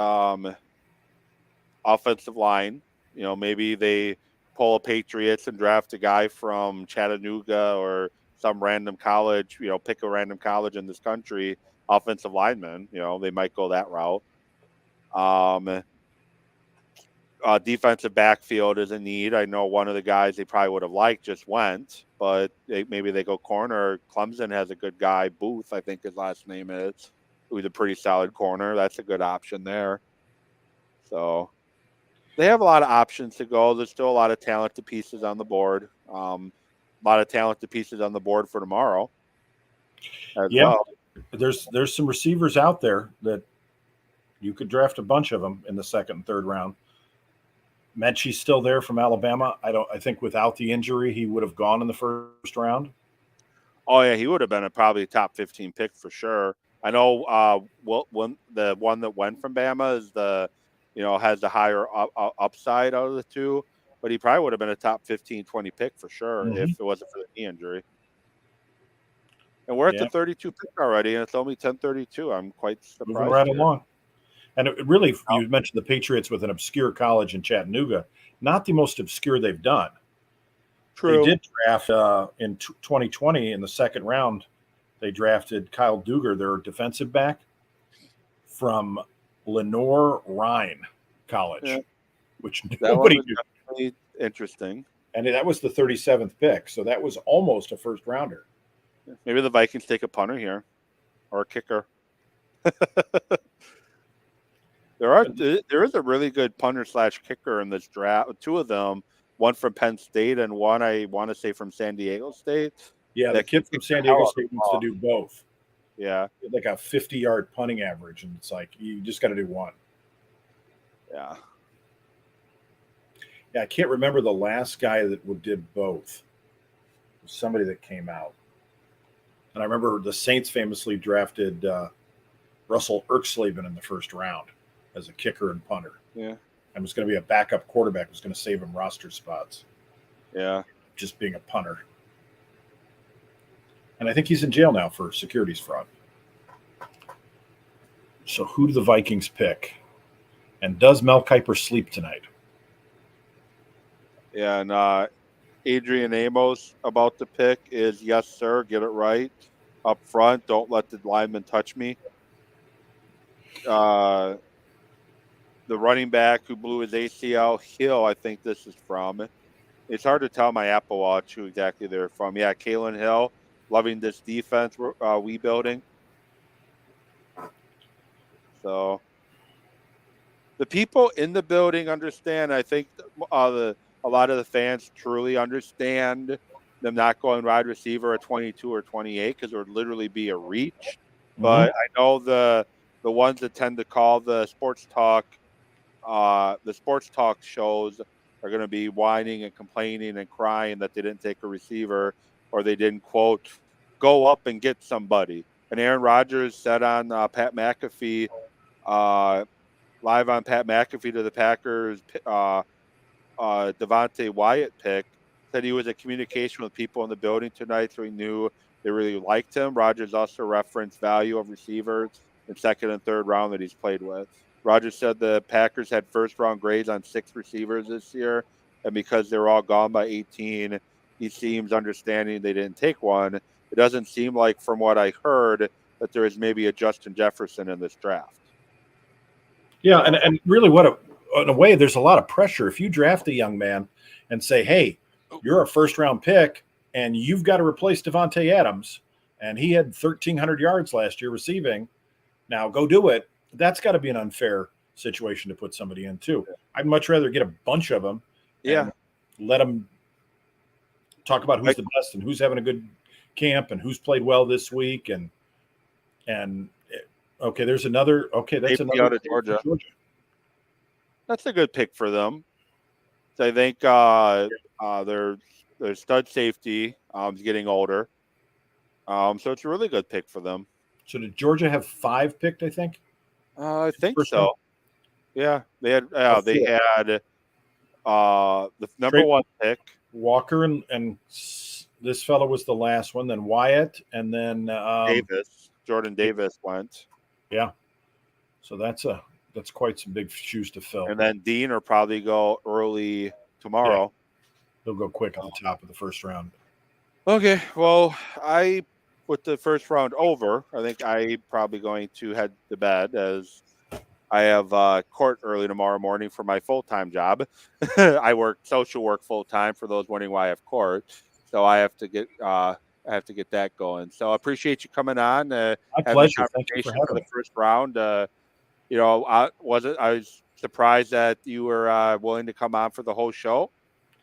Speaker 1: offensive line. Maybe they pull a Patriots and draft a guy from Chattanooga or some random college, pick a random college in this country, offensive lineman. They might go that route. Defensive backfield is a need. I know one of the guys they probably would have liked just went, but maybe they go corner. Clemson has a good guy, Booth, I think his last name is, who's a pretty solid corner. That's a good option there. So they have a lot of options to go. There's still a lot of talented pieces on the board. A lot of talented pieces on the board for tomorrow. Well.
Speaker 2: There's some receivers out there that you could draft a bunch of them in the 2nd and 3rd round. Mechie's still there from Alabama. I think without the injury, he would have gone in the 1st round.
Speaker 1: Oh yeah, he would have been probably a top 15 pick for sure. I know the one that went from Bama is has the higher upside out of the two, but he probably would have been a top 15, 20 pick for sure if it wasn't for the knee injury. And we're at the 32 pick already, and it's only 10:32. I'm quite surprised.
Speaker 2: Moving right along. And it really, you mentioned the Patriots with an obscure college in Chattanooga. Not the most obscure they've done.
Speaker 1: True.
Speaker 2: They did draft in 2020 in the 2nd round. They drafted Kyle Duggar, their defensive back, from Lenoir-Rhyne College, which nobody knew.
Speaker 1: Definitely interesting.
Speaker 2: And that was the 37th pick, so that was almost a 1st rounder.
Speaker 1: Maybe the Vikings take a punter here or a kicker. There is a really good punter / kicker in this draft. 2 of them, one from Penn State and one I want to say from San Diego State.
Speaker 2: Yeah, the kid from San Diego State wants to do both.
Speaker 1: Yeah,
Speaker 2: like a 50-yard punting average, and it's like you just got to do one.
Speaker 1: Yeah,
Speaker 2: I can't remember the last guy that did both. Somebody that came out, and I remember the Saints famously drafted Russell Erxleben in the 1st round as a kicker and punter.
Speaker 1: Yeah,
Speaker 2: and was going to be a backup quarterback. Was going to save him roster spots.
Speaker 1: Yeah,
Speaker 2: just being a punter. And I think he's in jail now for securities fraud. So who do the Vikings pick? And does Mel Kiper sleep tonight?
Speaker 1: Yeah, and Adrian Amos about the pick is yes, sir. Get it right up front. Don't let the lineman touch me. The running back who blew his ACL, Hill, I think this is from. It's hard to tell my Apple Watch who exactly they're from. Yeah, Kalen Hill. Loving this defense we building. So the people in the building understand. I think a a lot of the fans truly understand them not going wide receiver at 22 or 28 because it would literally be a reach. But I know the ones that tend to call the sports talk shows are going to be whining and complaining and crying that they didn't take a receiver or they didn't, quote, go up and get somebody. And Aaron Rodgers said on Pat McAfee, live on Pat McAfee to the Packers, Devontae Wyatt pick, said he was in communication with people in the building tonight, so he knew they really liked him. Rodgers also referenced value of receivers in second and third round that he's played with. Rodgers said the Packers had first-round grades on 6 receivers this year, and because they were all gone by 18, he seems understanding they didn't take one. It doesn't seem like, from what I heard, that there is maybe a Justin Jefferson in this draft.
Speaker 2: Yeah, and really in a way, there's a lot of pressure. If you draft a young man and say, hey, you're a first-round pick, and you've got to replace Devontae Adams, and he had 1,300 yards last year receiving, now go do it. That's got to be an unfair situation to put somebody in, too. I'd much rather get a bunch of them and let them talk about who's the best and who's having a good camp and who's played well this week. And okay, there's another. Okay, that's another
Speaker 1: out of Georgia. That's a good pick for them. So I think their stud safety is getting older. So it's a really good pick for them.
Speaker 2: So did Georgia have 5 picked, I think?
Speaker 1: I think so. Yeah, they had the number 1 pick.
Speaker 2: Walker and this fellow was the last one. Then Wyatt and then
Speaker 1: Jordan Davis went.
Speaker 2: Yeah, so that's quite some big shoes to fill.
Speaker 1: And then Dean will probably go early tomorrow.
Speaker 2: Yeah. He'll go quick on the top of the first round.
Speaker 1: Okay, well, with the first round over, I think I'm probably going to head to bed as I have court early tomorrow morning for my full-time job. I work social work full-time, for those wondering why I have court. So I have to get that going. So I appreciate you coming on.
Speaker 2: My pleasure. Thank you for
Speaker 1: the first round. I was surprised that you were willing to come on for the whole show.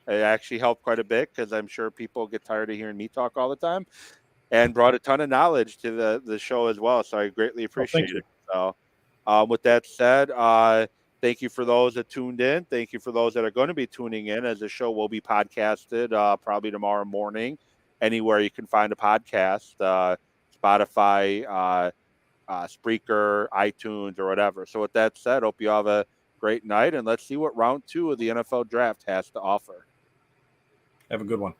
Speaker 1: It actually helped quite a bit because I'm sure people get tired of hearing me talk all the time, and brought a ton of knowledge to the show as well. So I greatly appreciate it. So with that said, thank you for those that tuned in. Thank you for those that are going to be tuning in, as the show will be podcasted probably tomorrow morning, anywhere you can find a podcast, Spotify, Spreaker, iTunes, or whatever. So with that said, hope you have a great night, and let's see what round 2 of the NFL draft has to offer.
Speaker 2: Have a good one.